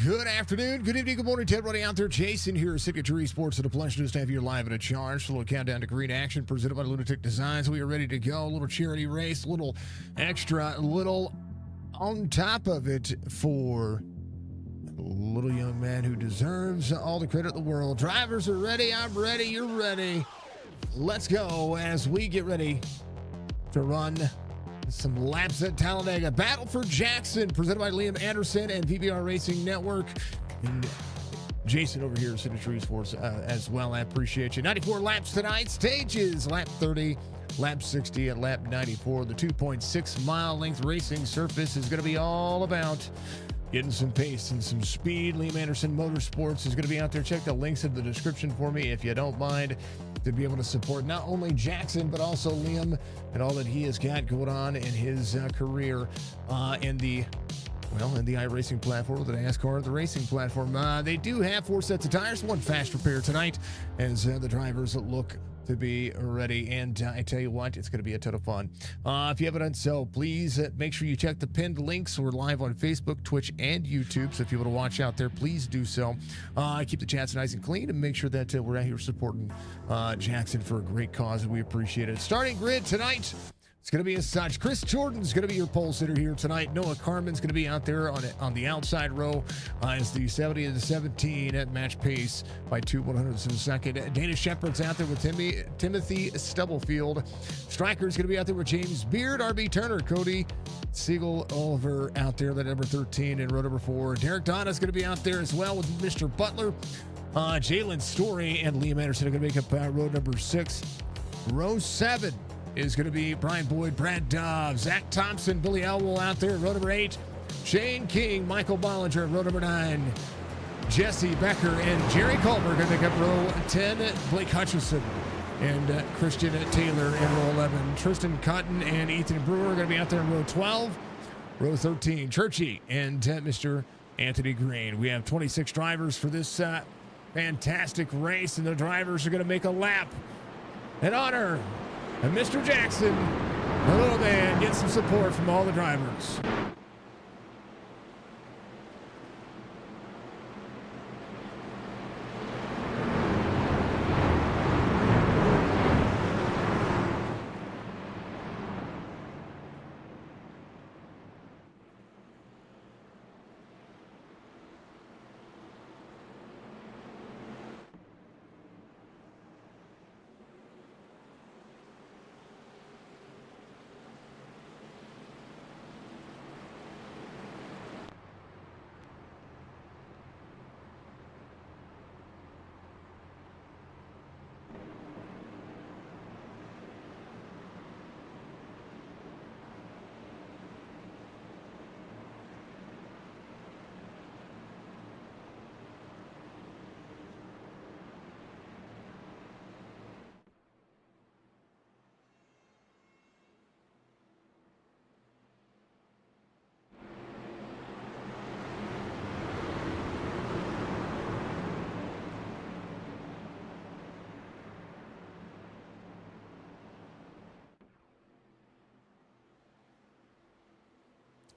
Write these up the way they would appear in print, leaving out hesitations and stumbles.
Good afternoon, good evening, good morning to everybody out there. Jason here, Signature Esports, and a pleasure to have you live and a charge. A little countdown to green action presented by Lunatic Designs. We are ready to go. A little charity race, a little extra, a little on top of it for a little young man who deserves all the credit in the world. Drivers are ready. I'm ready. You're ready. Let's go as we get ready to run some laps at Talladega. Battle for Jackson, presented by Liam Anderson and VBR Racing Network. And Jason over here, Signature Esports, as well. I appreciate you. 94 laps tonight. Stages, lap 30, lap 60, and lap 94. The 2.6 mile length racing surface is going to be all about getting some pace and some speed. Liam Anderson Motorsports is going to be out there. Check the links in the description for me if you don't mind, to be able to support not only Jackson, but also Liam and all that he has got going on in his career in the iRacing platform, the NASCAR, the racing platform. They do have 4 sets of tires, 1 fast repair tonight as the drivers look to be ready. And I tell you what, it's going to be a ton of fun. If you haven't done so, please make sure you check the pinned links. We're live on Facebook, Twitch, and YouTube. So if you want to watch out there, please do so. Keep the chats nice and clean and make sure that we're out here supporting Jackson for a great cause, and we appreciate it. Starting grid tonight, it's going to be as such. Chris Jordan's going to be your pole sitter here tonight. Noah Carmen's going to be out there on the outside row as the 70 and the 17 at match pace by 2/100ths of a second. Dana Shepard's out there with Timothy Stubblefield. Striker's going to be out there with James Beard, RB Turner, Cody Siegel Oliver out there, that number 13 in row number 4. Derek Donna's going to be out there as well with Mr. Butler. Jalen Story and Liam Anderson are going to make up row number 6. Row 7 is going to be Brian Boyd, Brad Dobbs, Zach Thompson, Billy Elwell out there. Row number 8, Shane King, Michael Bollinger. Row number 9, Jesse Becker and Jerry Culver are going to make up row 10. Blake Hutchison and Christian Taylor in row 11. Tristan Cotton and Ethan Brewer are going to be out there in row 12. Row 13, Churchy and Mr. Anthony Green. We have 26 drivers for this fantastic race, and the drivers are going to make a lap in honor and Mr. Jackson, the little man, gets some support from all the drivers.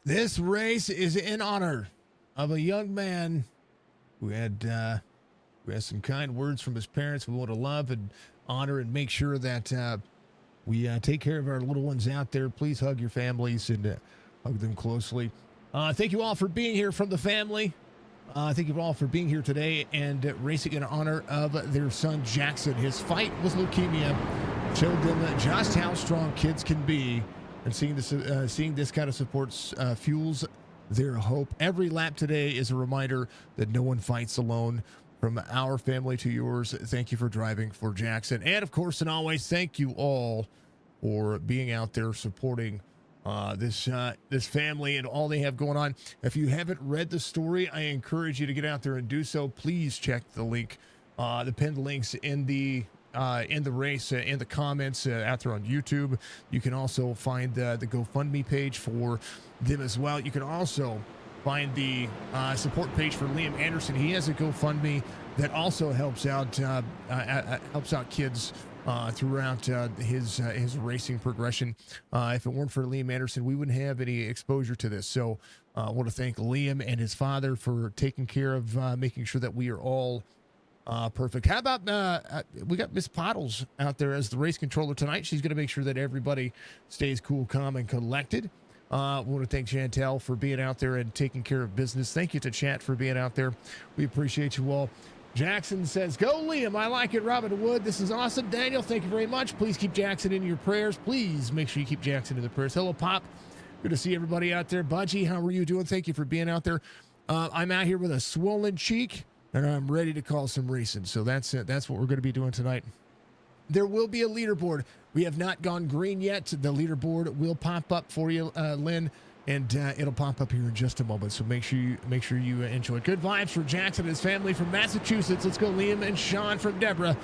This race is in honor of a young man who had some kind words from his parents. We want to love and honor and make sure that we take care of our little ones out there. Please hug your families and hug them closely. Thank you all for being here from the family. Thank you all for being here today and racing in honor of their son Jackson. His fight with leukemia showed them just how strong kids can be. And seeing this kind of support fuels their hope. Every lap today is a reminder that no one fights alone. From our family to yours, thank you for driving for Jackson. And of course, and always, thank you all for being out there supporting this family and all they have going on. If you haven't read the story, I encourage you to get out there and do so. Please check the link, the pinned links in the race, in the comments out there on YouTube. You can also find the GoFundMe page for them as well. You can also find the support page for Liam Anderson. He has a GoFundMe that also helps out kids throughout his racing progression. If it weren't for Liam Anderson, we wouldn't have any exposure to this. So I want to thank Liam and his father for taking care of making sure that we are all perfect. How about we got Miss Pottles out there as the race controller tonight. She's going to make sure that everybody stays cool, calm, and collected. I want to thank Chantel for being out there and taking care of business. Thank you to chat for being out there. We appreciate you all. Jackson says, go Liam. I like it. Robin Wood. This is awesome. Daniel, thank you very much. Please keep Jackson in your prayers. Please make sure you keep Jackson in the prayers. Hello, Pop. Good to see everybody out there. Budgie, how are you doing? Thank you for being out there. I'm out here with a swollen cheek, and I'm ready to call some racing. So that's it. That's what we're going to be doing tonight. There will be a leaderboard. We have not gone green yet. The leaderboard will pop up for you, Lynn, and it'll pop up here in just a moment. So make sure you enjoy it. Good vibes for Jackson and his family from Massachusetts. Let's go, Liam and Sean from Deborah.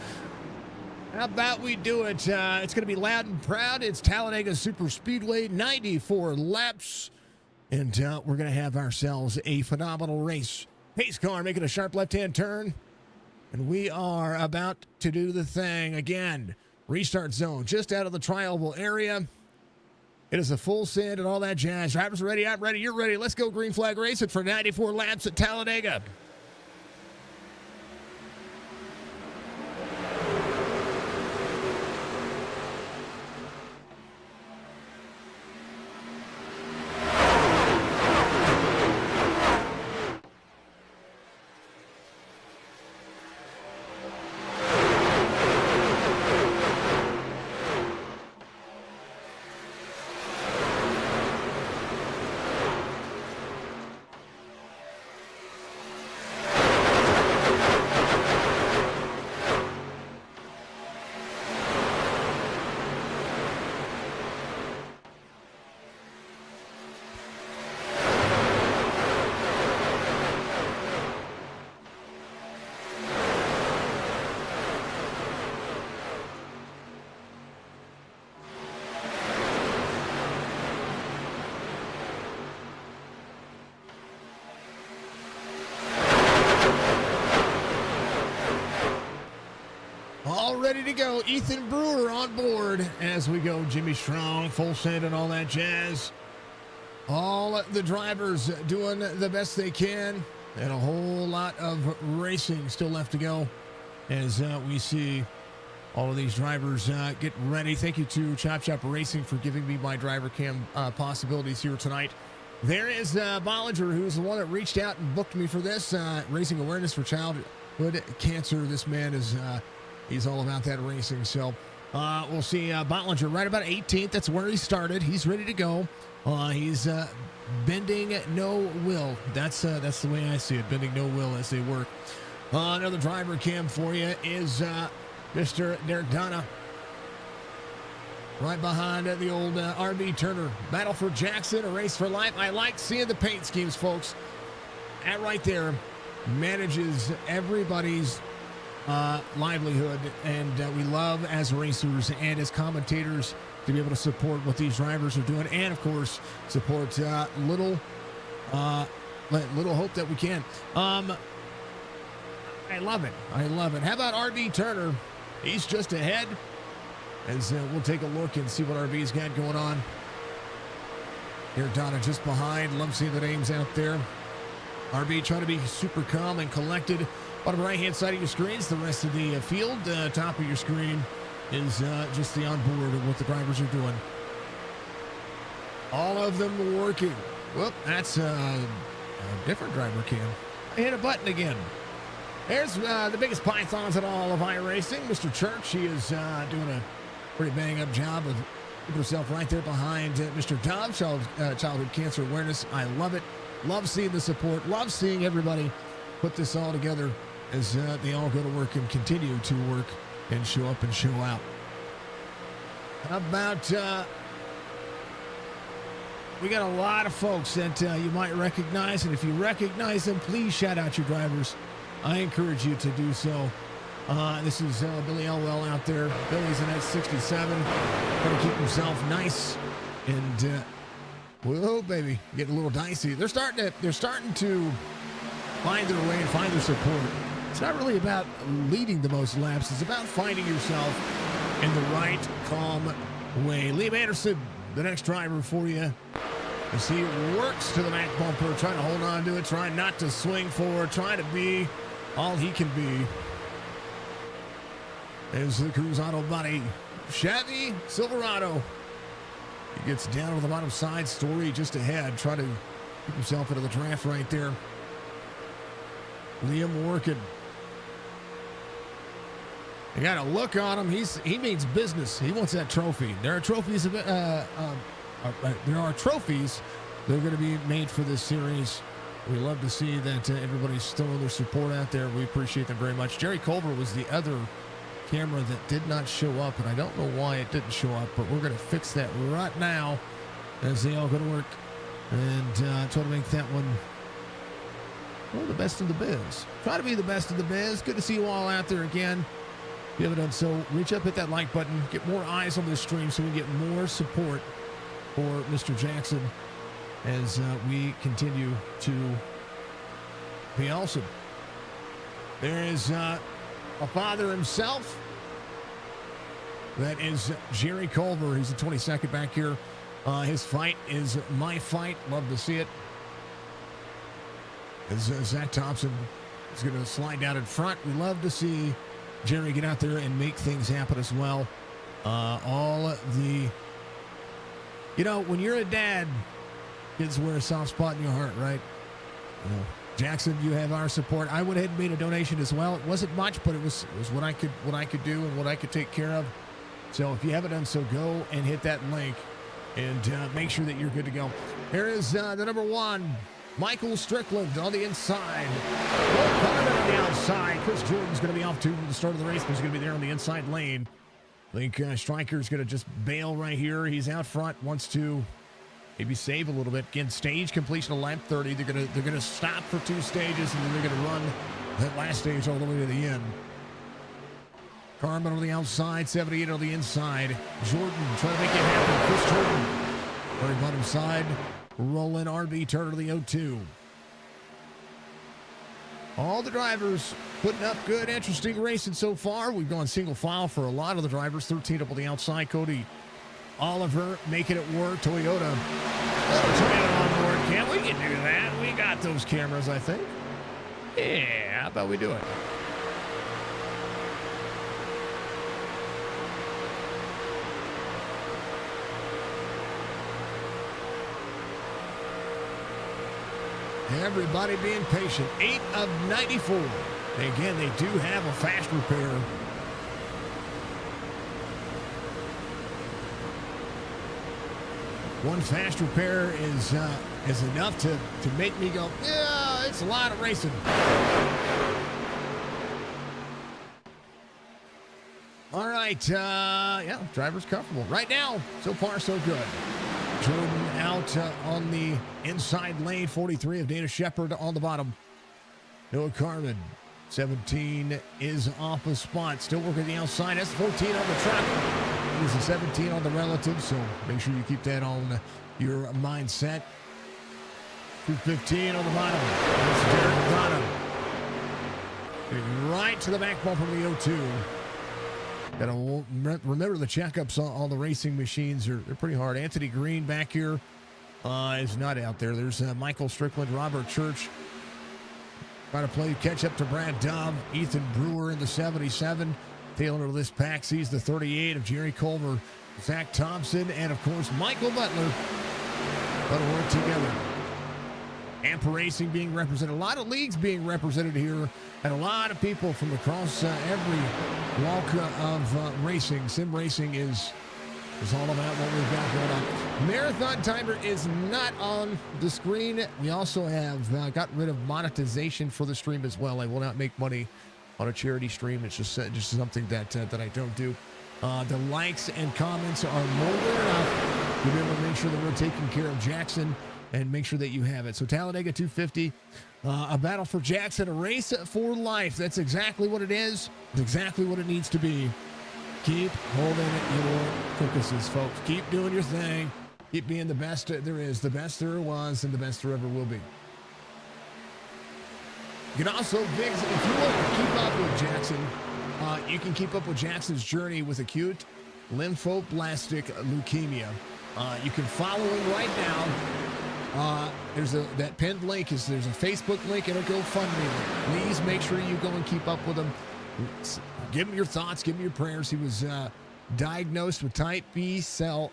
How about we do it? It's going to be loud and proud. It's Talladega Super Speedway, 94 laps, and we're going to have ourselves a phenomenal race. Pace car making a sharp left-hand turn. And we are about to do the thing again. Restart zone just out of the tri-oval area. It is a full send and all that jazz. Drivers are ready. I'm ready. You're ready. Let's go green flag racing for 94 laps at Talladega. Ready to go. Ethan Brewer on board as we go. Jimmy Strong, full send and all that jazz. All the drivers doing the best they can, and a whole lot of racing still left to go as we see all of these drivers get ready. Thank you to Chop Chop Racing for giving me my driver cam possibilities here tonight. There is Bollinger, who's the one that reached out and booked me for this, raising awareness for childhood cancer. This man is he's all about that racing. So we'll see Bollinger right about 18th. That's where he started. He's ready to go. He's bending no will. That's the way I see it. Bending no will as they work. Another driver cam for you is Mr. Derek Donna. Right behind the old RB Turner. Battle for Jackson, a race for life. I like seeing the paint schemes, folks. That right there manages everybody's livelihood, and we love as racers and as commentators to be able to support what these drivers are doing, and of course support little hope that we can. I love it. How about RB Turner? He's just ahead as we'll take a look and see what RB's got going on. Here Donna just behind. Love seeing the names out there. RB trying to be super calm and collected. Bottom right-hand side of your screen is the rest of the field. Top of your screen is just the onboard of what the drivers are doing. All of them working. Whoop, that's a different driver cam. I hit a button again. There's the biggest pythons in all of iRacing, Mr. Church. He is doing a pretty bang-up job of keeping himself right there behind Mr. Dove, Childhood Cancer Awareness. I love it. Love seeing the support. Love seeing everybody put this all together as they all go to work and continue to work and show up and show out. How about we got a lot of folks that you might recognize, and if you recognize them, please shout out your drivers. I encourage you to do so. This is Billy Elwell out there. Billy's in that 67, trying to keep himself nice and Whoa, baby, getting a little dicey. They're starting to find their way and find their support. It's not really about leading the most laps. It's about finding yourself in the right, calm way. Liam Anderson, the next driver for you. As he works to the back bumper, trying to hold on to it, trying not to swing forward, trying to be all he can be. There's the Cruise Auto Body Chevy Silverado. He gets down to the bottom side. Story just ahead, trying to keep himself into the draft right there. Liam working. You got a look on him. He means business. He wants that trophy. There are trophies. There are trophies that are going to be made for this series. We love to see that everybody's still in their support out there. We appreciate them very much. Jerry Culver was the other camera that did not show up, and I don't know why it didn't show up, but we're going to fix that right now as they all go to work and try to make that one, well, the best in the biz. Try to be the best in the biz. Good to see you all out there again. If you haven't done so, reach up, hit that like button, get more eyes on this stream so we get more support for Mr. Jackson as we continue to be awesome. There is a father himself. That is Jerry Culver. He's the 22nd back here. His fight is my fight. Love to see it. As Zach Thompson is going to slide down in front. We love to see Jerry get out there and make things happen as well. When you're a dad, kids wear a soft spot in your heart, right? Jackson, you have our support. I went ahead and made a donation as well. It wasn't much, but it was what I could do and what I could take care of. So if you haven't done so, go and hit that link and make sure that you're good to go. Here is the number one, Michael Strickland on the inside. Carter on the outside. Chris Jordan's going to be off to the start of the race, but he's going to be there on the inside lane. I think Stryker's going to just bail right here. He's out front, wants to maybe save a little bit. Again, stage completion of lap 30. They're gonna stop for 2 stages, and then they're gonna run that last stage all the way to the end. Carmen on the outside, 78 on the inside. Jordan trying to make it happen. Chris Jordan, very bottom side. Roland RB Turner to the 0-2. All the drivers putting up good, interesting racing so far. We've gone single file for a lot of the drivers. 13 up on the outside. Cody Oliver making it work. Toyota on board. Can't we can do that? We got those cameras, I think. Yeah, how about we do it? Everybody being patient. 8 of 94. Again, they do have a fast repair. One fast repair is enough to make me go, yeah, it's a lot of racing. All right, yeah, driver's comfortable. Right now, so far, so good. Jordan out on the inside lane, 43 of Dana Shepard on the bottom. Noah Carmen, 17 is off a spot. Still working the outside. That's 14 on the truck. He's a 17 on the relative, so make sure you keep that on your mindset. 215 on the bottom. That's Derek Donovan. Right to the back bumper of the 0-2. Got to remember the checkups on the racing machines. They're pretty hard. Anthony Green back here is not out there. There's Michael Strickland, Robert Church. Trying to play catch up to Brad Dove. Ethan Brewer in the 77. Taylor this pack sees the 38 of Jerry Culver, Zach Thompson, and of course Michael Butler. Going to work together. AMPA Racing being represented. A lot of leagues being represented here, and a lot of people from across every walk of racing. Sim racing is all about what we've got going on. Marathon timer is not on the screen. We also have got rid of monetization for the stream as well. I will not make money on a charity stream. It's just something that I don't do. The likes and comments are more than enough to be able to make sure that we're taking care of Jackson and make sure that you have it. So Talladega 250, a battle for Jackson, a race for life. That's exactly what it is. It's exactly what it needs to be. Keep holding your focuses, folks. Keep doing your thing. Keep being the best there is, the best there was, and the best there ever will be. You can also, Viggs, if you want to keep up with Jackson, you can keep up with Jackson's journey with acute lymphoblastic leukemia. You can follow him right now. There's that pinned link. There's a Facebook link and a GoFundMe link. Please make sure you go and keep up with him. Give him your thoughts. Give him your prayers. He was diagnosed with type B cell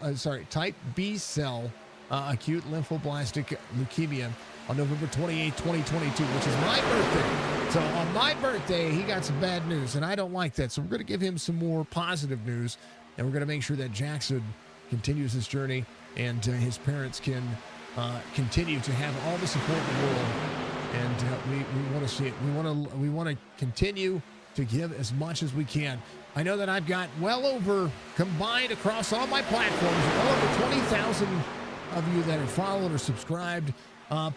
acute lymphoblastic leukemia on November 28, 2022, which is my birthday. So on my birthday, he got some bad news, and I don't like that. So we're going to give him some more positive news, and we're going to make sure that Jackson continues his journey and his parents can continue to have all the support in the world. And we want to see it. We want to continue to give as much as we can. I know that I've got well over, combined across all my platforms, well over 20,000 of you that are followed or subscribed.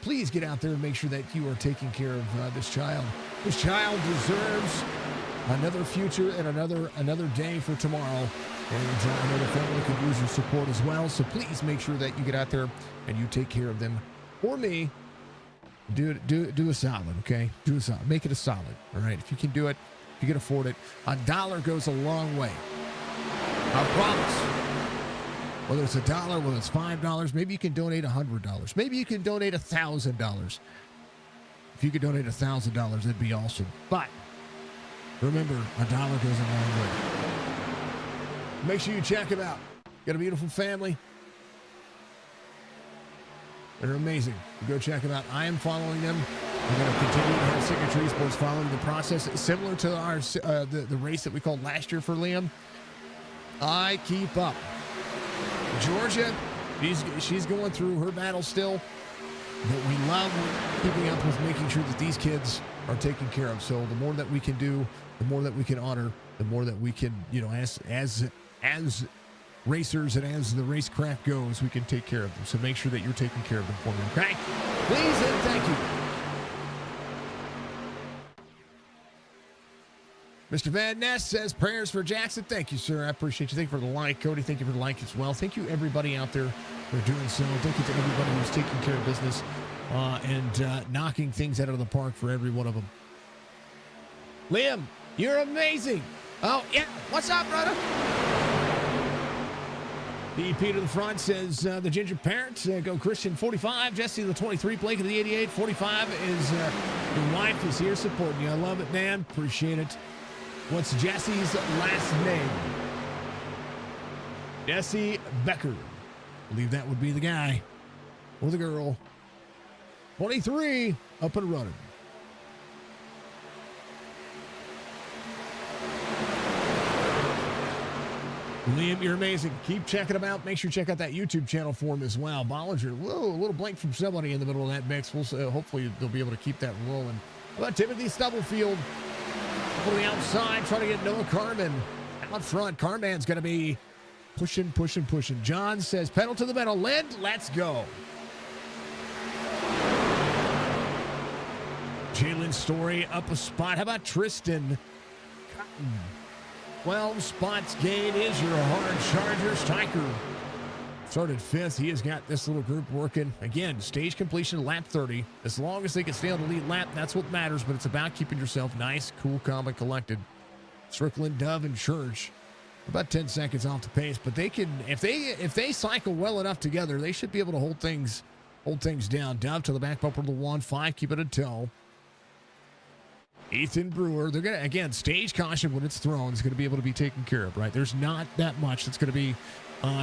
Please get out there and make sure that you are taking care of this child. This child deserves another future and another day for tomorrow. And I know the family could use your support as well. So please make sure that you get out there and you take care of them. For me, do a solid, okay? Do a solid. Make it a solid, all right? If you can do it, if you can afford it, $1 goes a long way. I promise. Whether it's $1, whether it's $5, maybe you can donate $100. Maybe you can donate $1,000. If you could donate $1,000, that'd be awesome. But remember, $1 goes a long way. Make sure you check them out. Got a beautiful family. They're amazing. Go check them out. I am following them. We're going to continue to have Signature Esports following the process, similar to our the race that we called last year for Liam. I keep up. Georgia, she's going through her battle still, but we love keeping up with making sure that these kids are taken care of. So the more that we can do, the more that we can honor, the more that we can, as racers and as the racecraft goes, we can take care of them. So make sure that you're taking care of them for me, okay? Please and thank you. Mr. Van Ness says prayers for Jackson. Thank you, sir. I appreciate you. Thank you for the like. Cody, thank you for the like as well. Thank you, everybody out there for doing so. Thank you to everybody who's taking care of business and knocking things out of the park for every one of them. Liam, you're amazing. Oh, yeah. What's up, brother? EP to the front says the Ginger Parents. Go Christian 45. Jesse the 23. Blake of the 88. 45 is your wife is here supporting you. I love it, man. Appreciate it. What's Jesse's last name? Jesse Becker. I believe that would be the guy or the girl. 23, up and running. Liam, you're amazing. Keep checking them out. Make sure you check out that YouTube channel for him as well. Bollinger, whoa, a little blank from somebody in the middle of that mix. We'll hopefully they'll be able to keep that rolling. How about Timothy Stubblefield on the outside, trying to get Noah Carman out front. Carman's going to be pushing. John says, pedal to the metal. Lind, let's go. Jalen Story up a spot. How about Tristan Cotton? 12 spots gain is your hard charger. Stryker started 5th. He has got this little group working. Again, stage completion, lap 30. As long as they can stay on the lead lap, that's what matters, but it's about keeping yourself nice, cool, calm, and collected. Strickland, Dove, and Church about 10 seconds off the pace, but they can, if they cycle well enough together, they should be able to hold things down. Dove to the back bumper of the 1-5, keep it a toe. Ethan Brewer, they're going to, again, stage caution when it's thrown is going to be able to be taken care of, right? There's not that much that's going to be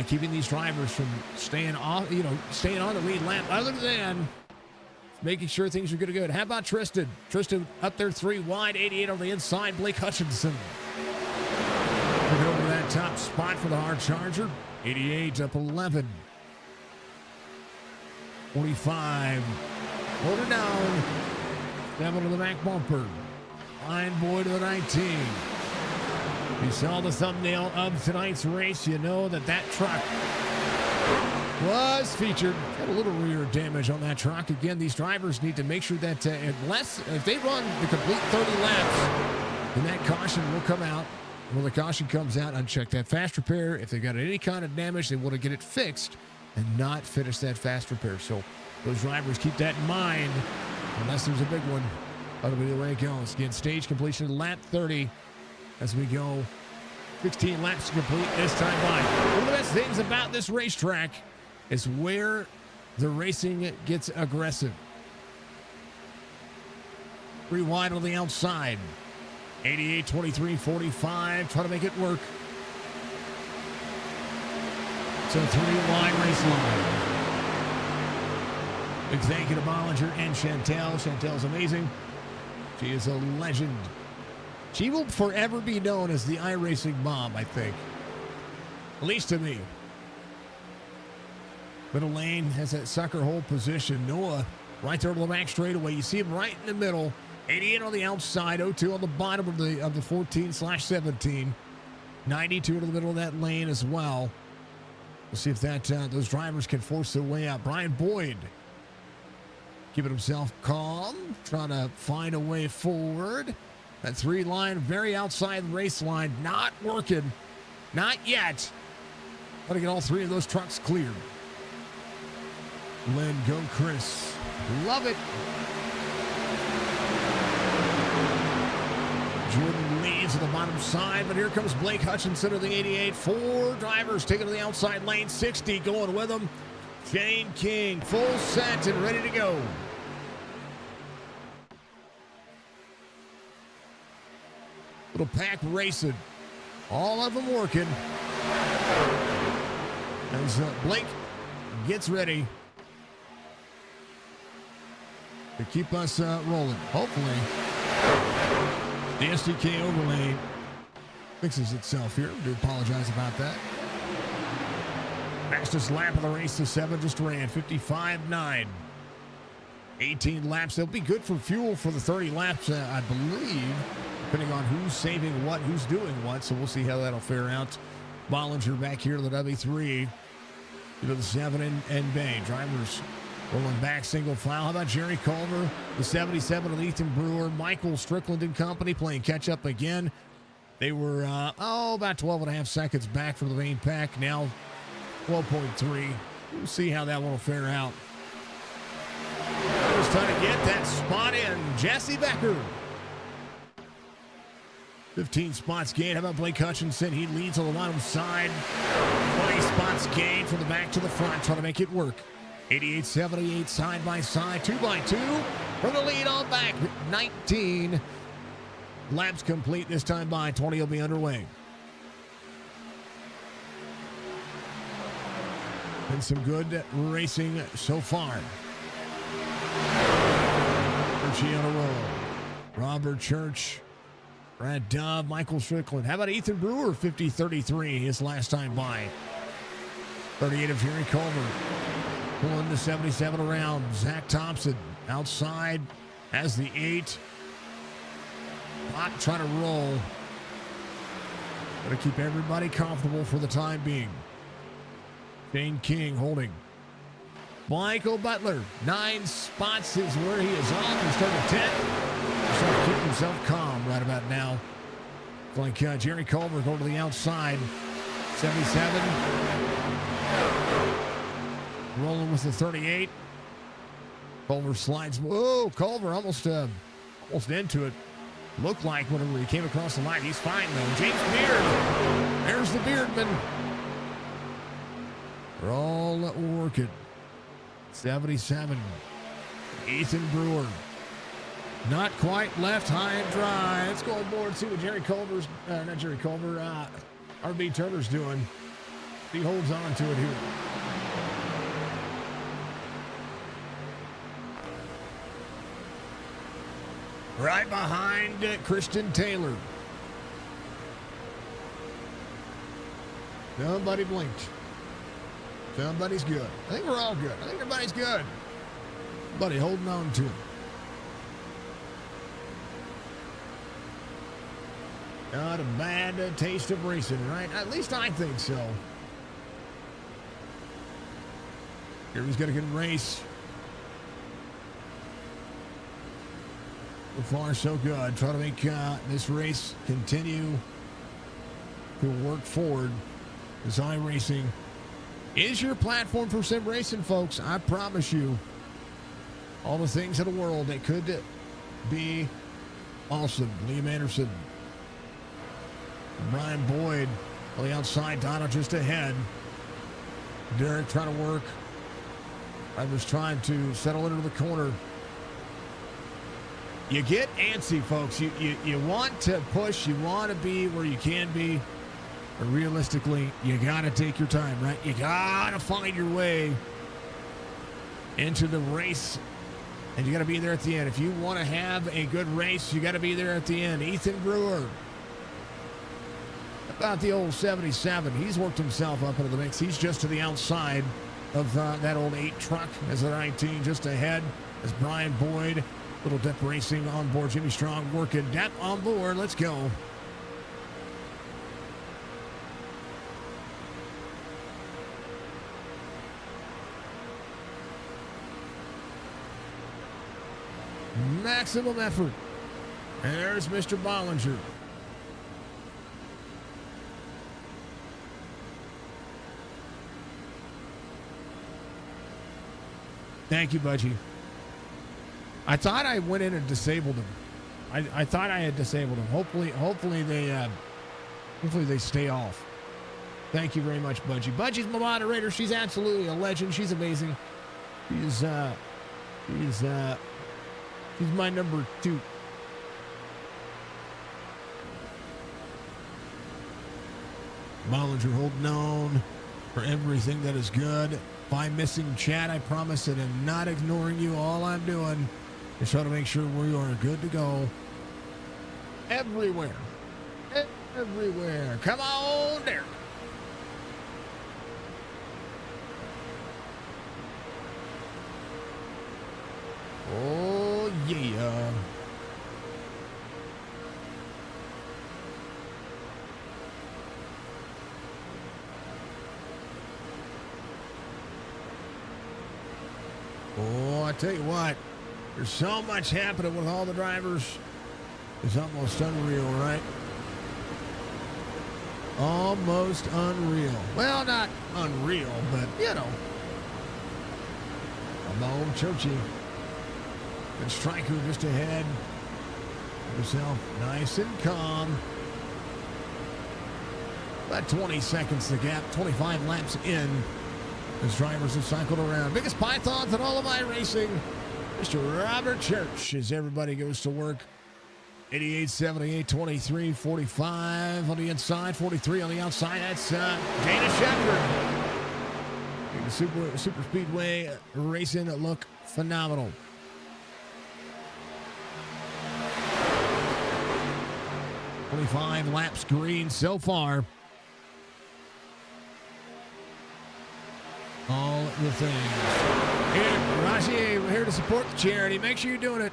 keeping these drivers from staying on the lead lap, other than making sure things are going to go good. How about Tristan? Tristan up there 3 wide, 88 on the inside. Blake Hutchinson looking over that top spot for the hard charger. 88 up 11. 45. Hold it down. 7 to the back bumper. Line boy to the 19. You saw the thumbnail of tonight's race. You know that truck was featured. Got a little rear damage on that truck. Again, these drivers need to make sure that if they run the complete 30 laps, then that caution will come out. When the caution comes out, uncheck that fast repair. If they got any kind of damage, they want to get it fixed and not finish that fast repair. So those drivers keep that in mind, unless there's a big one. That'll be the way it goes. Again, stage completion, lap 30 as we go. 16 laps to complete this time by. One of the best things about this racetrack is where the racing gets aggressive. 3 wide on the outside. 88, 23, 45. Try to make it work. It's a 3 wide race line. Big thank you to Bollinger and Chantel. Chantel's amazing. She is a legend. She will forever be known as the iRacing mom, I think. At least to me. Middle lane has that sucker hole position. Noah right there on the back straightaway. You see him right in the middle. 88 on the outside. 02 on the bottom of the 14/17. 92 in the middle of that lane as well. We'll see if that those drivers can force their way out. Brian Boyd keeping himself calm, trying to find a way forward. That 3 line, very outside race line, not working. Not yet. Got to get all 3 of those trucks cleared. Lynn, go Chris. Love it. Jordan leads at the bottom side, but here comes Blake Hutchinson of the 88. 4 drivers taking to the outside lane. 60 going with them. Shane King, full set and ready to go. Little pack racing. All of them working. As Blake gets ready to keep us rolling. Hopefully, the SDK overlay fixes itself here. I do apologize about that. Fastest lap of the race, the 7 just ran, 55.9. 18 laps. They'll be good for fuel for the 30 laps, I believe, depending on who's saving what, who's doing what. So we'll see how that'll fare out. Bollinger back here to the W3. To the 7 and Bay. Drivers rolling back single file. How about Jerry Culver? The 77 of Ethan Brewer. Michael Strickland and company playing catch up again. They were, about 12 and a half seconds back from the main pack. Now 12.3. We'll see how that one will fare out. Just trying to get that spot in. Jesse Becker. 15 spots gained. How about Blake Hutchinson? He leads on the bottom side. 20 spots gained from the back to the front. Trying to make it work. 88, 78, side by side. 2 by 2 for the lead on back. 19 laps complete this time by. 20 will be underway. Been some good racing so far. Churchy on a roll. Robert Church. Brad Dove, Michael Strickland. How about Ethan Brewer, 50-33, his last time by. 38 of Jerry Culver. Pulling the 77 around. Zach Thompson outside has the 8. Not trying to roll. Got to keep everybody comfortable for the time being. Shane King holding. Michael Butler, 9 spots is where he is off. He's starting 10. He's trying to keep himself calm right about now. It's like Jerry Culver going to the outside. 77. Rolling with the 38. Culver slides. Whoa, Culver almost into it. Looked like whenever he came across the line. He's fine, though. James Beard. There's the Beardman. They're all working. 77. Ethan Brewer. Not quite left high and dry. Let's go aboard and see what Jerry Culver's, not Jerry Culver, RB Turner's doing. He holds on to it here. Right behind Christian Taylor. Nobody blinked. Somebody's good. I think we're all good. I think everybody's good. Buddy holding on to him. Not a bad taste of racing, right? At least I think so. Here he's got a good race. So far, so good. Trying to make this race continue to work forward. This iRacing is your platform for sim racing, folks. I promise you, all the things in the world that could be awesome. Liam Anderson, Brian Boyd on the outside, Donna just ahead. Derek trying to work. I was trying to settle into the corner. You get antsy, folks. You want to push. You want to be where you can be. But realistically, you got to take your time, right? You got to find your way into the race. And you got to be there at the end. If you want to have a good race, you got to be there at the end. Ethan Brewer. About the old 77. He's worked himself up into the mix. He's just to the outside of that old 8 truck as the 19 just ahead as Brian Boyd. Little depth racing on board. Jimmy Strong working depth on board. Let's go. Maximum effort. And there's Mr. Bollinger. Thank you, Budgie. I thought I went in and disabled him. I thought I had disabled him. Hopefully they stay off. Thank you very much, Budgie. Budgie's my moderator. She's absolutely a legend. She's amazing. She's my number 2. Bollinger holding on for everything that is good. If I'm missing chat, I promise that I'm not ignoring you. All I'm doing is trying to make sure we are good to go. Everywhere. Everywhere. Come on, Derek. Oh, yeah. Oh, I tell you what, there's so much happening with all the drivers. It's almost unreal, right? Almost unreal. Well, not unreal, but, you know. Come on, Churchy. And Stryker just ahead. Himself nice and calm. About 20 seconds the gap, 25 laps in. As drivers have cycled around. Biggest pythons in all of my racing. Mr. Robert Church as everybody goes to work. 88, 78, 23, 45 on the inside, 43 on the outside. That's Dana Shepherd. The super speedway racing look phenomenal. $25 laps green so far. All the things. Here, Rashi, we're here to support the charity. Make sure you're doing it.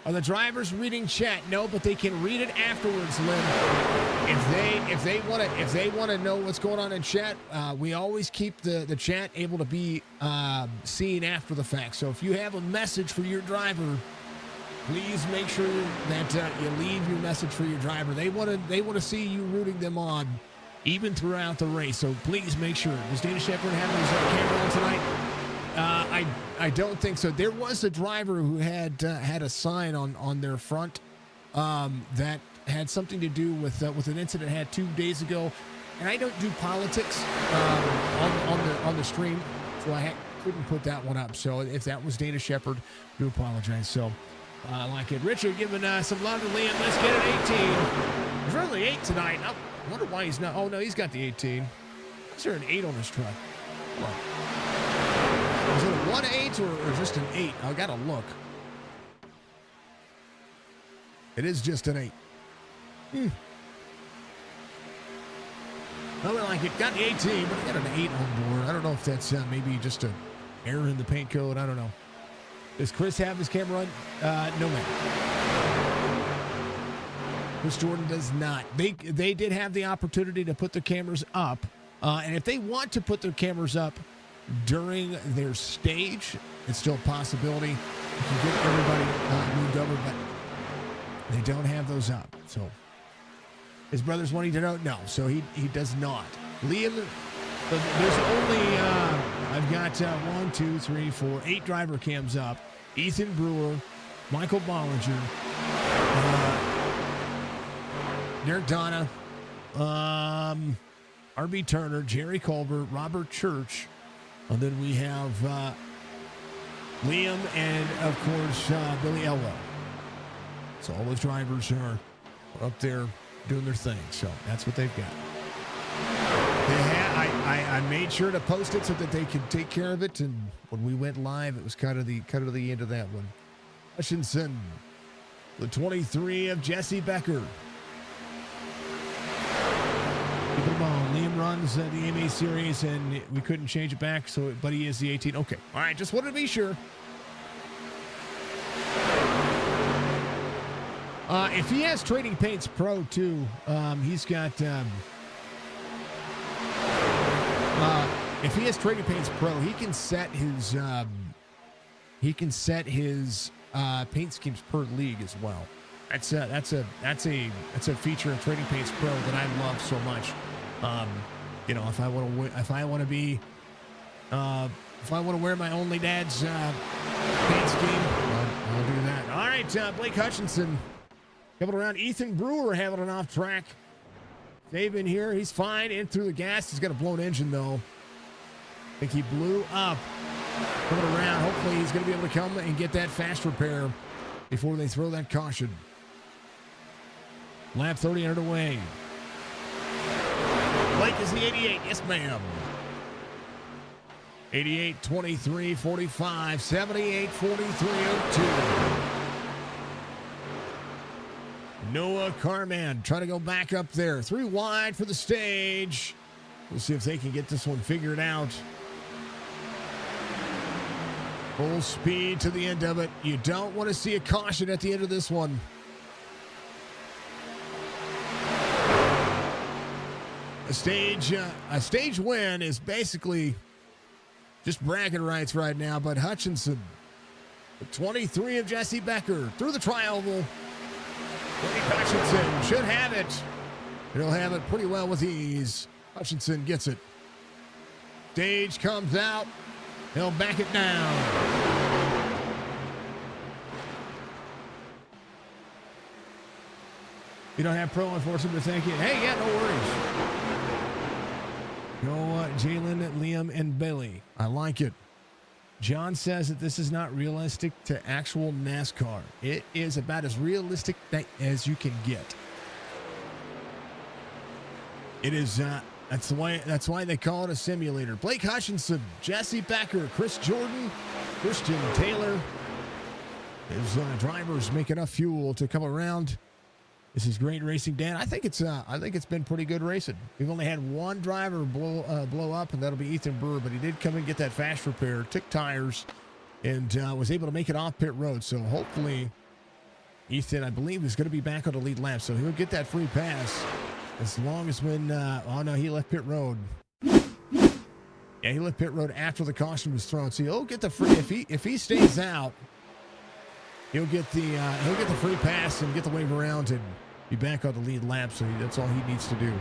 Are the drivers reading chat? No, but they can read it afterwards, Lynn. If they want to know what's going on in chat, we always keep the chat able to be seen after the fact. So if you have a message for your driver, please make sure that you leave your message for your driver. They want to see you rooting them on, even throughout the race. So please make sure. Does Dana Shepherd have his camera on tonight? I don't think so. There was a driver who had a sign on their front that had something to do with an incident had 2 days ago. And I don't do politics on the stream, so I couldn't put that one up. So if that was Dana Shepherd, do apologize. So I like it. Richard giving some love to Liam. Let's get it 18. There's really 8 tonight. I wonder why he's not. Oh, no, he's got the 18. Is there an 8 on this truck? What? Is it a 1-8 or just an 8? I got to look. It is just an 8. I really like it. Got the 18, but I got an 8 on board. I don't know if that's maybe just an error in the paint code. I don't know. Does Chris have his camera on? No, man. Chris Jordan does not. They did have the opportunity to put their cameras up. And if they want to put their cameras up during their stage, it's still a possibility. You can get everybody moved over, but they don't have those up. So his brother's wanting to know? No, so he does not. Liam So there's only, I've got 1, 2, 3, 4, 8 driver cams up. Ethan Brewer, Michael Bollinger, Derek Donna, R.B. Turner, Jerry Colbert, Robert Church, and then we have Liam and, of course, Billy Elwell. So all those drivers are up there doing their thing. So that's what they've got. I made sure to post it so that they could take care of it. And when we went live, it was kind of the end of that one. Hutchinson, the 23 of Jesse Becker. Keep it on. Liam runs the AMA series, and we couldn't change it back, but he is the 18. Okay. All right. Just wanted to be sure. If he has Trading Paints Pro too, he's got. If he has Trading Paints Pro, he can set his paint schemes per league as well. That's a feature in Trading Paints Pro that I love so much. If I want to wear my only dad's paint scheme, I'll do that. All right, Blake Hutchinson coming around. Ethan Brewer having an off track. They've been here. He's fine. In through the gas. He's got a blown engine though. I think he blew up. Coming around. Hopefully he's going to be able to come and get that fast repair before they throw that caution. Lap 30 underway. Blake is the 88. Yes, ma'am. 88, 23, 45, 78, 43, 02. Noah Carman trying to go back up there. 3 wide for the stage. We'll see if they can get this one figured out. Full speed to the end of it. You don't want to see a caution at the end of this one. A stage win is basically just bragging rights right now, but Hutchinson, the 23 of Jesse Becker, through the tri-oval. Blake Hutchinson should have it. He'll have it pretty well with ease. Hutchinson gets it. Stage comes out. He'll back it down. You don't have pro enforcement to thank you. Hey, yeah, no worries. Go Jalen, Liam, and Billy. I like it. John says that this is not realistic to actual NASCAR. It is about as realistic as you can get. It is. That's why they call it a simulator. Blake Hutchinson, Jesse Becker, Chris Jordan, Christian Taylor. His drivers make enough fuel to come around. This is great racing, Dan. I think it's been pretty good racing. We've only had one driver blow up, and that'll be Ethan Brewer. But he did come and get that fast repair, took tires, and was able to make it off pit road. So hopefully, Ethan, I believe, is going to be back on the lead lap, so he'll get that free pass as long as when. Oh no, he left pit road. Yeah, he left pit road after the caution was thrown. So he'll get the free if he stays out. He'll get the free pass and get the wave around and be back on the lead lap, so that's all he needs to do.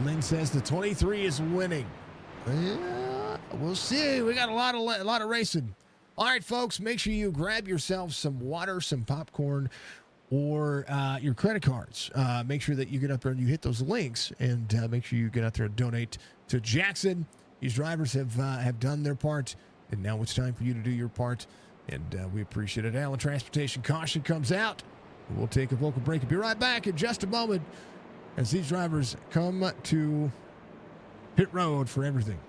Lynn says the 23 is winning. We'll see. We got a lot of racing. All right, folks, make sure you grab yourself some water, some popcorn, or your credit cards. Make sure that you get up there and you hit those links, and make sure you get out there and donate to Jackson. These drivers have done their part, and now it's time for you to do your part. And we appreciate it. Allen Transportation caution comes out. We'll take a vocal break and be right back in just a moment as these drivers come to pit road for everything.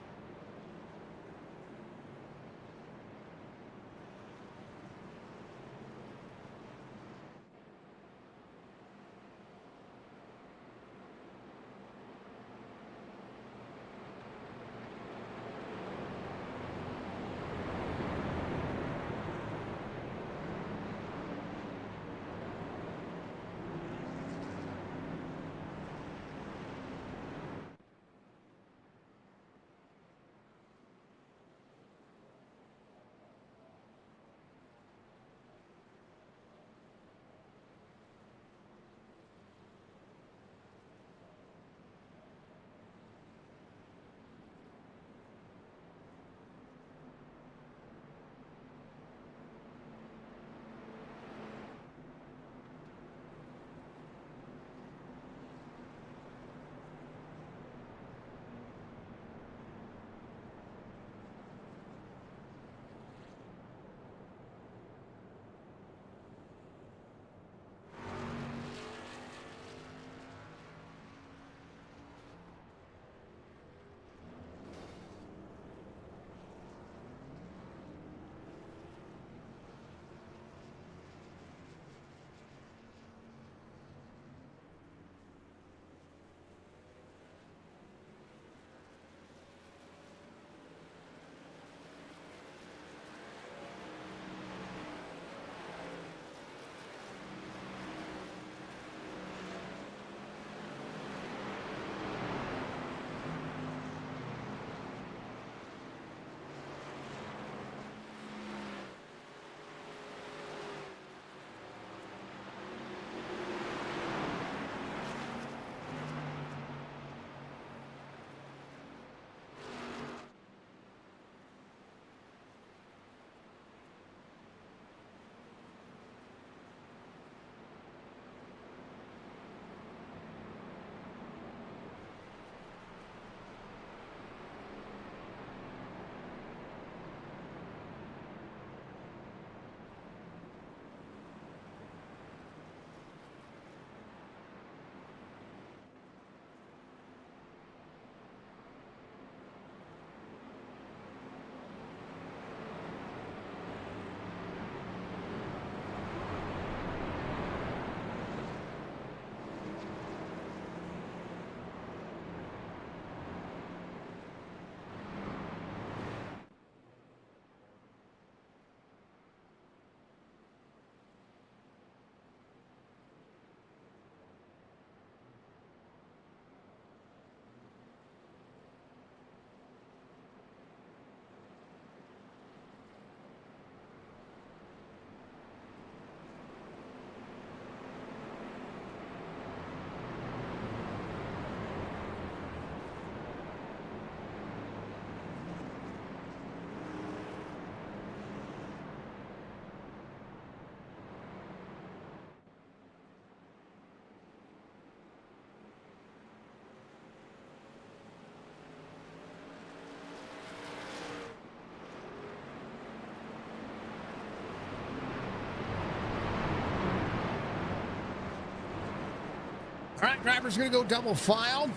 All right, driver's going to go double file.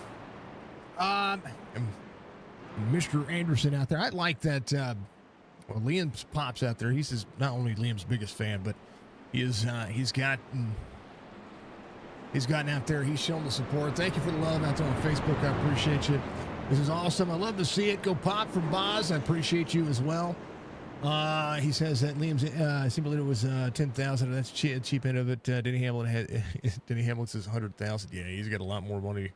Mr. Anderson out there. I like that. Liam's pops out there. He's not only Liam's biggest fan, but he's gotten out there. He's shown the support. Thank you for the love out there on Facebook. I appreciate you. This is awesome. I love to see it. Go Pop from Boz. I appreciate you as well. He says that Liam's simulator was 10,000. That's cheap end of it. Denny Hamlin says 100,000. Yeah, he's got a lot more money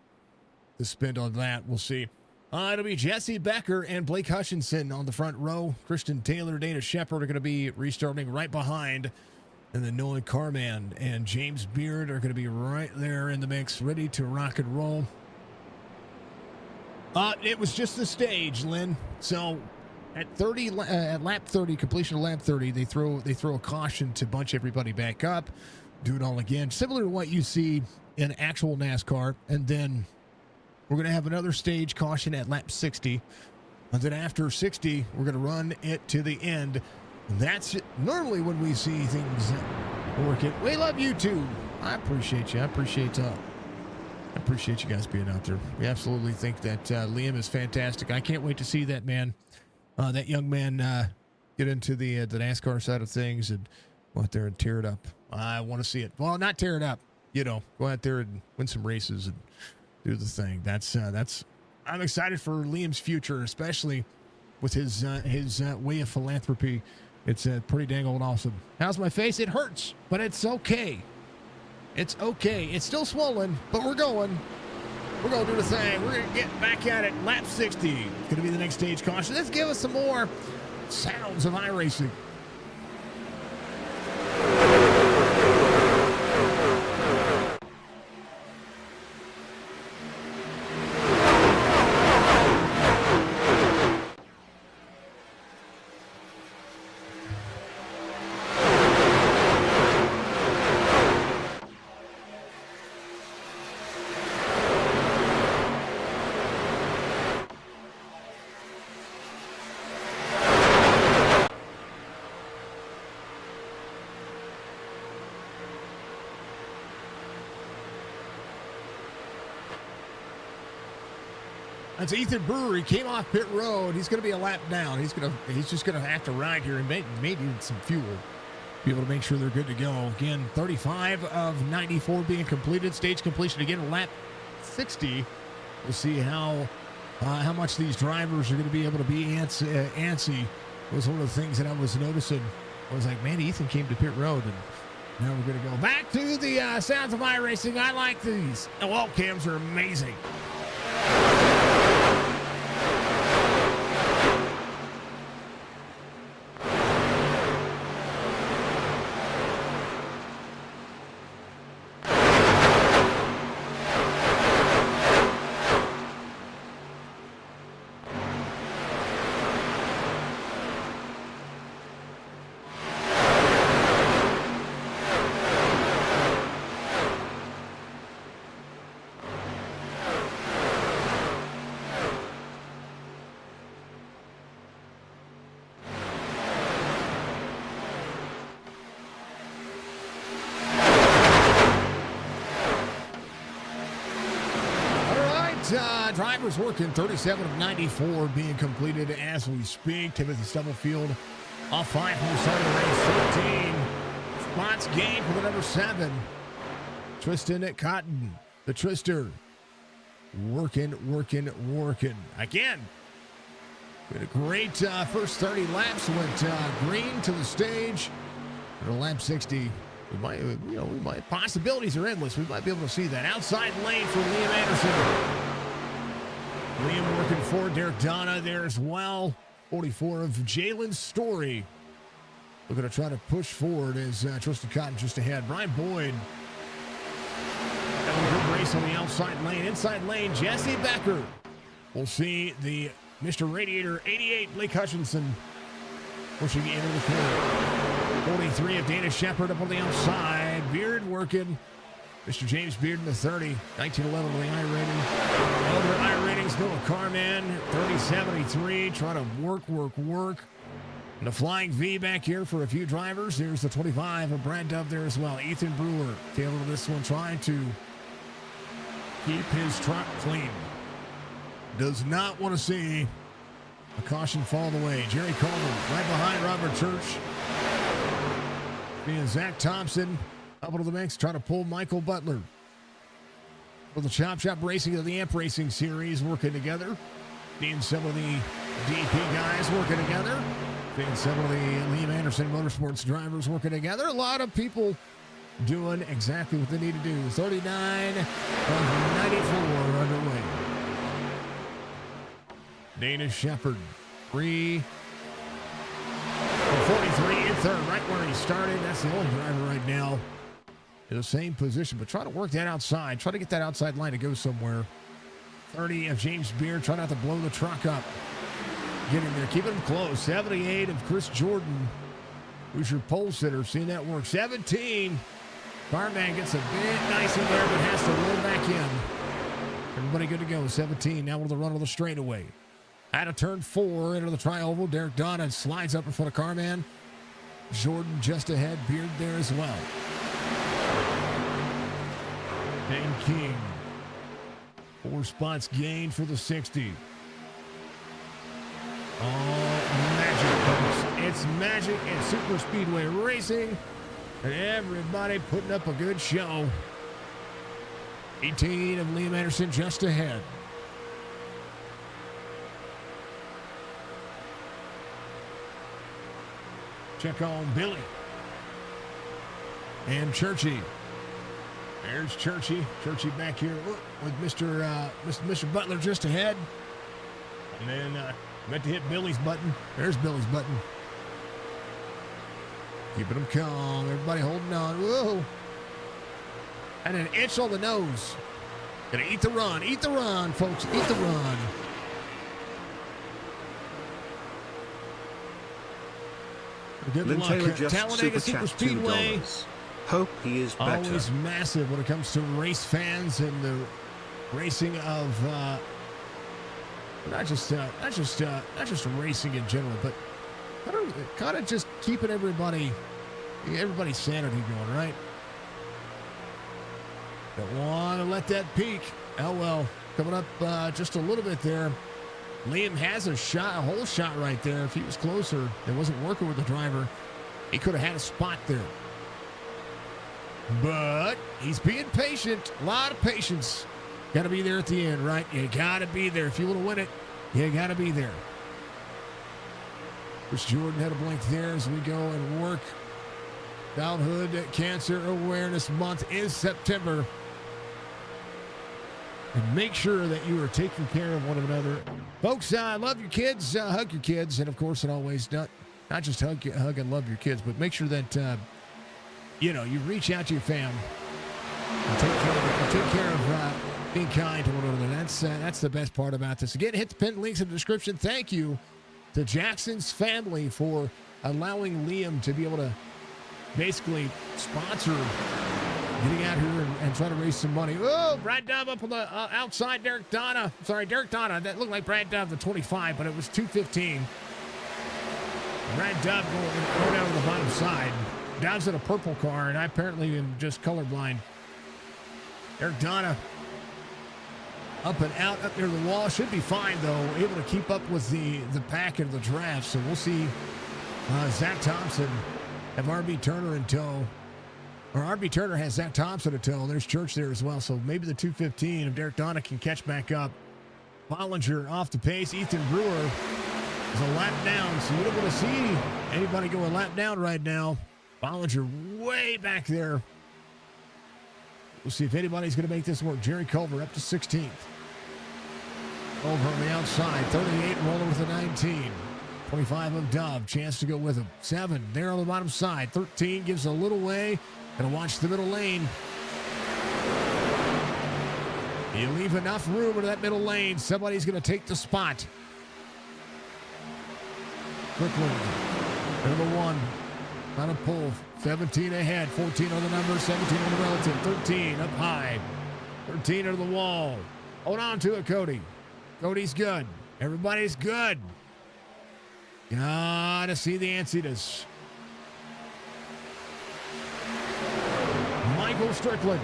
to spend on that. We'll see. It'll be Jesse Becker and Blake Hutchinson on the front row. Christian Taylor, Dana Shepard are going to be restarting right behind. And then Nolan Carman and James Beard are going to be right there in the mix, ready to rock and roll. It was just the stage, Lynn. So at lap 30, completion of lap 30, they throw a caution to bunch everybody back up, do it all again, similar to what you see in actual NASCAR. And then we're going to have another stage caution at lap 60. And then after 60, we're going to run it to the end. And that's normally when we see things working. We love you too. I appreciate you. I appreciate you guys being out there. We absolutely think that Liam is fantastic. I can't wait to see that man, that young man, get into the NASCAR side of things and go out there and tear it up. I want to see it. Well, not tear it up. Go out there and win some races and do the thing. That's I'm excited for Liam's future, especially with his way of philanthropy. It's pretty dang old awesome. How's my face? It hurts, but it's okay. It's okay. It's still swollen, but we're going. We're going to do the thing. We're going to get back at it. Lap 60. It's going to be the next stage caution. Let's give us some more sounds of iRacing. That's Ethan Brewer. He came off pit road. He's going to be a lap down. He's just going to have to ride here and maybe need some fuel. Be able to make sure they're good to go. Again, 35 of 94 being completed. Stage completion again, lap 60. We'll see how much these drivers are going to be able to be antsy. Was one of the things that I was noticing. I was like, man, Ethan came to pit road, and now we're going to go back to the sounds of iRacing. I like these. The wall cams are amazing. Drivers working 37 of 94 being completed as we speak. Timothy Stubblefield off 5 from the start of the race. 13 spots gained for the number 7. Tristan Cotton, the Trister, working again. We had a great first 30 laps. Went green to the stage. For lap 60, we might possibilities are endless. We might be able to see that outside lane for Liam Anderson. Liam working forward. Derek Donna there as well. 44 of Jalen Story. We're going to try to push forward as Tristan Cotton just ahead. Brian Boyd having a good race on the outside lane. Inside lane, Jesse Becker. We'll see the Mr. Radiator 88, Blake Hutchinson, pushing into the corner. 43 of Dana Shepard up on the outside. Beard working. Mr. James Beard in the 30, 1911 on the I rating. Other I ratings, Noah Carman, 3073, trying to work. And the Flying V back here for a few drivers. There's the 25 of Brad Dove there as well. Ethan Brewer, tail of this one, trying to keep his truck clean. Does not want to see a caution fall the way. Jerry Coleman right behind Robert Church. Being Zach Thompson up into the mix, trying to pull Michael Butler. For the Chop Shop Racing of the Amp Racing Series working together. Being some of the DP guys working together. Being some of the Liam Anderson Motorsports drivers working together. A lot of people doing exactly what they need to do. 39 of 94 underway. Dana Shepard, 43 in third, right where he started. That's the only driver right now in the same position, but try to work that outside. Try to get that outside line to go somewhere. 30 of James Beard, try not to blow the truck up. Get in there, keep him close. 78 of Chris Jordan, who's your pole sitter. Seeing that work. 17. Carman gets a bit nice in there, but has to roll back in. Everybody good to go. 17. Now with the run of the straightaway. Out of turn 4 into the tri-oval. Derek Donna slides up in front of Carman. Jordan just ahead. Beard there as well. And King. 4 spots gained for the 60. Oh, magic, folks. It's magic and super speedway racing. And everybody putting up a good show. 18 of Liam Anderson just ahead. Check on Billy. And Churchy. There's Churchy. Churchy back here with Mr. Butler just ahead. And then meant to hit Billy's button. There's Billy's button. Keeping them calm. Everybody holding on. Whoa. And an inch on the nose. Gonna eat the run. Eat the run, folks. Eat the run. Good luck. Talladega Super Speedway. Hope he is better. Always massive when it comes to race fans and the racing of not just racing in general, but kind of just keeping everybody's sanity going, right? Don't want to let that peak. Oh well, coming up just a little bit there. Liam has a whole shot right there. If he was closer and wasn't working with the driver, he could have had a spot there. But he's being patient. A lot of patience. Got to be there at the end, right? You got to be there. If you want to win it, you got to be there. Chris Jordan had a blink there as we go and work. Childhood Cancer Awareness Month is September. And make sure that you are taking care of one another. Folks, love your kids, hug your kids, and of course, and always, not just hug and love your kids, but make sure that, you reach out to your fam and take care of being kind to one another. That's the best part about this. Again, hit the pinned links in the description. Thank you to Jackson's family for allowing Liam to be able to basically sponsor getting out here and try to raise some money. Oh, Brad Dove up on the outside. Derek Donna. That looked like Brad Dove, the 25, but it was 2:15. Brad Dove going down to the bottom side. Dove's in a purple car, and I apparently am just colorblind. Derek Donna up and out up near the wall. Should be fine, though. Able to keep up with the pack of the draft. So we'll see Zach Thompson have RB Turner in tow. Or RB Turner has Zach Thompson in tow. There's Church there as well. So maybe the 2:15 if Derek Donna can catch back up. Bollinger off the pace. Ethan Brewer is a lap down. So you don't want to see anybody go a lap down right now. Bollinger way back there. We'll see if anybody's going to make this work. Jerry Culver up to 16th. Over on the outside. 38 rolling with a 19. 25 of Dove. Chance to go with him. 7 there on the bottom side. 13 gives a little way. Gonna watch the middle lane. You leave enough room into that middle lane. Somebody's gonna take the spot. Quickly. Number 1. On a pull. 17 ahead. 14 on the number. 17 on the relative. 13 up high. 13 under the wall. Hold on to it, Cody. Cody's good. Everybody's good. Gotta see the Ansitas. Michael Strickland.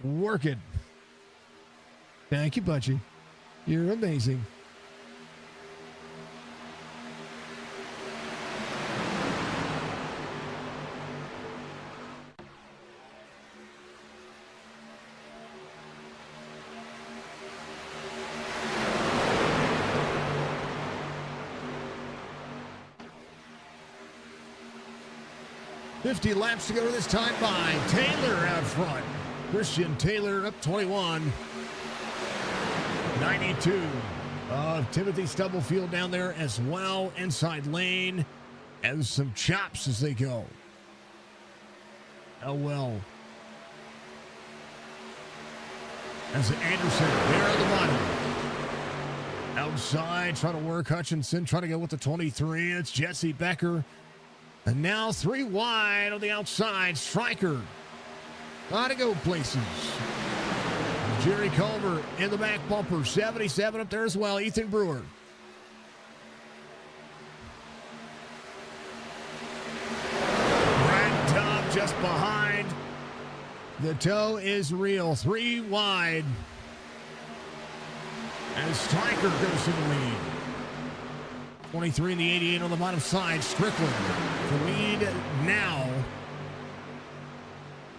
working. Thank you, Butchie. You're amazing. .50 laps to go this time by Taylor out front. Christian Taylor up 21. 92 of Timothy Stubblefield down there as well. Inside lane. And some chops as they go. Oh well. As Anderson there at the bottom. Outside, trying to work Hutchinson, trying to go with the 23. It's Jesse Becker. And now 3 wide on the outside. Stryker. Got to go places. Jerry Culver in the back bumper. 77 up there as well. Ethan Brewer. Brad Tubb just behind. The toe is real. 3 wide. And Stryker goes to the lead. 23 in the 88 on the bottom side. Strickland the lead now.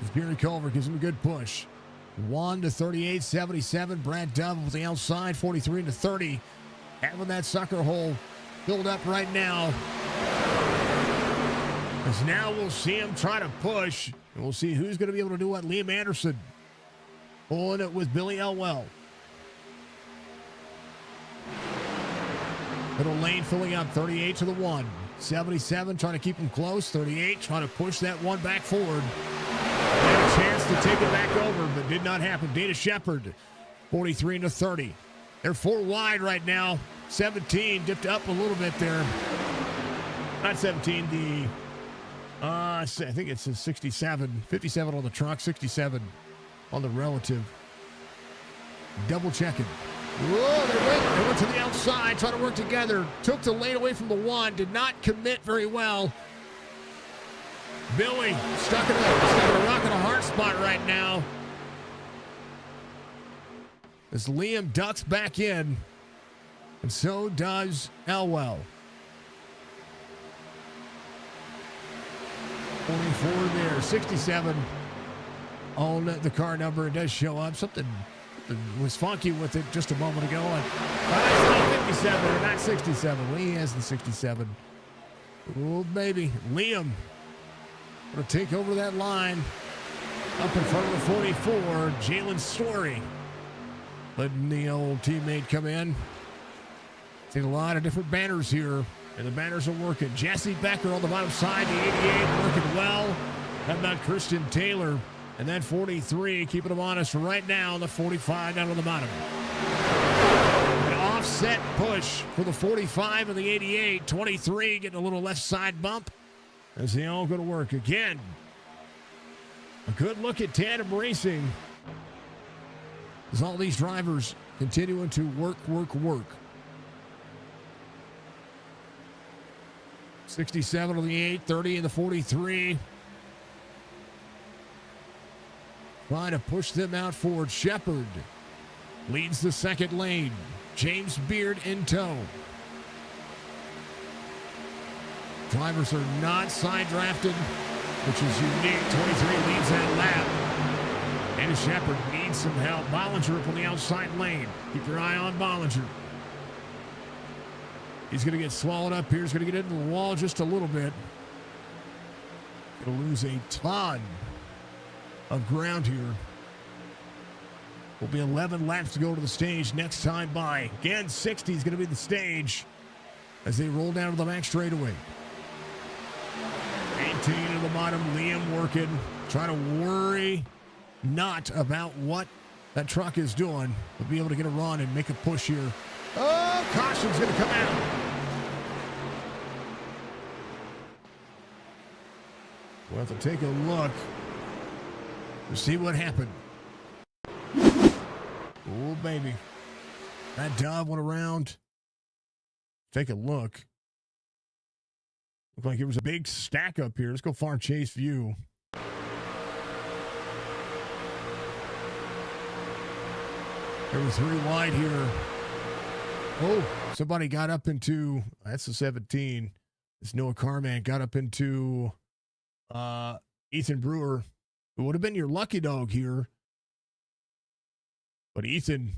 As Gary Culver gives him a good push. 1 to 38, 77. Brad Dove with the outside, 43 to 30. Having that sucker hole filled up right now. As now we'll see him try to push. And we'll see who's going to be able to do what. Liam Anderson pulling it with Billy Elwell. Middle lane filling up, 38 to the 1. 77 trying to keep him close. 38 trying to push that one back forward. Had a chance to take it back over, but did not happen. Dana Shepard, 43 to 30. They're 4 wide right now. 17 dipped up a little bit there. Not 17, I think it's a 67. 57 on the truck, 67 on the relative. Double checking. Whoa, they went to the outside, trying to work together. Took the lane away from the 1, did not commit very well. Billy stuck in a rock and a hard spot right now. As Liam ducks back in, and so does Elwell. 44 there, 67 on the car number. It does show up. Something was funky with it just a moment ago. It's not 57 or not 67. Lee has the 67. Oh, baby. Liam going to take over that line. Up in front of the 44, Jalen Story. Letting the old teammate come in. See a lot of different banners here. And the banners are working. Jesse Becker on the bottom side. The 88 working well. How about Christian Taylor? And then 43, keeping them honest right now. The 45 down on the bottom. An offset push for the 45 and the 88. 23 getting a little left side bump as they all go to work again. A good look at tandem racing as all these drivers continuing to work. 67 on the 8, 30 in the 43. Trying to push them out forward. Shepard leads the second lane. James Beard in tow. Drivers are not side drafted, which is unique. 23 leads that lap. And Shepard needs some help. Bollinger up on the outside lane. Keep your eye on Bollinger. He's going to get swallowed up here. He's going to get into the wall just a little bit. Going to lose a ton of ground here. Will be 11 laps to go to the stage next time by. Again, 60 is going to be the stage as they roll down to the back straightaway. 18 to the bottom. Liam working. Trying to worry not about what that truck is doing, but be able to get a run and make a push here. Oh, caution's going to come out. We'll have to take a look to see what happened. Oh, baby. That Dove went around. Take a look. Looked like it was a big stack up here. Let's go far chase view. There was 3 wide here. Oh, somebody got up into, that's the 17. It's Noah Carman got up into Ethan Brewer. It would have been your lucky dog here. But Ethan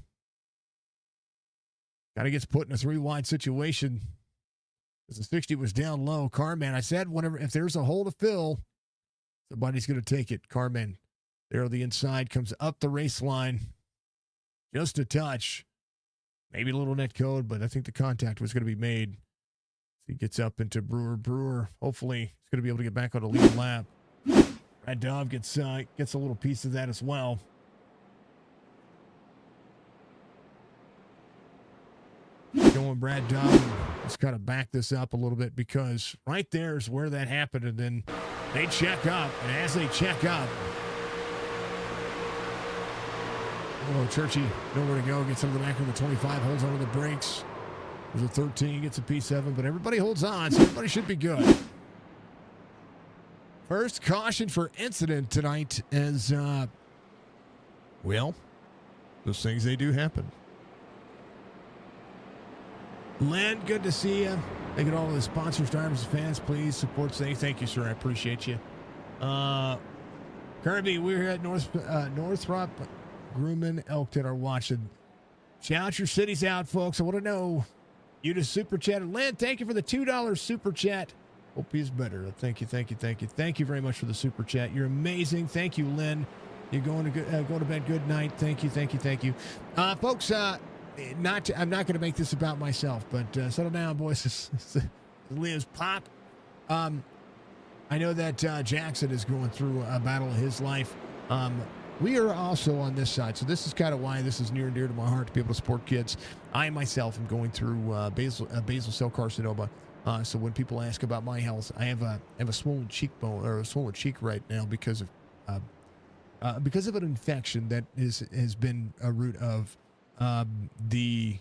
kind of gets put in a 3 wide situation. As the 60 was down low. Carman, I said, if there's a hole to fill, somebody's going to take it. Carman, there on the inside, comes up the race line. Just a touch. Maybe a little net code, but I think the contact was going to be made. He gets up into Brewer. Brewer, hopefully, he's going to be able to get back on the lead lap. Brad Dove gets a little piece of that as well. Going Brad Dove. Let's kind of back this up a little bit because right there is where that happened. And then they check up. And as they check up, Churchy, nowhere to go. Gets over the back of the 25, holds onto the brakes. There's a 13, gets a P7, but everybody holds on, so everybody should be good. First caution for incident tonight as, well, those things, they do happen. Len, good to see you. Thank you to all the sponsors, drivers, and fans. Please support today. Thank you, sir. I appreciate you. Kirby, we're here at Northrop Grumman Elkton are watching. Shout your cities out, folks. I want to know. You just super chatted. Len, thank you for the $2 super chat. Hope he's better. Thank you. Thank you very much for the super chat. You're amazing. Thank you, Len. You're going to bed. Good night. Thank you. Folks, I'm not going to make this about myself, but settle down, boys. Liam's pop. I know that Jackson is going through a battle of his life. We are also on this side, so this is kind of why this is near and dear to my heart to be able to support kids. I myself am going through basal cell carcinoma. So when people ask about my health, I have a swollen cheekbone or a swollen cheek right now because of an infection that has been a root of the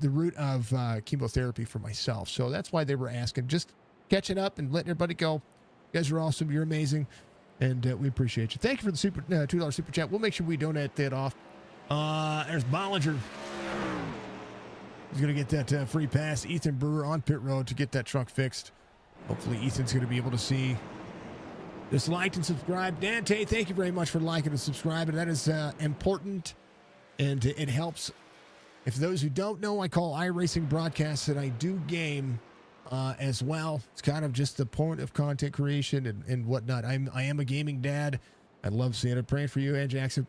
root of chemotherapy for myself. So that's why they were asking, just catching up and letting everybody go. You guys are awesome. You're amazing. And we appreciate you. Thank you for the $2 super chat. We'll make sure we donate that off. There's Bollinger. He's going to get that free pass. Ethan Brewer on pit road to get that truck fixed. Hopefully Ethan's going to be able to see this. Liked and subscribed. Dante, thank you very much for liking and subscribing. That is important, and it helps. If those who don't know, I call iRacing broadcasts, and I do game as well. It's kind of just the point of content creation and whatnot. I am a gaming dad. I love seeing it. Praying for you and Jackson.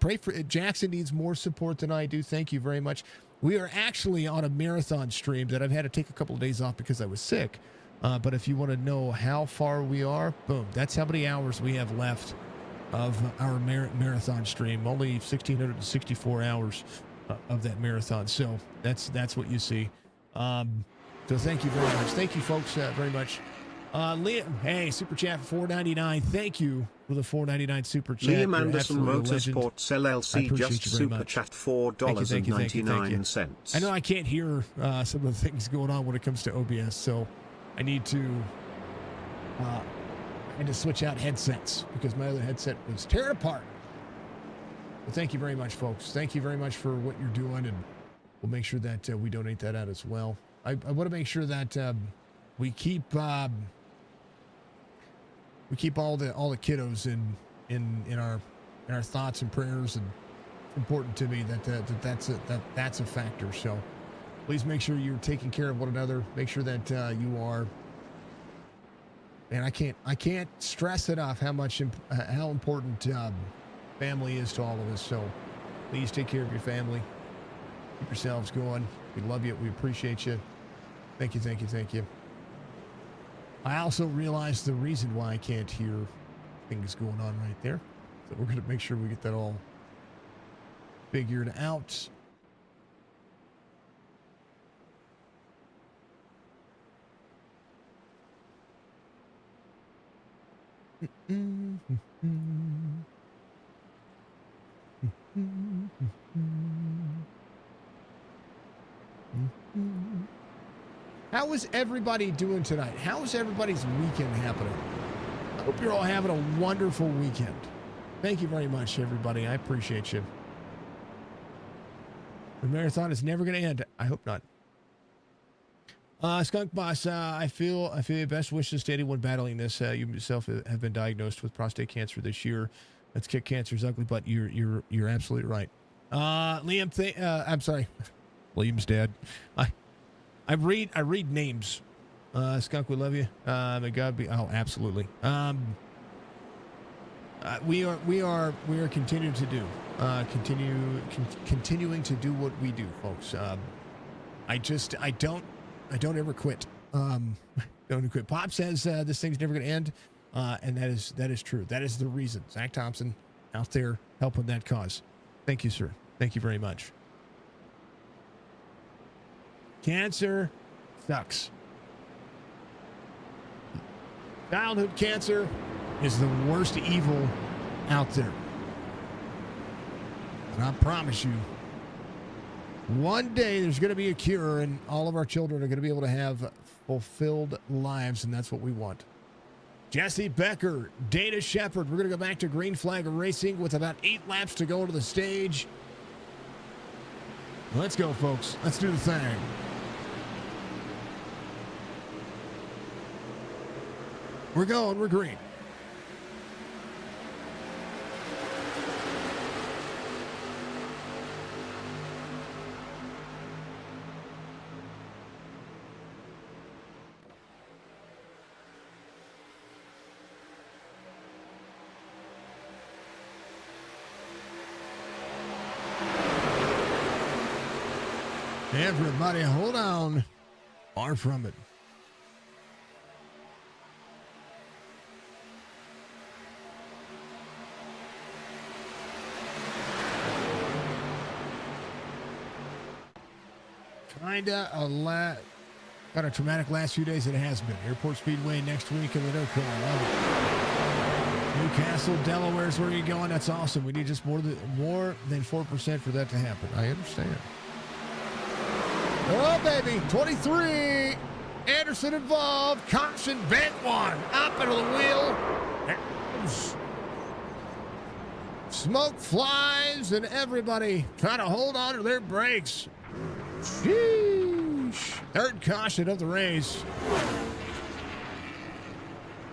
Jackson needs more support than I do. Thank you very much. We are actually on a marathon stream that I've had to take a couple of days off because I was sick. But if you want to know how far we are, boom, that's how many hours we have left of our marathon stream. Only 1,664 hours of that marathon. So that's what you see. So thank you very much. Thank you, folks, very much. Liam, hey, super chat for $4.99. Thank you for the $4.99 super chat. Liam Anderson Motorsports LLC just super chat $4.99. I know I can't hear some of the things going on when it comes to OBS, so I need to switch out headsets because my other headset was tearing apart. Well, thank you very much, folks. Thank you very much for what you're doing, and we'll make sure that we donate that out as well. I want to make sure that we keep all the kiddos in our thoughts and prayers, and it's important to me that's a factor. So please make sure you're taking care of one another. Make sure that you are. And I can't stress enough how important family is to all of us. So please take care of your family. Keep yourselves going. We love you. We appreciate you. Thank you. I also realized the reason why I can't hear things going on right there. So we're going to make sure we get that all figured out. How is everybody doing tonight? How is everybody's weekend happening? I hope you're all having a wonderful weekend. Thank you very much, everybody. I appreciate you. The marathon is never going to end. I hope not. Skunk Boss, I feel your best wishes to anyone battling this. You yourself have been diagnosed with prostate cancer this year. Let's kick cancer's ugly butt. You're absolutely right. Liam, I'm sorry, Liam's dad. I read names. Skunk, we love you. May God be. Oh, absolutely. We are continuing to do continuing to do what we do, folks. I don't ever quit. Don't ever quit. Pop says this thing's never going to end, and that is true. That is the reason. Zach Thompson out there helping that cause. Thank you, sir. Thank you very much. Cancer sucks. Childhood cancer is the worst evil out there. And I promise you, one day there's going to be a cure and all of our children are going to be able to have fulfilled lives, and that's what we want. Jesse Becker, Dana Shepard. We're going to go back to green flag racing with about 8 laps to go to the stage. Let's go, folks. Let's do the thing. We're going. We're green. Everybody, hold on. Far from it. Got a traumatic last few days. It has been. Airport Speedway next week in the Newcastle. Newcastle, Delaware is where you're going. That's awesome. We need just more than 4% for that to happen. I understand. Oh, baby. 23. Anderson involved. Caution, bent one. Up into the wheel. Smoke flies, and everybody trying to hold on to their brakes. Sheesh. Third caution of the race.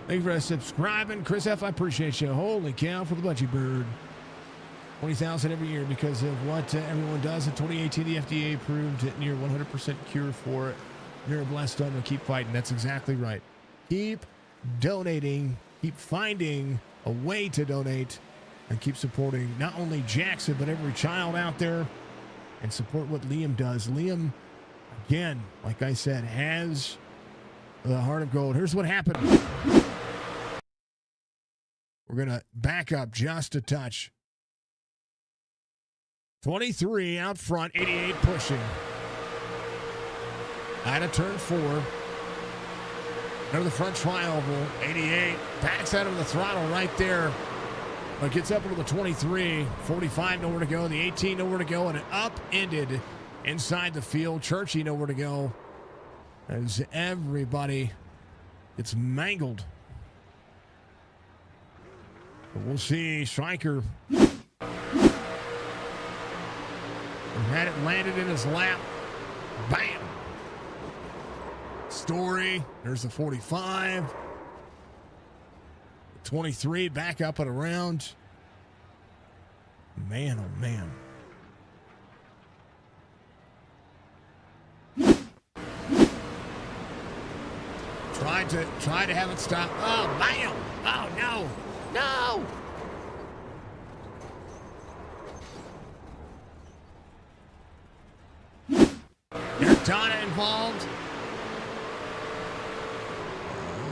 Thank you for subscribing. Chris F., I appreciate you. Holy cow for the Budgie Bird. 20,000 every year because of what everyone does. In 2018, the FDA approved near 100% cure for neuroblastoma. Keep fighting. That's exactly right. Keep donating. Keep finding a way to donate. And keep supporting not only Jackson, but every child out there. And support what Liam does. Liam, again, like I said, has the heart of gold. Here's what happened. We're going to back up just a touch. 23 out front, 88 pushing. Out of turn 4. Under the front trioval, 88. Backs out of the throttle right there. But gets up into the 23. 45, nowhere to go. The 18, nowhere to go. And it upended inside the field. Churchy, nowhere to go. As everybody gets mangled. But we'll see. Stryker had it landed in his lap. Bam. Story. There's the 45. 23 back up and around. Man, oh man. Tried to have it stop. Oh, bam. Oh, no. No. Donna involved.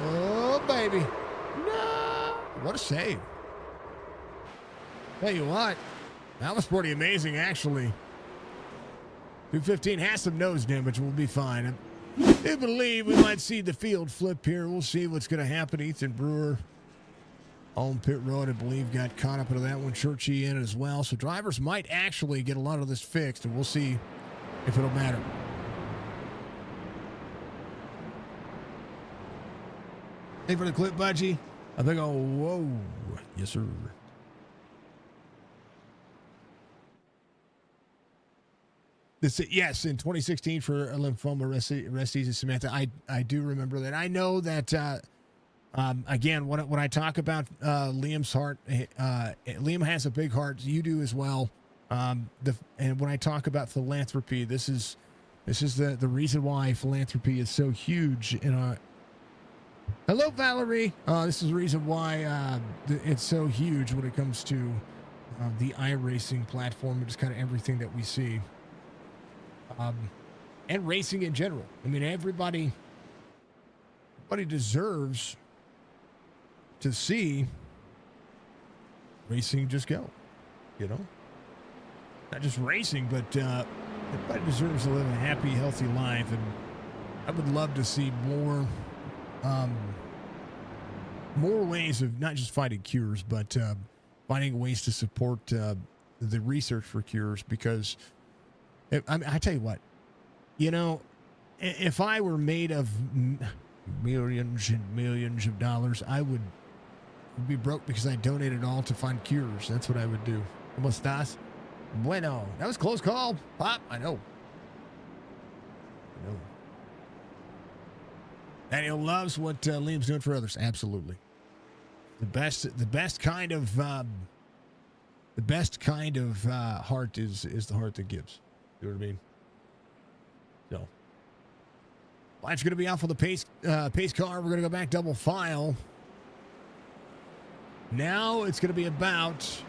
Oh, baby. No. What a save. Tell you what, that was pretty amazing, actually. 215 has some nose damage. We'll be fine. I believe we might see the field flip here. We'll see what's going to happen. Ethan Brewer on pit road, I believe, got caught up into that one. Churchy in as well. So drivers might actually get a lot of this fixed, and we'll see if it'll matter. Hey, for the clip, Budgie. I think, oh, whoa. Yes, sir. Yes, in 2016 for lymphoma restes of Samantha. I do remember that. I know that, again, when I talk about Liam's heart, Liam has a big heart. You do as well. And when I talk about philanthropy, this is the reason why philanthropy is so huge in our. Hello, Valerie. This is the reason why it's so huge when it comes to the iRacing platform and just kind of everything that we see. And racing in general. I mean, everybody deserves to see racing just go, you know? Not just racing, but everybody deserves to live a happy, healthy life. And I would love to see more ways of not just finding cures, but finding ways to support the research for cures. Because I tell you what, you know, if I were made of millions and millions of dollars, I would be broke because I donated all to find cures. That's what I would do. ¿Cómo estás? Bueno. That was a close call. Pop, I know. Daniel loves what Liam's doing for others. Absolutely. The best kind of heart is the heart that gives. You know what I mean? So, Life's going to be off on the pace car. We're going to go back double file. Now it's going to be about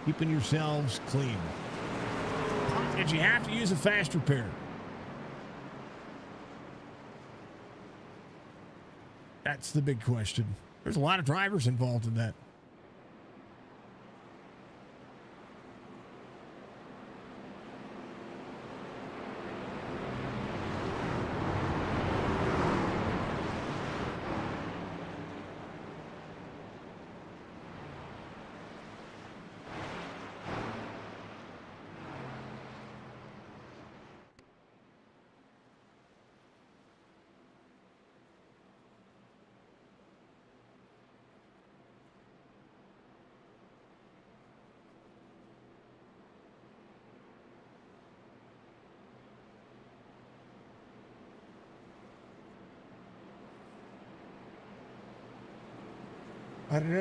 keeping yourselves clean. Did you have to use a fast repair? That's the big question. There's a lot of drivers involved in that. Okay.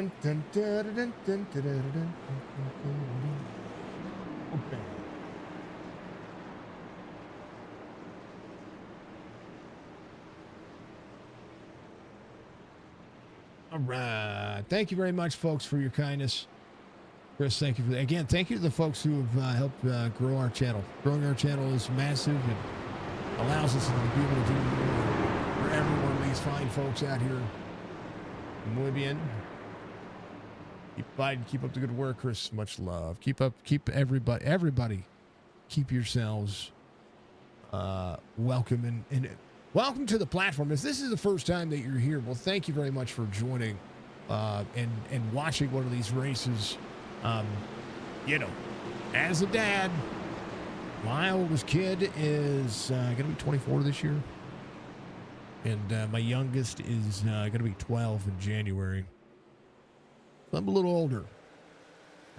All right. Thank you very much, folks, for your kindness. Chris, thank you for that. Again, thank you to the folks who have helped grow our channel. Growing our channel is massive and allows us to be able to do more for every one of these fine folks out here. Muy bien. Keep fighting, keep up the good work, Chris. Much love. Keep everybody, keep yourselves welcome and welcome to the platform. If this is the first time that you're here, well, thank you very much for joining and watching one of these races. You know, as a dad, my oldest kid is going to be 24 this year. And my youngest is going to be 12 in January. So I'm a little older.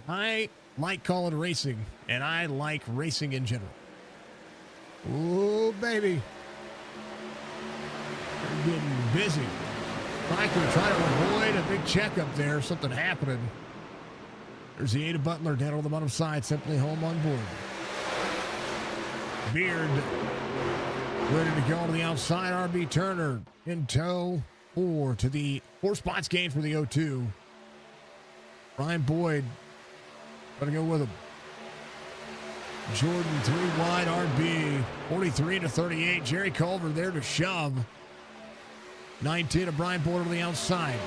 I like calling racing, and I like racing in general. Oh, baby. We're getting busy. Mike, we're trying to avoid a big checkup there. Something happening. There's the Ada Butler down on the bottom side, simply home on board. Beard ready to go to the outside. RB Turner in tow. To the 4 spots gained for the 0-2. Ryan Boyd going to go with him. Jordan 3 wide. RB 43-38. Jerry Culver there to shove. 19 of Brian Boyd on the outside.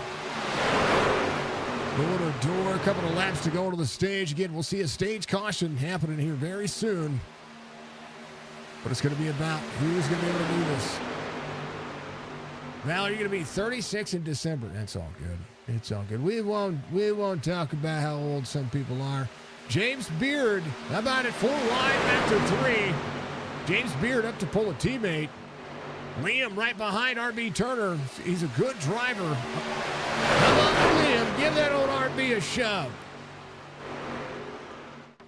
Door to door. A couple of laps to go to the stage. Again, we'll see a stage caution happening here very soon. But it's going to be about who's going to be able to do this. Val, you're going to be 36 in December. That's all good. It's all good. We won't talk about how old some people are. James Beard, how about it? 4 wide after 3. James Beard up to pull a teammate. Liam right behind RB Turner. He's a good driver. How about Liam? Give that old RB a shove.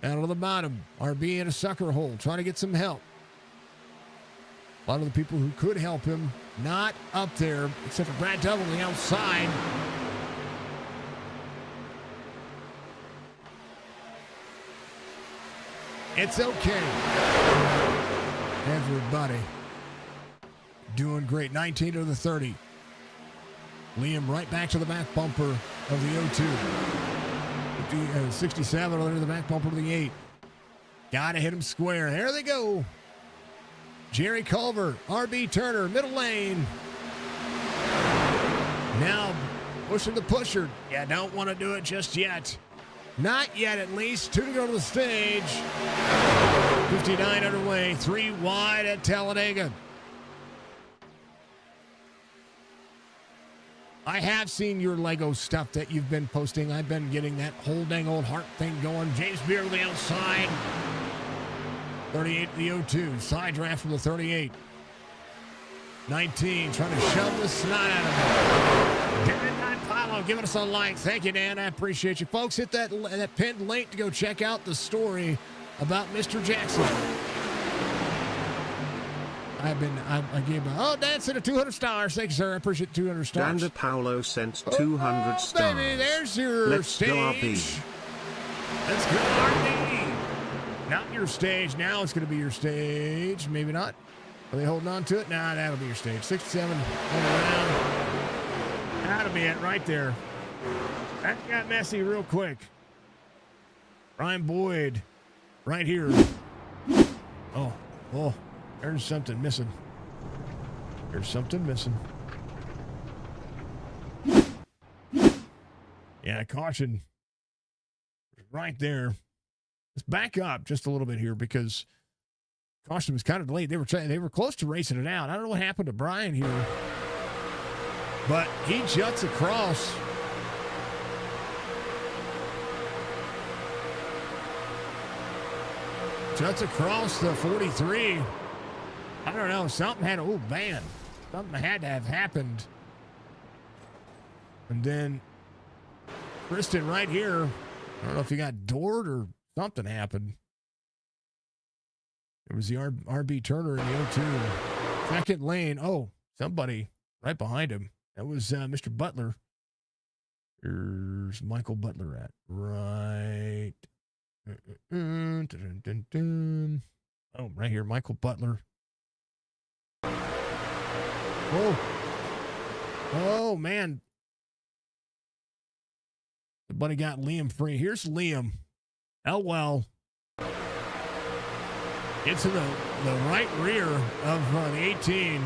Out of the bottom, RB in a sucker hole, trying to get some help. A lot of the people who could help him, not up there, except for Brad Double on the outside. It's okay. Everybody doing great. 19 to the 30. Liam right back to the back bumper of the 02. 67 under the back bumper of the 8. Got to hit him square. There they go. Jerry Culver, RB Turner, middle lane. Now pushing the pusher. Yeah, don't want to do it just yet. Not yet, at least. 2 to go to the stage. 59 underway. 3 wide at Talladega. I have seen your Lego stuff that you've been posting. I've been getting that whole dang old heart thing going. James Beard on the outside. 38 to the 02. Side draft from the 38. 19 trying to shove the snot out of him. Dan Paulo giving us a like. Thank you, Dan. I appreciate you. Folks, hit that pinned link to go check out the story about Mr. Jackson. I gave him, Dan sent a 200 stars. Thank you, sir. I appreciate 200 stars. Dan Paulo sent 200 stars. Baby, there's your Let's stage. Go RB. Let's go RB. Not your stage. Now it's going to be your stage. Maybe not. Are they holding on to it? Nah, that'll be your stage. 67 on the round. That'll be it right there. That got messy real quick. Brian Boyd right here. Oh, there's something missing. There's something missing. Yeah, caution. Right there. Let's back up just a little bit here because caution was kind of delayed. They were close to racing it out. I don't know what happened to Brian here, but he juts across. Juts across the 43. I don't know. Something had to have happened. And then Kristen right here. I don't know if he got doored or something happened. It was the RB Turner in the 02. Second lane. Oh, somebody right behind him. That was Mr. Butler. Here's Michael Butler at right. Oh, right here, Michael Butler. Oh, man. Somebody got Liam free. Here's Liam. Elwell gets in the right rear of the 18.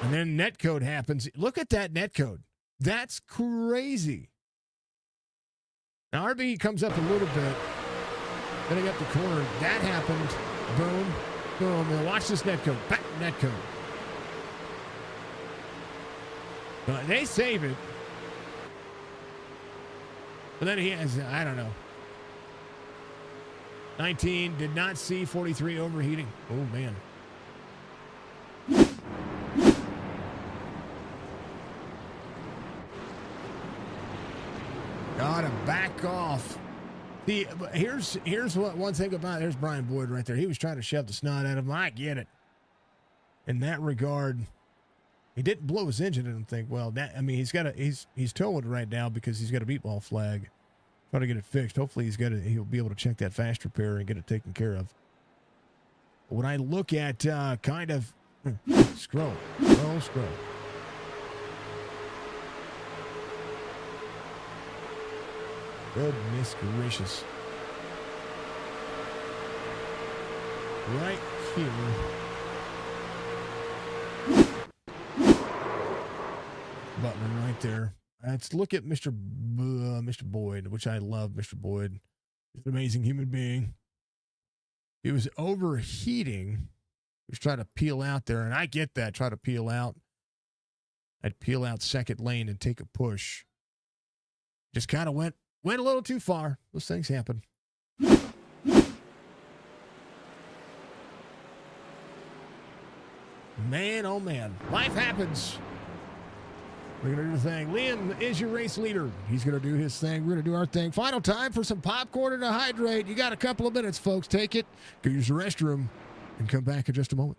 And then netcode happens. Look at that netcode. That's crazy. Now, RB comes up a little bit. Getting up the corner. That happened. Boom. Boom. Now watch this netcode. Back netcode. They save it. But then he has, I don't know. 19 did not see 43 overheating. Oh, man. Gotta back off. Here's what one thing about it. There's Brian Boyd right there. He was trying to shove the snot out of him. I get it. In that regard, he didn't blow his engine. I don't think. Well, he's towing right now because he's got a beat ball flag. Trying to get it fixed. Hopefully he'll be able to check that fast repair and get it taken care of. But when I look at scroll. Goodness gracious. Right here. Butler right there. Let's look at Mr. Boyd, which I love. Mr. Boyd. He's an amazing human being. He was overheating. He was trying to peel out there, and I get that. Try to peel out. I'd peel out second lane and take a push. Just kind of went a little too far. Those things happen. Man, oh man. Life happens. We're going to do the thing. Liam is your race leader. He's going to do his thing. We're going to do our thing. Final time for some popcorn and a hydrate. You got a couple of minutes, folks. Take it. Go use the restroom and come back in just a moment.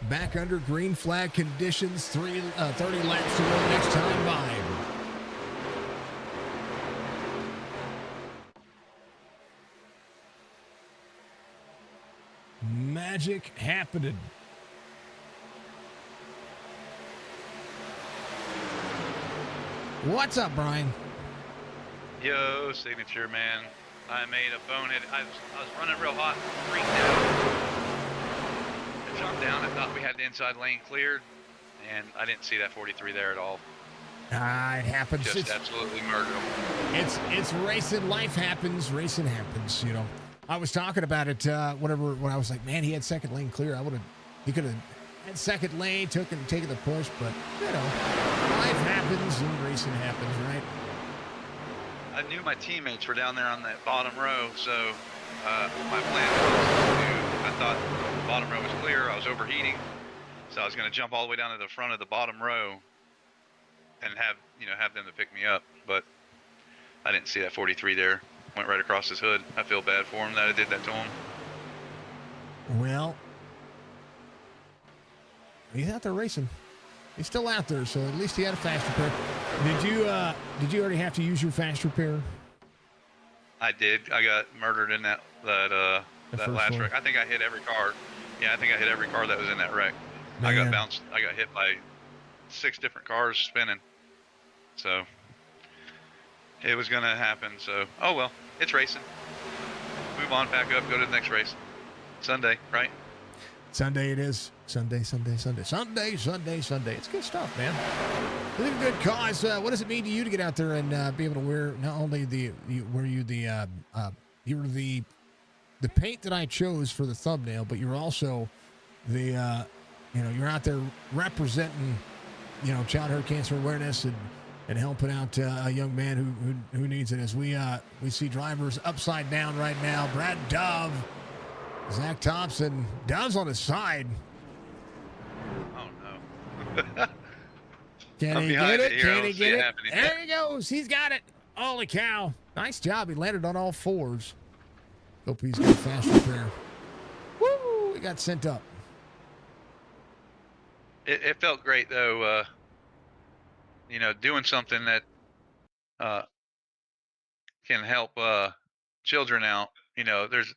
Back under green flag conditions, 30 laps to go next time by. Magic happening. What's up, Brian? Yo, signature man. I made a bonehead. I was running real hot, freaked out. I jumped down. I thought we had the inside lane cleared, and I didn't see that 43 there at all. It happens. Just absolutely murdered him. It's racing. Life happens. Racing happens. You know. I was talking about it when I was like, man, he had second lane clear. He could have had second lane, taken the push, but you know, life happens and racing happens, right? I knew my teammates were down there on that bottom row, so my plan was I thought the bottom row was clear. I was overheating, so I was going to jump all the way down to the front of the bottom row and have them to pick me up. But I didn't see that 43 there. Went right across his hood. I feel bad for him that I did that to him. Well, he's out there racing. He's still out there, so at least he had a fast repair. Did you already have to use your fast repair? I did. I got murdered in that last wreck. I think I hit every car. Yeah, I think I hit every car that was in that wreck. Man. I got bounced. I got hit by 6 different cars spinning. So it was gonna happen. So oh well, it's racing. Move on, pack up, go to the next race. Sunday, right? Sunday it is. Sunday. It's good stuff, man. It's a good cause. What does it mean to you to get out there and be able to wear not only the paint that I chose for the thumbnail, but you're also the you're out there representing childhood cancer awareness and helping out a young man who needs it. As we see drivers upside down right now. Brad Dove, Zach Thompson, Dove's on his side. Oh no. Can he get it? Can he get it? There he goes. He's got it. Holy cow. Nice job. He landed on all 4s. Hope he's got a fast repair. Woo! He got sent up. It felt great though, doing something that can help children out. There's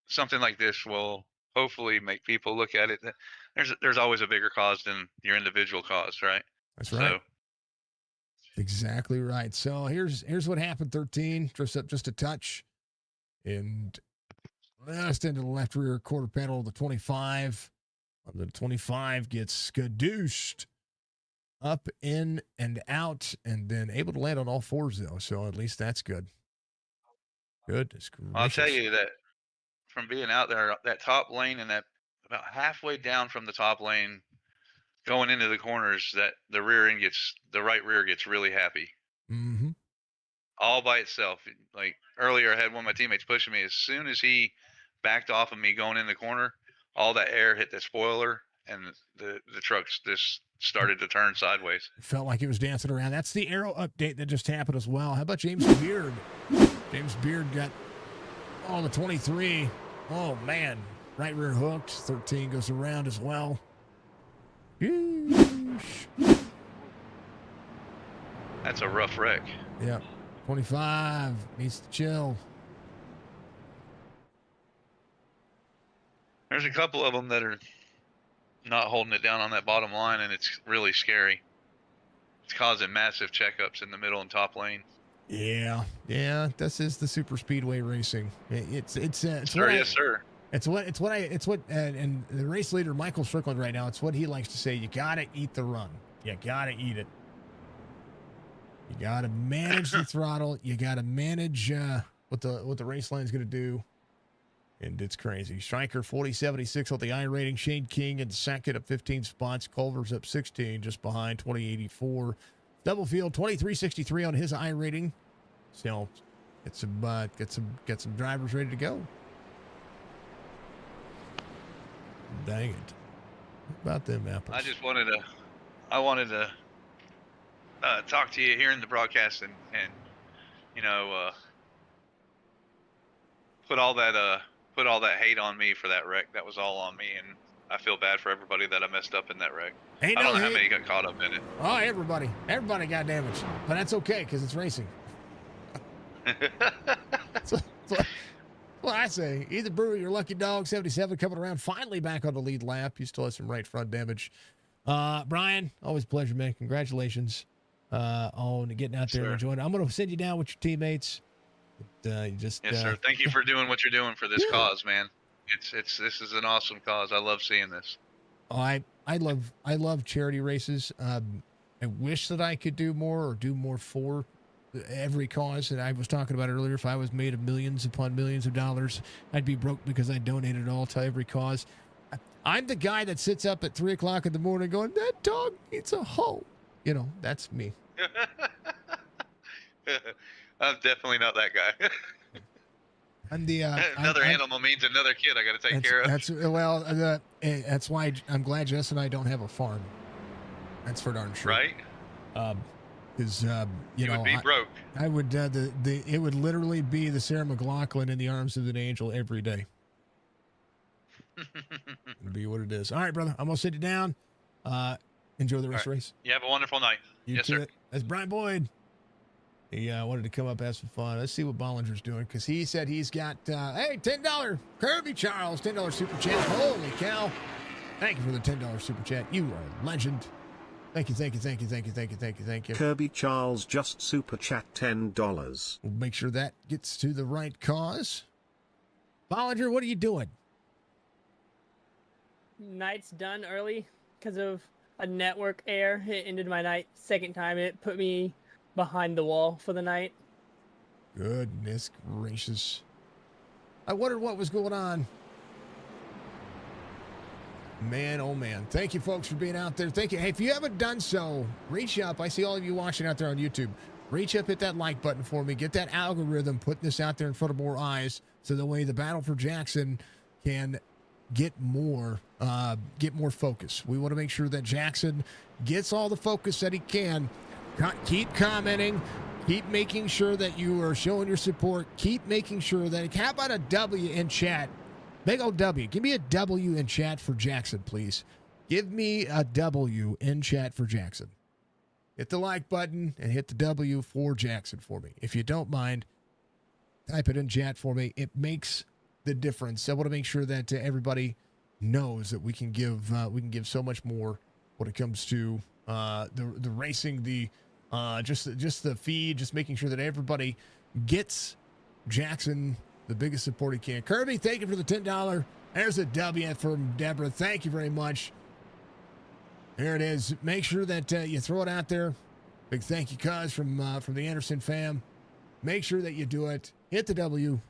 something like this will hopefully make people look at it. There's always a bigger cause than your individual cause, right? That's right. So, exactly right. So here's what happened. 13 drifts up just a touch, and just into the left rear quarter panel of the 25. The 25 gets skadooshed up, in, and out, and then able to land on all 4s though. So at least that's good. Goodness gracious. I'll tell you that from being out there, that top lane and that about halfway down from the top lane going into the corners, that the right rear gets really happy. Mm-hmm. All by itself. Like earlier, I had one of my teammates pushing me. As soon as he backed off of me going in the corner, all that air hit the spoiler and the trucks just started to turn sideways. Felt like it was dancing around. That's the aero update that just happened as well. How about James Beard? James Beard got the 23. Oh man, right rear hooked. 13 goes around as well. Yeesh. That's a rough wreck. Yep. 25 needs to chill. There's a couple of them that are not holding it down on that bottom line, and it's really scary. It's causing massive checkups in the middle and top lane. Yeah. This is the super speedway racing. It's sir, yes, sir. It's what and the race leader Michael Strickland right now. It's what he likes to say. You gotta eat the run. You gotta eat it. You gotta manage the throttle. You gotta manage what the race line's gonna do. And it's crazy. Stryker 4076 on the I rating. Shane King in second up 15 spots. Culver's up 16, just behind 2084. Doublefield 2363 on his I rating. So get some drivers ready to go. Dang it! How about them apples? I wanted to talk to you here in the broadcast and put all that hate on me for that wreck. That was all on me, and I feel bad for everybody that I messed up in that wreck. I don't know how many got caught up in it. Oh, everybody got damaged, but that's okay because it's racing. That's what I say. Either Brewer, your lucky dog, 77 coming around, finally back on the lead lap. You still have some right front damage. Brian, always a pleasure, man. Congratulations on getting out there and enjoying it. I'm going to send you down with your teammates. Yes, sir. Thank you for doing what you're doing for this cause, man. This is an awesome cause. I love seeing this. Oh, I love charity races. I wish that I could do more for every cause that I was talking about earlier. If I was made of millions upon millions of dollars, I'd be broke because I donated it all to every cause. I'm the guy that sits up at 3:00 in the morning going, that dog needs a home. That's me. I'm definitely not that guy. I'm the another animal means another kid I got to take care of. That's why I'm glad Jess and I don't have a farm. That's for darn sure. Right? Because you know, would be broke. I would it would literally be the Sarah McLachlan in the arms of an angel every day. It'd be what it is. All right, brother. I'm gonna sit you down. Enjoy the rest of the race. You have a wonderful night. Yes, sir. That's Brian Boyd. He wanted to come up, have some fun. Let's see what Bollinger's doing, because he said he's got, hey, $10 Kirby Charles, $10 super chat. Holy cow. Thank you for the $10 super chat. You are a legend. Thank you. Kirby Charles just super chat $10. We'll make sure that gets to the right cause. Bollinger, what are you doing? Night's done early because of a network error. It ended my night second time. It put me behind the wall for the night. Goodness gracious. I wondered what was going on. Man, oh man. Thank you, folks, for being out there. Thank you. Hey, if you haven't done so, reach up. I see all of you watching out there on YouTube. Reach up, hit that like button for me. Get that algorithm, putting this out there in front of more eyes, so the way the battle for Jackson can get more focus. We want to make sure that Jackson gets all the focus that he can. Keep commenting. Keep making sure that you are showing your support. Keep making sure that, how about a W in chat? Big old W. Give me a W in chat for Jackson, please. Give me a W in chat for Jackson. Hit the like button and hit the W for Jackson for me. If you don't mind, type it in chat for me. It makes the difference. I want to make sure that everybody knows that we can give so much more when it comes to the racing, just the feed, just making sure that everybody gets Jackson the biggest support he can. Kirby, thank you for the $10. There's a W from Deborah. Thank you very much. There it is. Make sure that you throw it out there. Big thank you, cuz, from the Anderson fam. Make sure that you do it. Hit the W.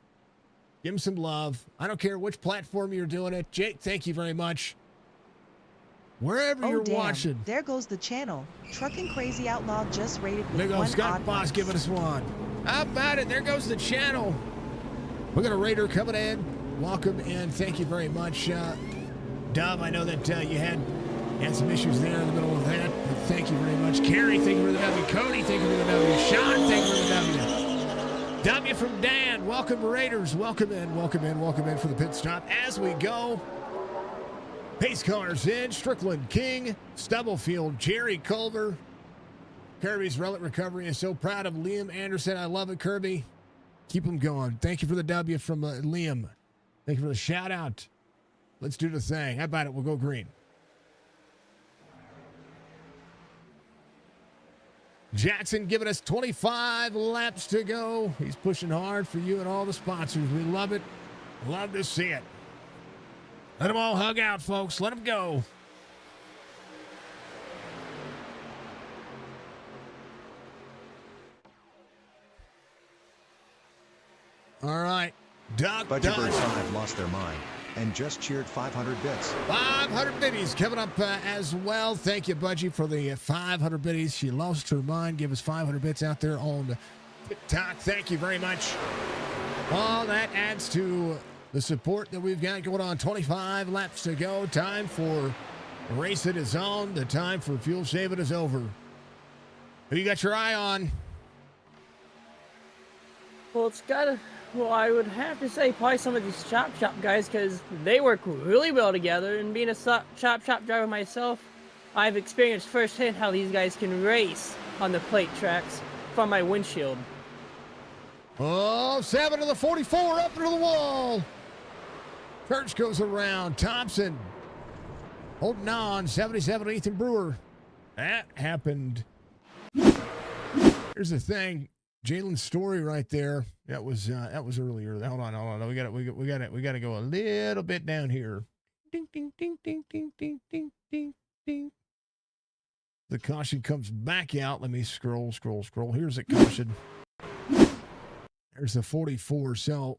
Give him some love. I don't care which platform you're doing it. Jake, thank you very much. Wherever you're watching. There goes the channel. Trucking Crazy Outlaw just rated with Big old Scott Boss giving us one. How about it? There goes the channel. We got a Raider coming in. Welcome in. Thank you very much. Dub, I know that you had some issues there in the middle of that. But thank you very much. Carrie, thank you for the W. Cody, thank you for the W. Sean, thank you for the W. W from Dan. Welcome, Raiders. Welcome in for the pit stop as we go. Pace cars in. Strickland, King, Stubblefield, Jerry Culver. Kirby's Relic Recovery is so proud of Liam Anderson. I love it, Kirby. Keep them going. Thank you for the W from Liam. Thank you for the shout out. Let's do the thing. How about it? We'll go green. Jackson giving us 25 laps to go. He's pushing hard for you and all the sponsors. We love it. Love to see it. Let them all hug out, folks. Let them go. All right. Budget Bird 5 lost their mind and just cheered 500 bits. 500 biddies coming up as well. Thank you, Budgie, for the 500 biddies. She lost her mind. Give us 500 bits out there on TikTok. Thank you very much. All that adds to the support that we've got going on. 25 laps to go. Time for race it is on. The time for fuel saving is over. Who you got your eye on? Well, I would have to say probably some of these Chop Shop guys, because they work really well together. And being a Chop Shop driver myself, I've experienced firsthand how these guys can race on the plate tracks from my windshield. Oh, 7 to the 44, up into the wall. Church goes around. Thompson holding on. 77, Ethan Brewer. That happened. Here's the thing. Jalen's story right there. That was earlier. Hold on. We got to go a little bit down here. Ding, ding, ding, ding, ding, ding, ding, ding, ding. The caution comes back out. Let me scroll. Here's the caution. There's the 44. So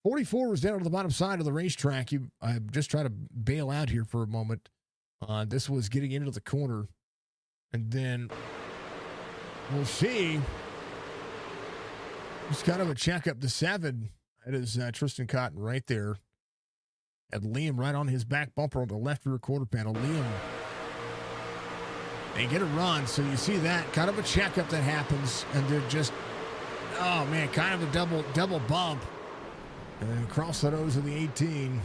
44 was down to the bottom side of the racetrack. I just try to bail out here for a moment. This was getting into the corner. And then we'll see It's kind of a checkup. The 7, that is Tristan Cotton right there. At Liam right on his back bumper on the left rear quarter panel. Liam, they get a run, so you see that kind of a checkup that happens, and they're just, oh man, kind of a double bump. And across the nose of the 18.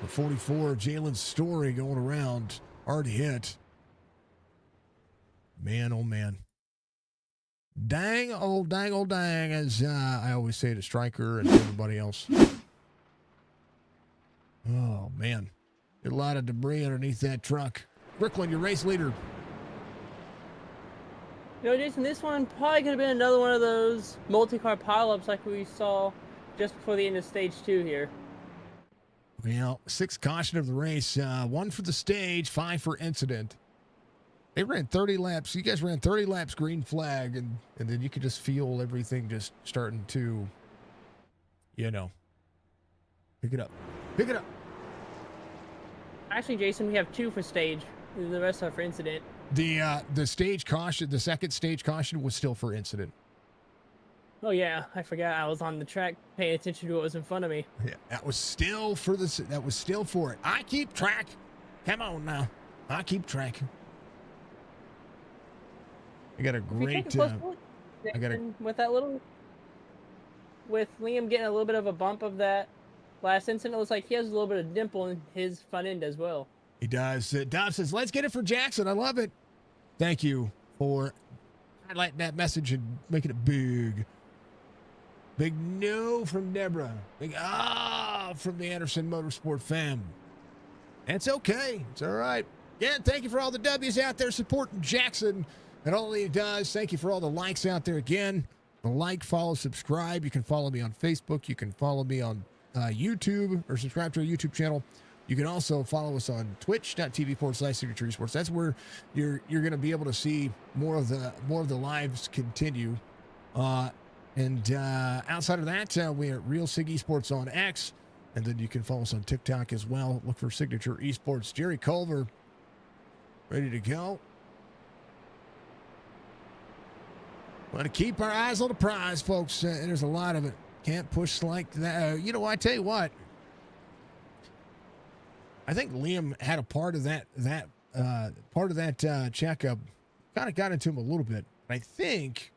The 44, Jalen Story going around. Hard hit. Man, oh man. Dang, as I always say to Stryker and everybody else. Oh, man. A lot of debris underneath that truck. Brooklyn, your race leader. You know, Jason, this one probably could have been another one of those multi-car pileups like we saw just before the end of stage 2 here. Well, 6th caution of the race. 1 for the stage, 5 for incident. They ran 30 laps. You guys ran 30 laps, green flag, and then you could just feel everything just starting to, you know, pick it up. Pick it up. Actually, Jason, we have 2 for stage. The rest are for incident. The stage caution, the 2nd stage caution was still for incident. Oh yeah, I forgot I was on the track paying attention to what was in front of me. Yeah, that was still for it. I keep track. Come on now. I keep track. I got a great with Liam getting a little bit of a bump of that last incident. It looks like he has a little bit of dimple in his front end as well. He does. Dom says, let's get it for Jackson. I love it. Thank you for highlighting that message and making it big. Big no from Deborah. Big from the Anderson Motorsport fam. It's okay. It's all right. Yeah, thank you for all the W's out there supporting Jackson and all that he does. Thank you for all the likes out there. Again, the like, follow, subscribe. You can follow me on Facebook. You can follow me on YouTube or subscribe to our YouTube channel. You can also follow us on twitch.tv/Signature Esports. That's where you're going to be able to see more of the lives continue. And outside of that, we're at Real Sig Esports on X, and then you can follow us on TikTok as well. Look for Signature Esports. Jerry Culver, ready to go. Want to keep our eyes on the prize, folks. There's a lot of it. Can't push like that. You know, I tell you what. I think Liam had a part of that checkup. Kind of got into him a little bit. I think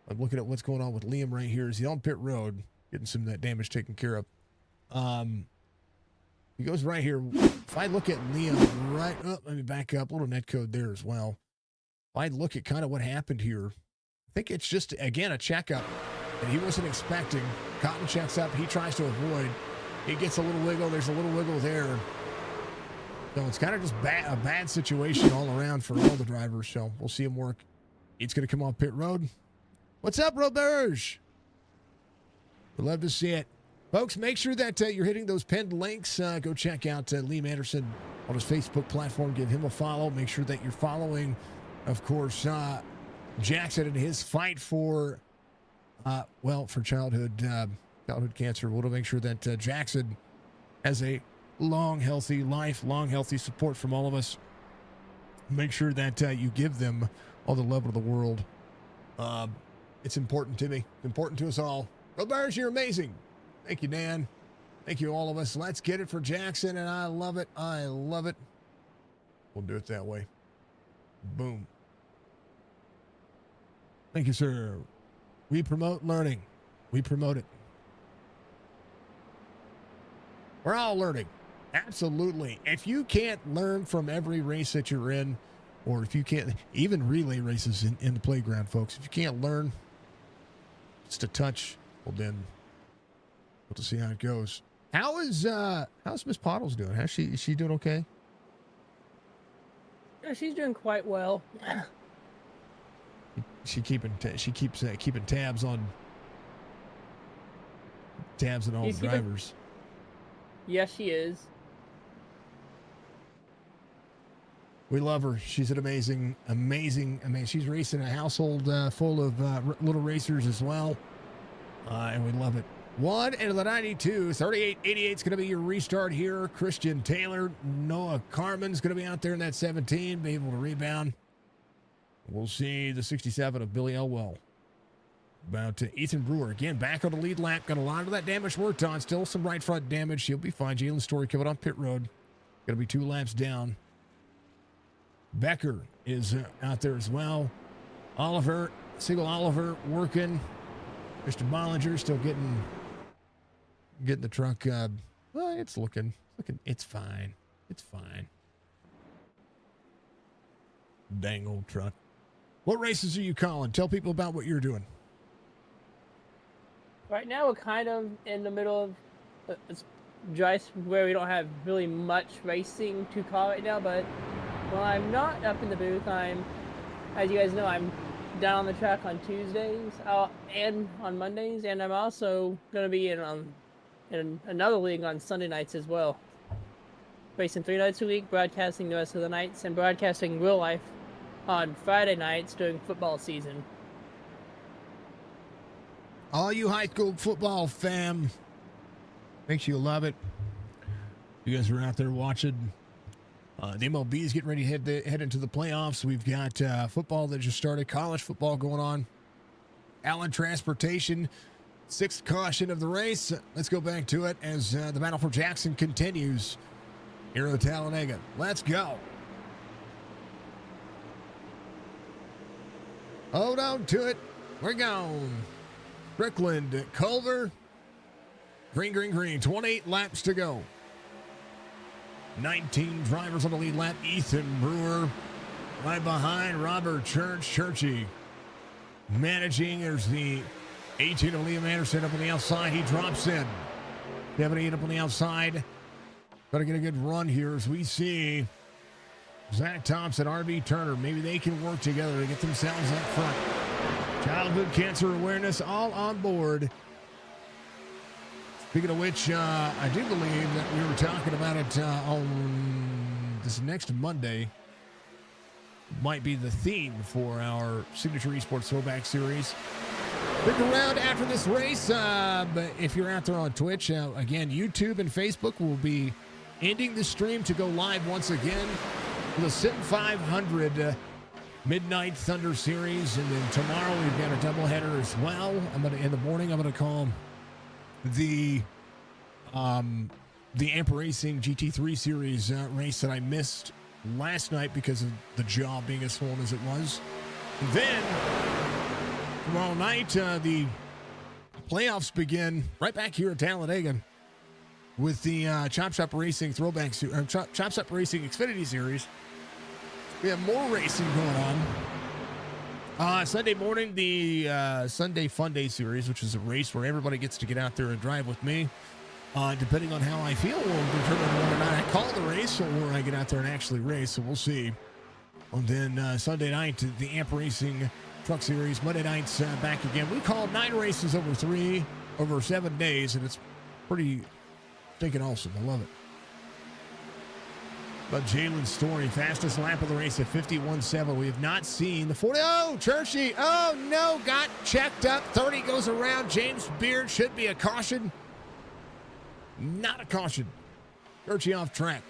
I'm looking at what's going on with Liam right here. Is he on pit road, getting some of that damage taken care of? He goes right here. If I look at Liam right up, let me back up. A little net code there as well. If I look at kind of what happened here, I think it's just, again, a checkup that he wasn't expecting. Cotton checks up. He tries to avoid. He gets a little wiggle. There's a little wiggle there. So it's kind of just a bad situation all around for all the drivers. So we'll see him work. He's going to come off pit road. What's up, Roberge? We'd love to see it. Folks, make sure that you're hitting those pinned links. Go check out Liam Anderson on his Facebook platform. Give him a follow. Make sure that you're following, of course, Jackson in his fight for, for childhood cancer. We'll make sure that Jackson has a long, healthy life, long, healthy support from all of us. Make sure that you give them all the love of the world. It's important to me. It's important to us all. Roberge, you're amazing. Thank you, Dan. Thank you, all of us. Let's get it for Jackson, and I love it. I love it. We'll do it that way. Boom. Thank you, sir. We promote learning. We promote it. We're all learning. Absolutely. If you can't learn from every race that you're in, or if you can't, even relay races in the playground, folks, if you can't learn just a touch, well then we'll have to see how it goes. How's Miss Pottles doing? Is she doing okay? Yeah, she's doing quite well. She keeps keeping tabs on all the drivers. Yes, she is. We love her. She's an amazing. She's racing a household full of little racers as well, and we love it. 1 into the 92, 38-88 is going to be your restart here. Christian Taylor, Noah Carmen's going to be out there in that 17, be able to rebound. We'll see the 67 of Billy Elwell. about Ethan Brewer. Again, back on the lead lap. Got a lot of that damage worked on. Still some right front damage. He'll be fine. Jalen Story coming on pit road. Going to be 2 laps down. Becker is out there as well. Single Oliver working. Mr. Bollinger still getting the truck. Well, it's looking. It's fine. It's fine. Dang old truck. What races are you calling? Tell people about what you're doing. Right now, we're kind of in the middle of it's dry where we don't have really much racing to call right now. But when I'm not up in the booth, as you guys know, I'm down on the track on Tuesdays and on Mondays, and I'm also going to be in another league on Sunday nights as well. Racing 3 nights a week, broadcasting the rest of the nights, and broadcasting real life on Friday nights during football season. All you high school football fam, makes you love it. You guys are out there watching. The MLB is getting ready to head into the playoffs. We've got football that just started, college football going on. Allen Transportation, 6th caution of the race. Let's go back to it as the battle for Jackson continues here at Talladega. Let's go. Hold on to it. We're gone. Strickland, Culver. Green. 28 laps to go. 19 drivers on the lead lap. Ethan Brewer right behind Robert Churchy. Managing, there's the 18 of Liam Anderson up on the outside. He drops in. 78 up on the outside. Got to get a good run here as we see Zach Thompson, R.B. Turner. Maybe they can work together to get themselves up front. Childhood cancer awareness all on board. Speaking of which, I do believe that we were talking about it on this next Monday. Might be the theme for our Signature Esports Throwback Series. Stick around after this race, but if you're out there on Twitch, again, YouTube and Facebook will be ending the stream to go live once again for the Sim 500 Midnight Thunder Series, and then tomorrow we've got a doubleheader as well. In the morning, I'm gonna call the Amp Racing GT3 Series race that I missed last night because of the jaw being as swollen as it was. And then tomorrow night, the playoffs begin right back here at Talladega with the Chop Shop Racing Throwback Chop Shop Racing Xfinity Series. We have more racing going on. Sunday morning, the Sunday Fun Day Series, which is a race where everybody gets to get out there and drive with me. Depending on how I feel, will determine whether or not I call the race or I get out there and actually race. So we'll see. And then Sunday night, the Amp Racing Truck Series. Monday night's back again. We called 9 races over 7 days, and it's pretty stinking awesome. I love it. But Jalen Story, fastest lap of the race at 51.7. We have not seen the 40. Oh, Churchy. Oh, no. Got checked up. 30 goes around. James Beard should be a caution. Not a caution. Churchy off track.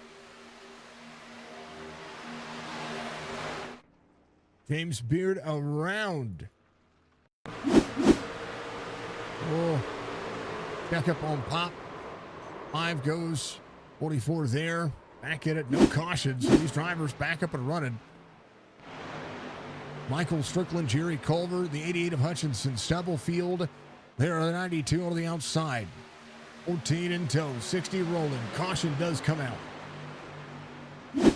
James Beard around. Oh. Check up on Pop. 5 goes. 44 there. Back at it, no cautions. So these drivers back up and running. Michael Strickland, Jerry Culver, the 88 of Hutchinson, Stubblefield. There are the 92 on the outside. 14 in tow, 60 rolling. Caution does come out. And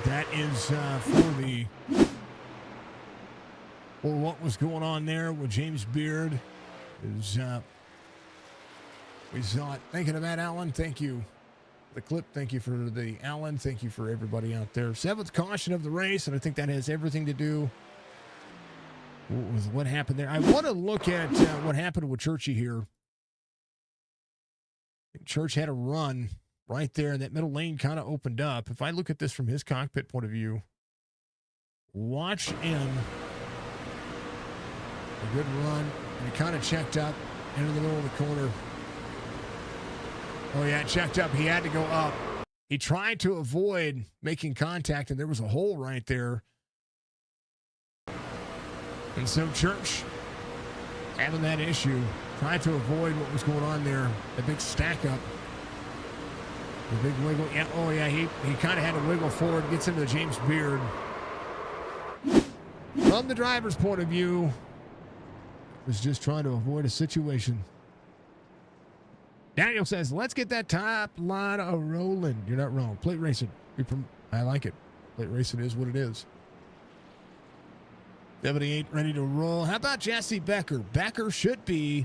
that is for what was going on there with James Beard. We saw it. Thinking of that, Alan. Thank you for the clip. Thank you for the Alan. Thank you for everybody out there. 7th caution of the race, and I think that has everything to do with what happened there. I want to look at what happened with Churchy here. Church had a run right there, and that middle lane kind of opened up. If I look at this from his cockpit point of view, watch him. A good run, and he kind of checked up into the middle of the corner. Oh, yeah, checked up. He had to go up. He tried to avoid making contact, and there was a hole right there. And so Church, having that issue, tried to avoid what was going on there. The big stack up. The big wiggle. Yeah, oh, yeah, he kind of had to wiggle forward, gets into James Beard. From the driver's point of view, was just trying to avoid a situation. Daniel says, let's get that top line rolling. You're not wrong. Plate racing. I like it. Plate racing is what it is. 78 ready to roll. How about Jesse Becker? Becker should be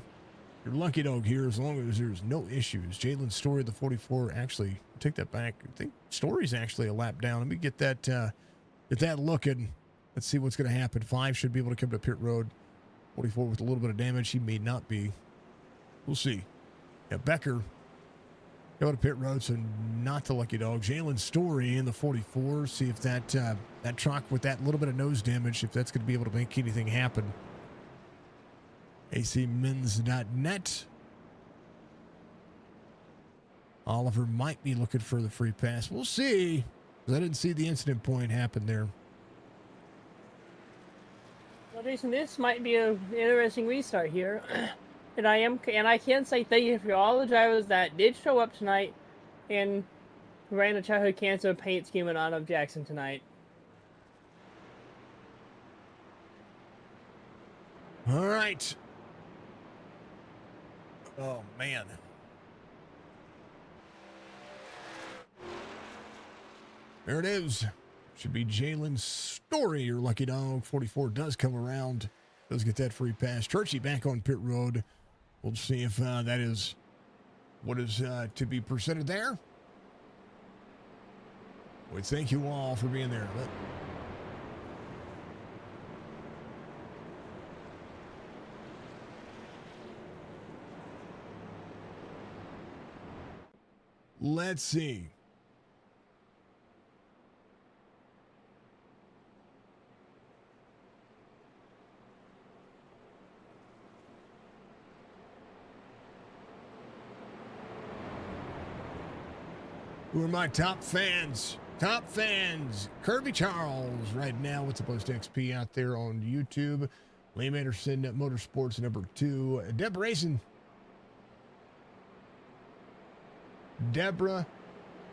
your lucky dog here as long as there's no issues. Jalen Story, the 44. Actually, take that back. I think Story's actually a lap down. Let me get that looking. Let's see what's going to happen. 5 should be able to come to pit road. 44 with a little bit of damage. He may not be. We'll see. Yeah, Becker go to pit road, so not the lucky dog. Jalen Story in the 44. See if that truck with that little bit of nose damage, if that's going to be able to make anything happen. acmins.net. Oliver might be looking for the free pass. We'll see, because I didn't see the incident point happen there. Well, Jason, this might be an interesting restart here. And I can say thank you for all the drivers that did show up tonight and ran a childhood cancer paint scheme in honor of Jackson tonight. All right. Oh, man. There it is. Should be Jalen Story, your lucky dog. 44 does come around. Does get that free pass. Churchy back on pit road. We'll see if that is what is to be presented there. We thank you all for being there. Let's see. Who are my top fans? Top fans. Kirby Charles right now with the Post XP out there on YouTube. Liam Anderson at Motorsports number 2. Deborah Racing. Deborah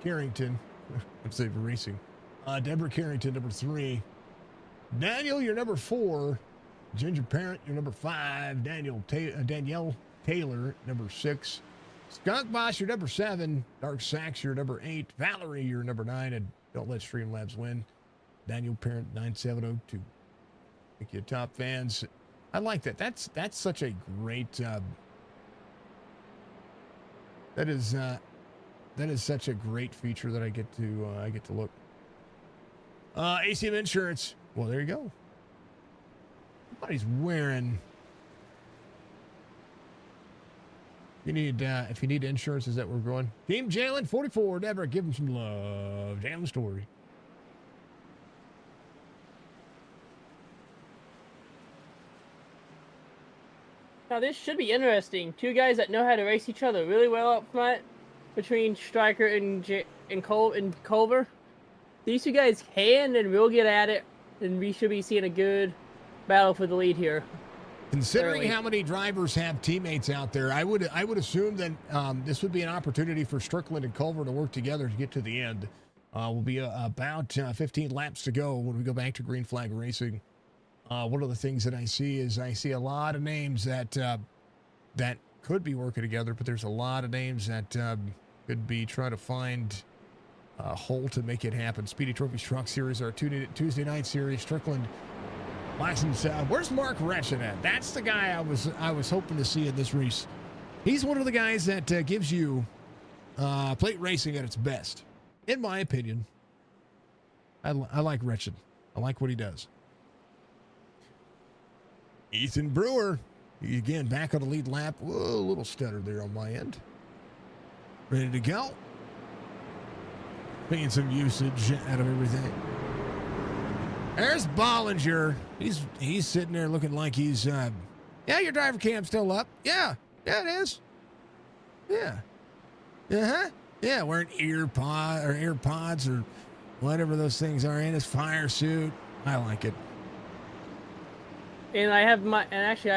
Carrington. Let's say for racing. Deborah Carrington, number 3. Daniel, you're number 4. Ginger Parent, you're number 5. Danielle Taylor, number 6. Skunk Boss, you're number 7. Dark Sax, you're number 8. Valerie, you're number 9. And don't let Streamlabs win. Daniel Parent, 9702. Thank you, top fans. I like that. That's such a great. That is such a great feature that I get to look. ACM Insurance. Well, there you go. Somebody's wearing. If you need insurance, is that where we're going? Team Jalen 44. Deborah, give him some love. Jalen Story. Now this should be interesting. 2 guys that know how to race each other really well up front, between Stryker and Culver. These 2 guys can and will get at it, and we should be seeing a good battle for the lead here. Considering how many drivers have teammates out there, I would assume that this would be an opportunity for Strickland and Culver to work together to get to the end. Will be about 15 laps to go when we go back to Green Flag Racing. One of the things that I see is a lot of names that could be working together, but there's a lot of names that could be trying to find a hole to make it happen. Speedy Trophies Truck Series, our Tuesday night series. Strickland. License, where's Mark Retchin at? That's the guy I was hoping to see in this race. He's one of the guys that gives you plate racing at its best, in my opinion. I like Retchin. I like what he does. Ethan Brewer, again, back on the lead lap. Whoa, a little stutter there on my end. Ready to go. Paying some usage out of everything. There's Bollinger. He's sitting there looking like he's, yeah, your driver cam's still up. Yeah, it is. Yeah. Uh-huh. Yeah, wearing AirPods or whatever those things are in his fire suit. I like it. And I have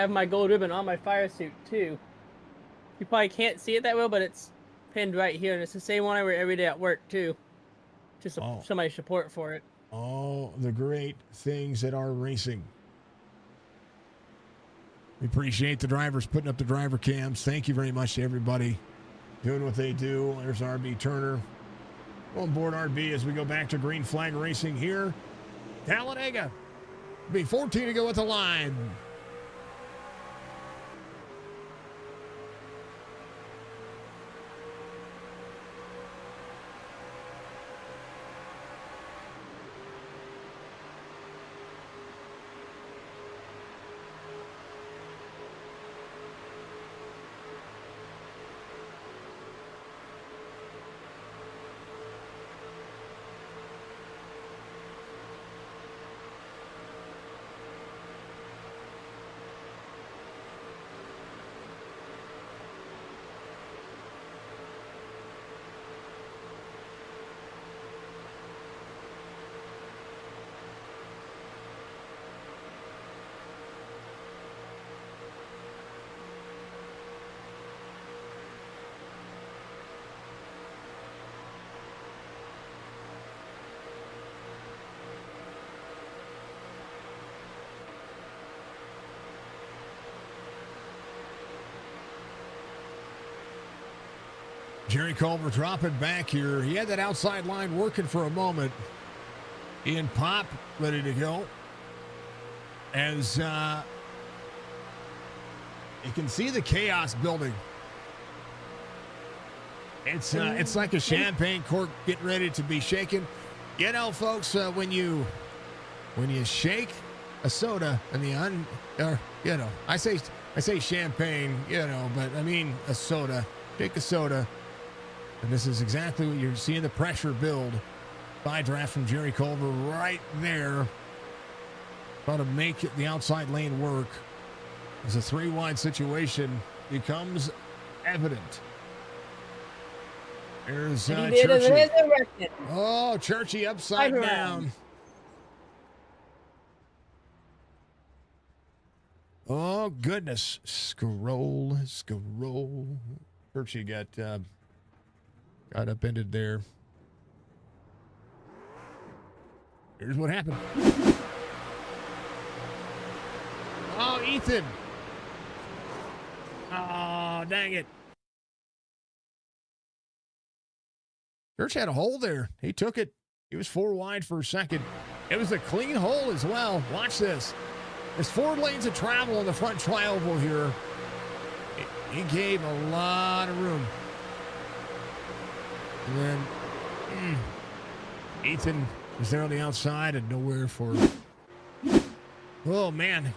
my gold ribbon on my fire suit too. You probably can't see it that well, but it's pinned right here, and it's the same one I wear every day at work too. Just show my support for it. All the great things that are racing. We appreciate the drivers putting up the driver cams. Thank you very much to everybody doing what they do. There's RB Turner. On board RB as we go back to green flag racing here. Talladega. Be 14 to go at the line. Jerry Culver dropping back here. He had that outside line working for a moment. Ian Pop ready to go. As you can see the chaos building. It's like a champagne cork getting ready to be shaken. You know, folks, when you shake a soda and I say champagne, but I mean a soda. Shake a soda. And this is exactly what you're seeing, the pressure build. By draft from Jerry Culver right there. Trying to make the outside lane work. As a 3-wide situation becomes evident. There's Churchy. Oh, Churchy upside down. Oh, goodness. Scroll. Churchy got upended there. Here's what happened. Oh, Ethan. Oh, dang it. Church had a hole there. He took it. He was 4 wide for a second. It was a clean hole as well. Watch this. There's 4 lanes of travel on the front tri-oval here. He gave a lot of room. And then Ethan was there on the outside and nowhere for... Oh, man.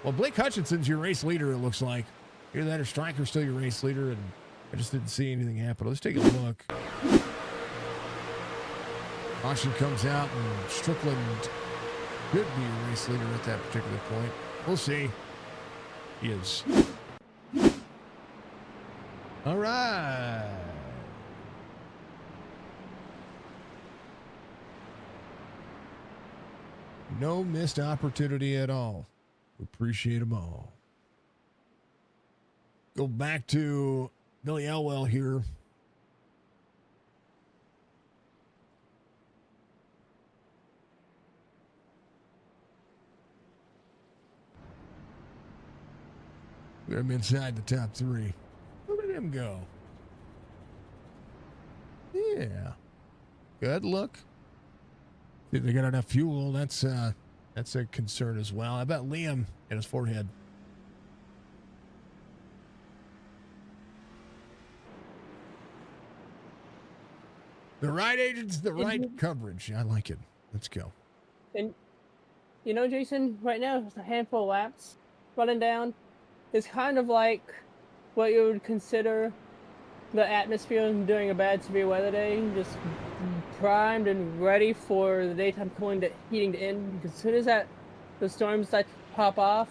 Well, Blake Hutchinson's your race leader, it looks like. Either that or Stryker's still your race leader, and I just didn't see anything happen. Let's take a look. Caution comes out, and Strickland could be your race leader at that particular point. We'll see. He is. All right. No missed opportunity at all. We appreciate them all. Go back to Billy Elwell here. Get him inside the top 3. Look at him go. Yeah. Good look. If they got enough fuel, that's a concern as well. I bet Liam in his forehead. The right agents, the right coverage. I like it. Let's go. And you know, Jason, right now it's a handful of laps running down. It's kind of like what you would consider the atmosphere during a bad severe weather day, just primed and ready for the daytime heating to end. Because as soon as the storms start to pop off,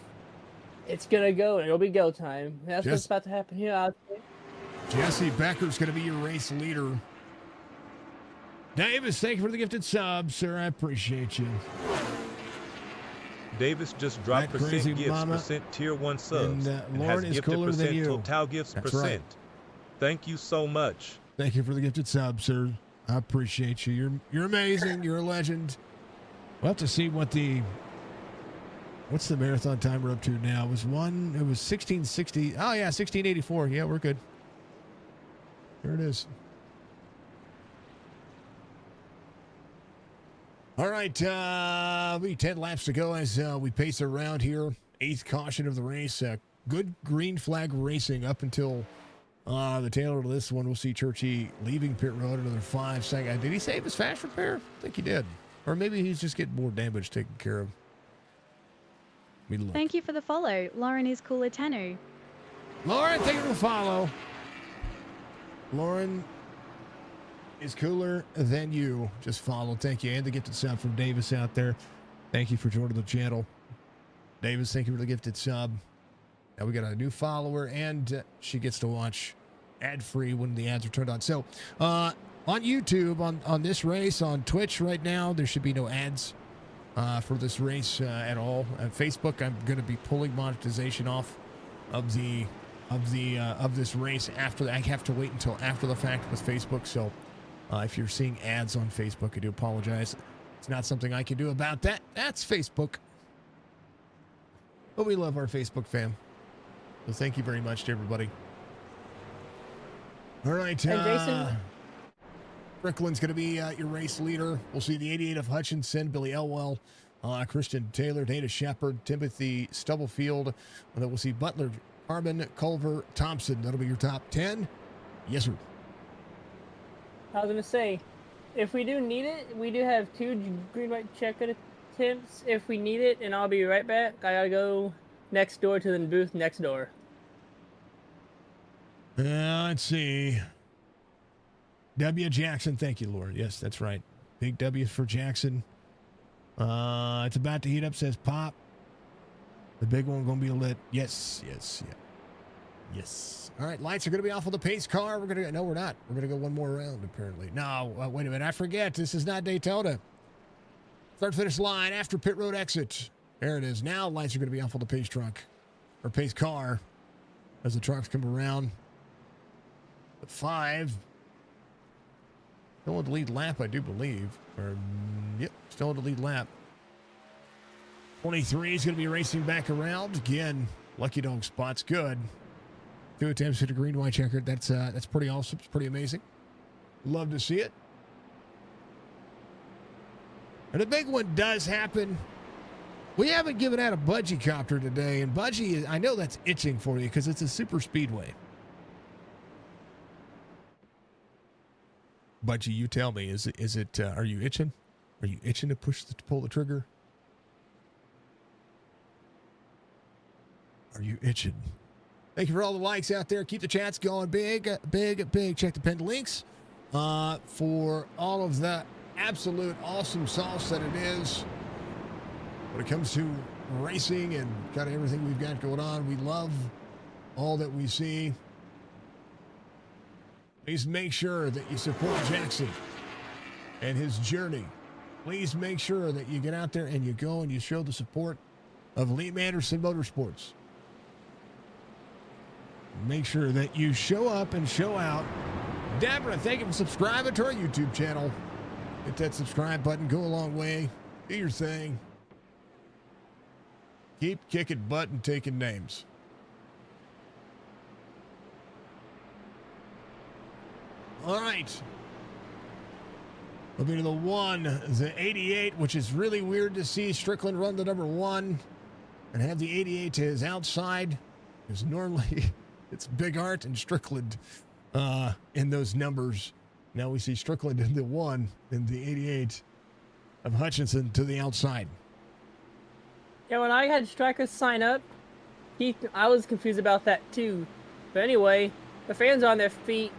it's gonna go and it'll be go time. That's what's about to happen here. Jesse Becker's going to be your race leader. Davis, thank you for the gifted sub, sir. I appreciate you. Davis just dropped That percent crazy gifts, mama. percent tier 1 subs, And, and Lauren has is gifted cooler than percent you. total gifts That's percent. right. Thank you so much. Thank you for the gifted sub, sir. I appreciate you. You're amazing. You're a legend. We'll have to see what's the marathon time we're up to now. It was 1660. Oh yeah, 1684. Yeah, we're good. Here it is. All right, we 10 laps to go as we pace around here. 8th caution of the race. Good green flag racing up until the tail end of this one. We'll see Churchy leaving pit road another 5 seconds. Did he save his fast repair? I think he did. Or maybe he's just getting more damage taken care of. Thank you for the follow. Lauren is cooler Tanu. Lauren, thank you for the follow. Lauren is cooler than you. Just follow. Thank you. And the gifted sub from Davis out there. Thank you for joining the channel. Davis, thank you for the gifted sub. Now we got a new follower, and she gets to watch ad-free when the ads are turned on. So on YouTube, on this race, on Twitch right now, there should be no ads for this race at all. Facebook, I'm going to be pulling monetization off of this race after that. I have to wait until after the fact with Facebook. So if you're seeing ads on Facebook, I do apologize. It's not something I can do about that. That's Facebook. But we love our Facebook fam. So thank you very much to everybody. All right. Hey, Jason. Strickland's going to be your race leader. We'll see the 88 of Hutchinson, Billy Elwell, Christian Taylor, Dana Shepard, Timothy Stubblefield. And then we'll see Butler, Carbon, Culver, Thompson. That'll be your top 10. Yes, sir. I was going to say, if we do need it, we do have 2 green white check-in attempts if we need it, and I'll be right back. I got to go next door to the booth next door. Let's see. W. Jackson. Thank you, Lord. Yes, that's right. Big W for Jackson. It's about to heat up, says Pop. The big one going to be lit. Yes. All right, lights are going to be off on the pace car. No, we're not. We're going to go one more round, apparently. No, wait a minute. I forget. This is not Daytona. Start finish line after pit road exit. There it is. Now lights are going to be off on the pace truck or pace car as the trucks come around. At 5. Still on the lead lap, I do believe. Yep, still on the lead lap. 23 is going to be racing back around. Again, Lucky Dog spot's good. 2 attempts at a green white checker. That's pretty awesome. It's pretty amazing. Love to see it. And a big one does happen. We haven't given out a budgie copter today, and budgie, I know that's itching for you because it's a super speedway. Budgie, you tell me, is it? Are you itching? Are you itching to pull the trigger? Are you itching? Thank you for all the likes out there. Keep the chats going big. Check the pinned links for all of the absolute awesome sauce that it is. When it comes to racing and kind of everything we've got going on, we love all that we see. Please make sure that you support Jackson and his journey. Please make sure that you get out there and you go and you show the support of Lee Anderson Motorsports. Make sure that you show up and show out. Deborah, thank you for subscribing to our YouTube channel. Hit that subscribe button. Go a long way. Do your thing. Keep kicking butt and taking names. All right. We'll be to the 1, the 88, which is really weird to see Strickland run the number 1 and have the 88 to his outside. Because normally it's Big Art and Strickland in those numbers. Now we see Strickland in the 1 and the 88 of Hutchinson to the outside. Yeah, when I had Strikers sign up, I was confused about that too. But anyway, the fans are on their feet.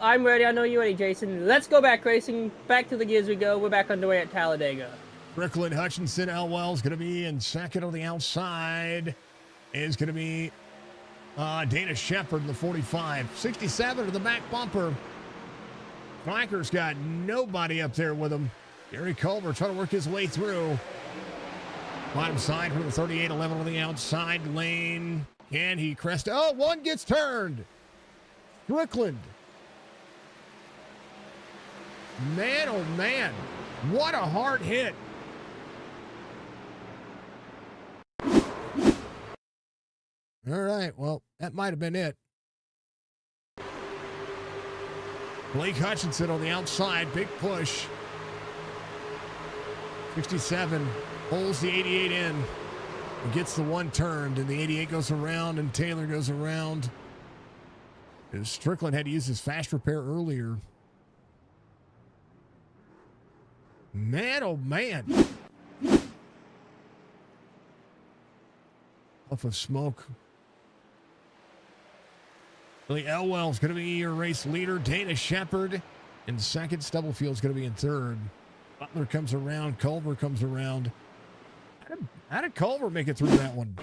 I'm ready. I know you're ready, Jason. Let's go back racing. Back to the gears we go. We're back underway at Talladega. Strickland, Hutchinson, Elwell's going to be in second on the outside. Is going to be Dana Shepard in the 45. 67 to the back bumper. Flanker's got nobody up there with him. Gary Culver trying to work his way through. Bottom side for the 38, 11 on the outside lane. Can he crest? Oh, one gets turned. Strickland. Man, oh man. What a hard hit. All right, well, that might have been it. Blake Hutchinson on the outside, big push. 67 pulls the 88 in and gets the one turned, and the 88 goes around, and Taylor goes around. Strickland had to use his fast repair earlier. Man, oh man. Puff of smoke. Billy Elwell's going to be your race leader. Dana Shepard in second. Stubblefield's going to be in third. Butler comes around. Culver comes around. How did Culver make it through that one?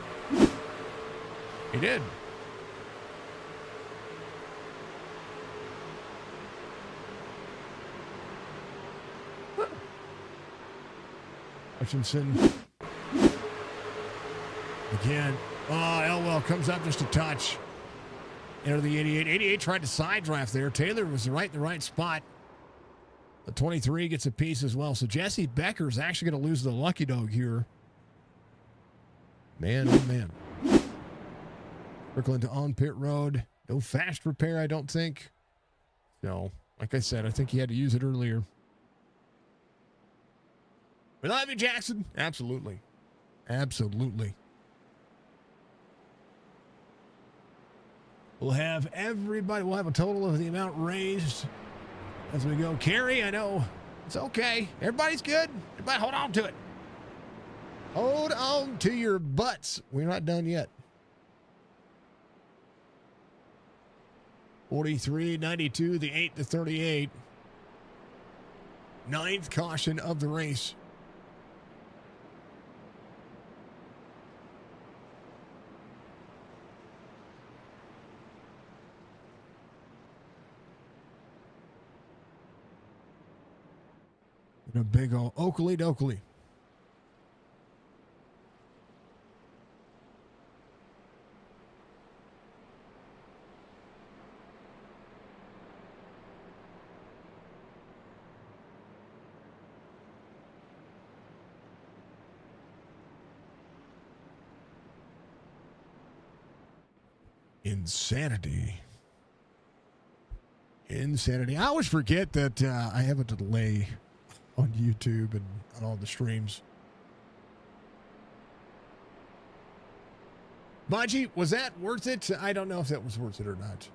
He did. Hutchinson. Again. Oh, Elwell comes up just a touch. Enter the 88. 88 tried to side draft there. Taylor was right in the right spot. The 23 gets a piece as well. So Jesse Becker is actually going to lose the lucky dog here. Man, oh man. Strickland on pit road. No fast repair, I don't think. No, like I said, I think he had to use it earlier. We love you, Jackson. Absolutely. Absolutely. We'll have everybody, we'll have a total of the amount raised as we go. Carrie, I know it's okay. Everybody's good. Everybody hold on to it. Hold on to your butts. We're not done yet. 43-92, the 8 to 38. Ninth caution of the race. And a big old Oakley dokley. Insanity. Insanity. I always forget that I have a delay on YouTube and on all the streams. Budgie, was that worth it? I don't know if that was worth it or not.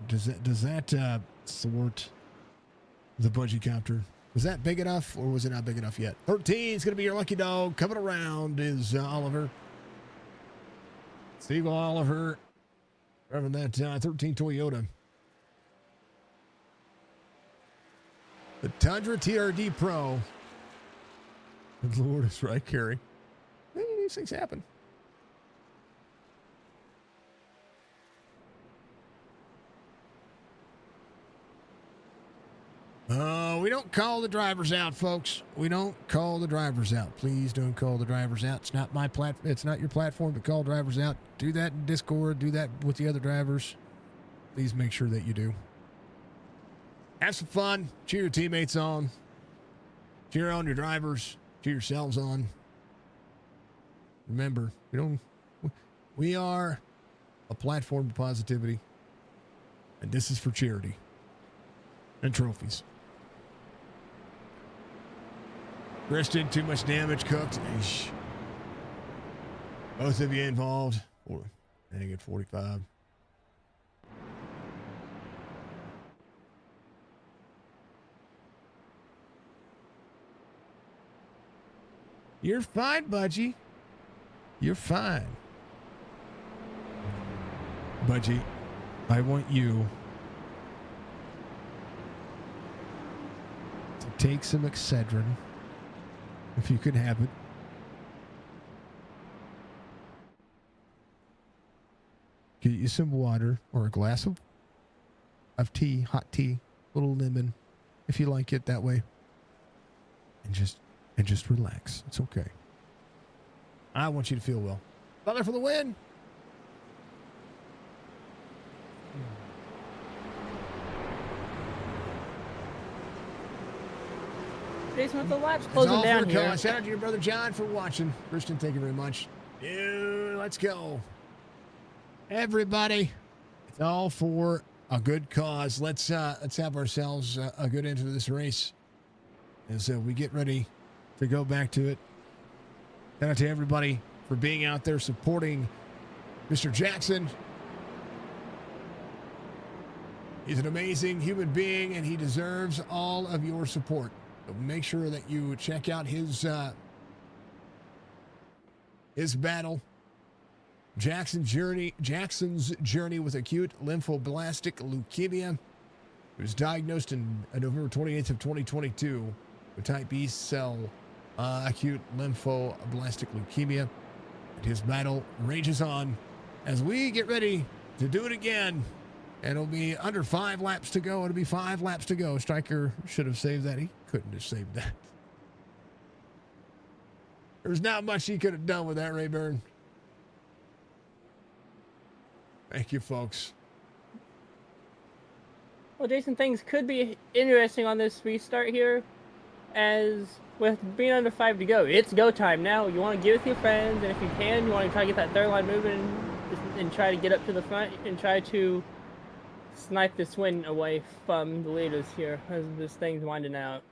Does that thwart the Budgie copter? Was that big enough or was it not big enough yet? 13 is going to be your lucky dog. Coming around is Oliver. Steve Oliver. Driving that 13 Toyota. The Tundra TRD Pro. Good Lord, is right, Carrie. Hey, these things happen. We don't call the drivers out, folks. We don't call the drivers out. Please don't call the drivers out. It's not my platform. It's not your platform to call drivers out. Do that in Discord. Do that with the other drivers. Please make sure that you do. Have some fun. Cheer your teammates on. Cheer on your drivers. Cheer yourselves on. Remember, we are a platform of positivity, and this is for charity and trophies. Kristen, too much damage cooked. Eesh. Both of you involved. Dang it, 45. You're fine, Budgie. You're fine. Budgie, I want you to take some Excedrin, if you could have it. Get you some water or a glass of tea, hot tea, little lemon, if you like it that way. And just relax. It's okay. I want you to feel well. Butler for the win. Jason, with the laps closing down here. Shout out to your brother John for watching. Christian, thank you very much. Let's go. Everybody, it's all for a good cause. Let's have ourselves a good end to this race as we get ready to go back to it. Shout out to everybody for being out there supporting Mr. Jackson. He's an amazing human being, and he deserves all of your support. So make sure that you check out his battle. Jackson's journey with acute lymphoblastic leukemia. He was diagnosed on November 28th of 2022 with type B cell acute lymphoblastic leukemia. And his battle rages on as we get ready to do it again. And it'll be under 5 laps to go. It'll be 5 laps to go. Stryker should have saved that. He couldn't have saved that. There's not much he could have done with that, Rayburn. Thank you, folks. Well, Jason, things could be interesting on this restart here. As with being under 5 to go, it's go time now. You want to get with your friends, and if you can, you want to try to get that third line moving and try to get up to the front and try to snipe this win away from the leaders here as this thing's winding out.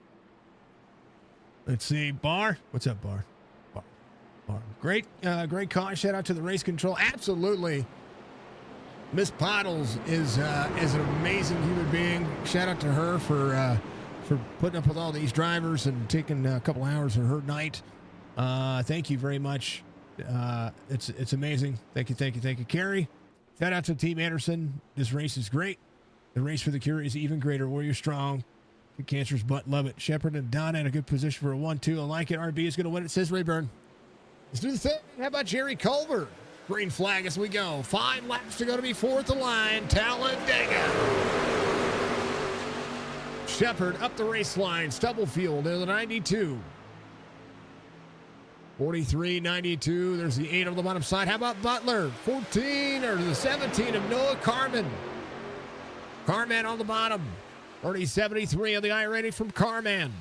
Let's see, Bar. What's up, Bar? Bar. Great call. Shout out to the race control. Absolutely. Miss Pottles is an amazing human being. Shout out to her for putting up with all these drivers and taking a couple hours of her night. Thank you very much. It's amazing. Thank you. Carrie, shout out to Team Anderson. This race is great. The race for the cure is even greater. Warrior strong. Good cancer's butt. Love it. Shepard and Donna in a good position for a 1-2. I like it. RB is going to win it, says Rayburn. Let's do the thing. How about Jerry Culver? Green flag as we go. 5 laps to go to be fourth the line. Talladega. Shepard up the race line. Stubblefield in the 92. 43.92. There's the 8 on the bottom side. How about Butler? 14 or the 17 of Noah Carman. Carman on the bottom. 30.73 on the I rating from Carman.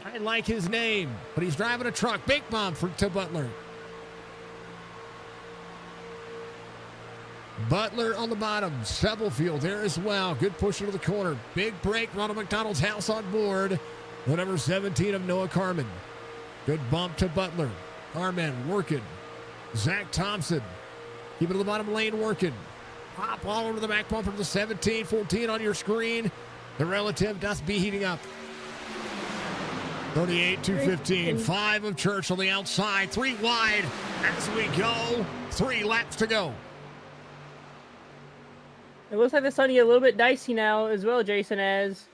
I like his name, but he's driving a truck. Big bomb to Butler. Butler on the bottom. Stubblefield there as well. Good push into the corner. Big break. Ronald McDonald's house on board. The number 17 of Noah Carman. Good bump to Butler. Carman working. Zach Thompson. Keep it to the bottom lane working. Pop all over the back bumper to the 17. 14 on your screen. The relative must be heating up. 38.215. 5 of Church on the outside. 3 wide as we go. 3 laps to go. It looks like they're starting to get a little bit dicey now as well, Jason, as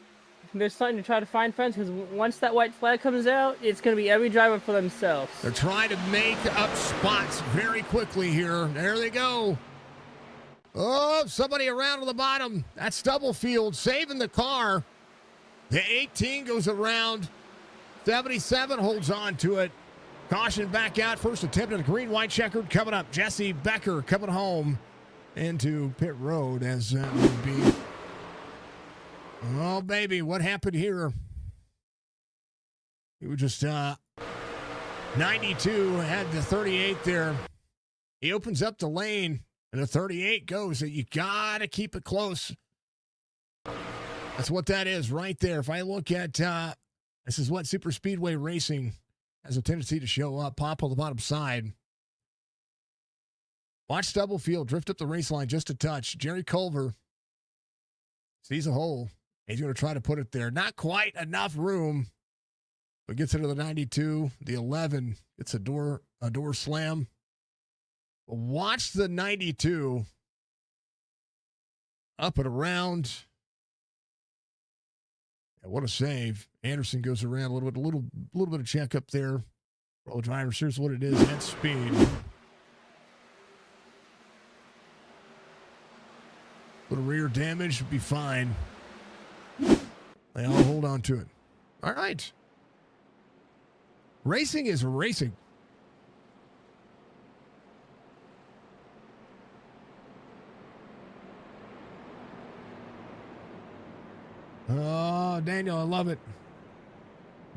they're starting to try to find friends, because once that white flag comes out, it's going to be every driver for themselves. They're trying to make up spots very quickly here. There they go. Oh, somebody around on the bottom. That's Stubblefield saving the car. The 18 goes around. 77 holds on to it. Caution back out. First attempt at a green-white checkered coming up. Jesse Becker coming home into pit road as that would be. Oh, baby, what happened here? It was just 92 had the 38 there. He opens up the lane, and the 38 goes. You got to keep it close. That's what that is right there. If I look at, this is what Super Speedway Racing has a tendency to show up. Pop on the bottom side. Watch Stubblefield drift up the race line just a touch. Jerry Culver sees a hole. He's going to try to put it there. Not quite enough room, but gets into the 92. The 11 gets a door slam. Watch the 92 up and around. And what a save. Anderson goes around a little bit of check up there. All the drivers, here's what it is. That's speed. Little rear damage would be fine. They all hold on to it. All right. Racing is racing. Oh, Daniel, I love it.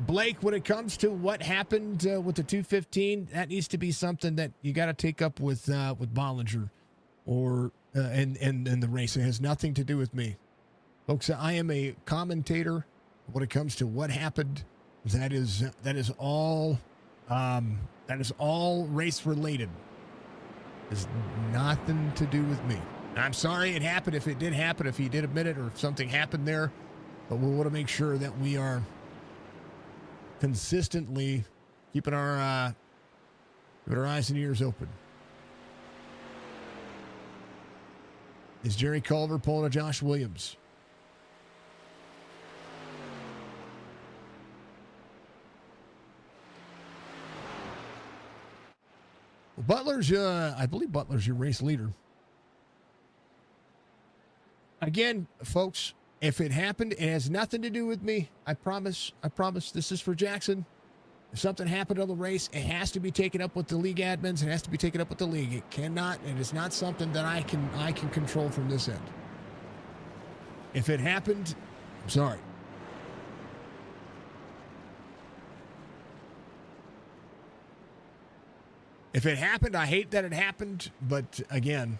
Blake, when it comes to what happened with the 215, that needs to be something that you got to take up with Bollinger or and the race. It has nothing to do with me. Folks, I am a commentator when it comes to what happened. That is all race related. There's nothing to do with me. I'm sorry it happened if it did happen, if he did admit it, or if something happened there. But we want to make sure that we are consistently keeping our eyes and ears open. Is Jerry Culver pulling a Josh Williams? Butler's, I believe Butler's your race leader. Again, folks, if it happened, it has nothing to do with me. I promise this is for Jackson. If something happened on the race, it has to be taken up with the league admins. It has to be taken up with the league. It cannot, and it's not something that I can control from this end. If it happened, I'm sorry. If it happened, I hate that it happened, but again,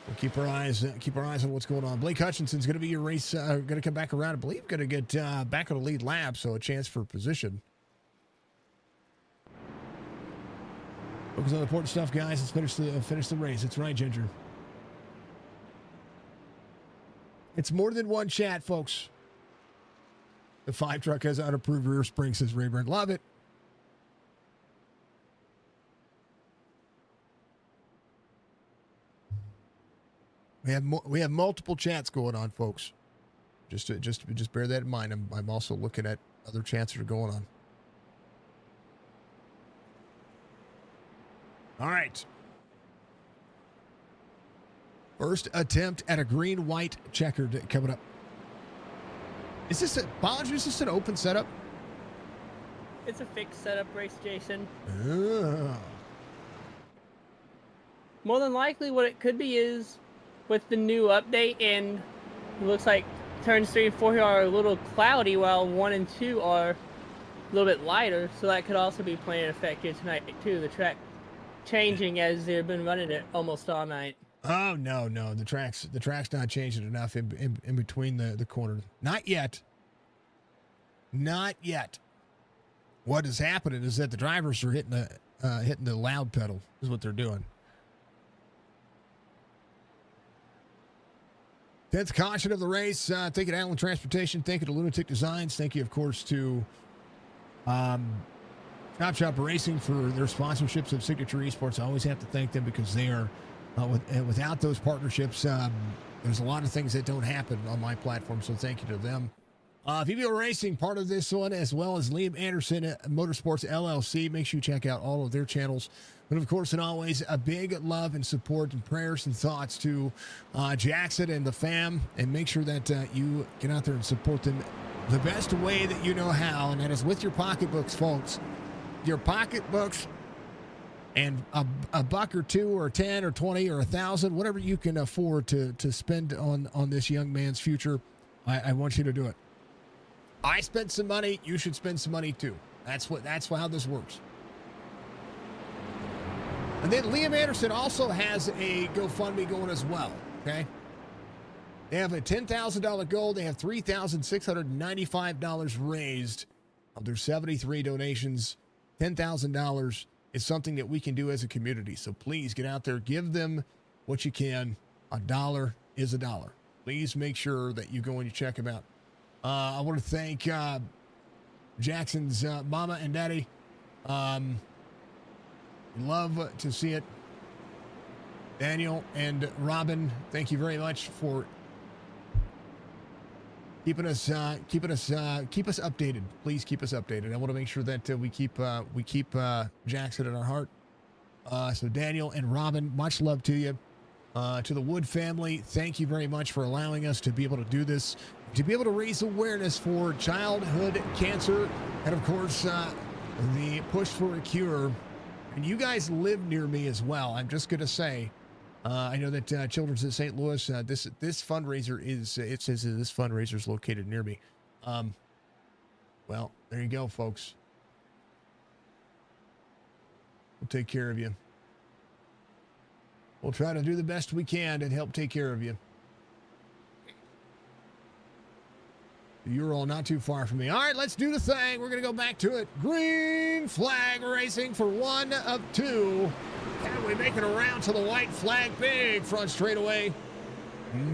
we'll keep our eyes on what's going on. Blake Hutchinson's going to be your race, going to come back around. I believe going to get back on the lead lap, so a chance for position. Focus on the important stuff, guys. Let's finish the race. That's right, Ginger. It's more than one chat, folks. The 5 truck has unapproved rear spring, says Rayburn. Love it. We have multiple chats going on, folks. Just bear that in mind. I'm also looking at other chats that are going on. All right. First attempt at a green-white checkered coming up. Is this an open setup? It's a fixed setup race, Jason. More than likely, what it could be is with the new update, and it looks like turns 3 and 4 here are a little cloudy, while 1 and 2 are a little bit lighter. So that could also be playing an effect here tonight too. The track changing as they've been running it almost all night. Oh no, the track's not changing enough in between the corner. Not yet. Not yet. What is happening is that the drivers are hitting the loud pedal. Is what they're doing. 10th caution of the race. Thank you to Allen Transportation. Thank you to Lunatic Designs. Thank you, of course, to Chop Racing for their sponsorships of Signature Esports. I always have to thank them because they are, without those partnerships, there's a lot of things that don't happen on my platform. So thank you to them. VBO Racing, part of this one, as well as Liam Anderson Motorsports LLC. Make sure you check out all of their channels. But of course, and always, a big love and support and prayers and thoughts to Jackson and the fam. And make sure that you get out there and support them the best way that you know how. And that is with your pocketbooks, folks. Your pocketbooks and a buck or two or 10 or 20 or 1,000, whatever you can afford to spend on this young man's future. I want you to do it. I spent some money. You should spend some money too. That's how this works. And then Liam Anderson also has a GoFundMe going as well. Okay. They have a $10,000 goal. They have $3,695 raised of their 73 donations. $10,000 is something that we can do as a community. So please get out there, give them what you can. $1 is $1. Please make sure that you go and you check them out. I want to thank Jackson's mama and daddy. Love to see it. Daniel and Robyn, thank you very much for keep us updated. Please keep us updated. I want to make sure that we keep Jackson in our heart. So Daniel and Robyn, much love to you. To the Wood family, thank you very much for allowing us to be able to do this, to be able to raise awareness for childhood cancer, and of course, the push for a cure. And you guys live near me as well. I'm just going to say, I know that Children's in St. Louis, this fundraiser is, it says that this fundraiser is located near me. Well, there you go, folks. We'll take care of you. We'll try to do the best we can and help take care of you. You're all not too far from me. All right, let's do the thing. We're going to go back to it. Green flag racing for 1 of 2. Can we make it around to the white flag? Big front straightaway.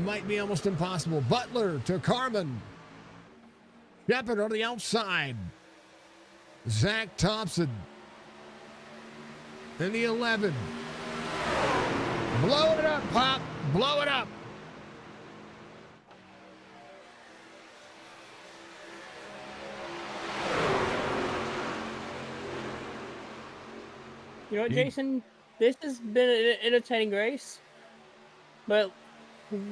Might be almost impossible. Butler to Carmen. Shepard on the outside. Zach Thompson. In the 11. Blow it up, Pop. Blow it up. You know what, Jason? This has been an entertaining race, but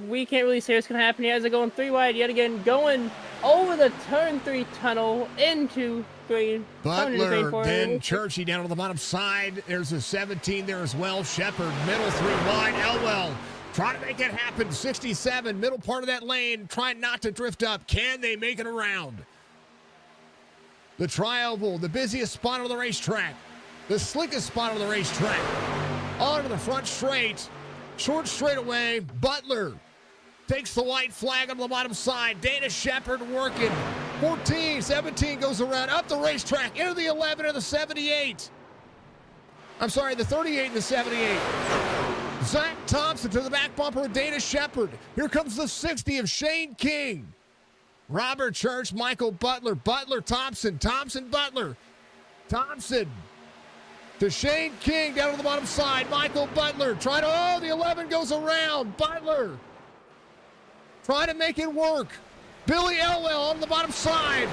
we can't really say what's going to happen here as they're going 3 wide yet again, going over the turn 3 tunnel into green. Butler, then Churchy down on the bottom side. There's a 17 there as well. Shepard, middle 3 wide. Elwell trying to make it happen. 67, middle part of that lane, trying not to drift up. Can they make it around? The tri-oval, the busiest spot on the racetrack. The slickest spot on the racetrack. Onto the front straight. Short straightaway. Butler takes the white flag on the bottom side. Dana Shepard working. 14, 17 goes around up the racetrack into the 11 and the 78. I'm sorry, the 38 and the 78. Zach Thompson to the back bumper of Dana Shepard. Here comes the 60 of Shane King. Robert Church, Michael Butler. Butler, Thompson. Thompson, Butler. Thompson to Shane King down on the bottom side. Michael Butler trying to, oh, the 11 goes around. Butler trying to make it work. Billy Elwell on the bottom side.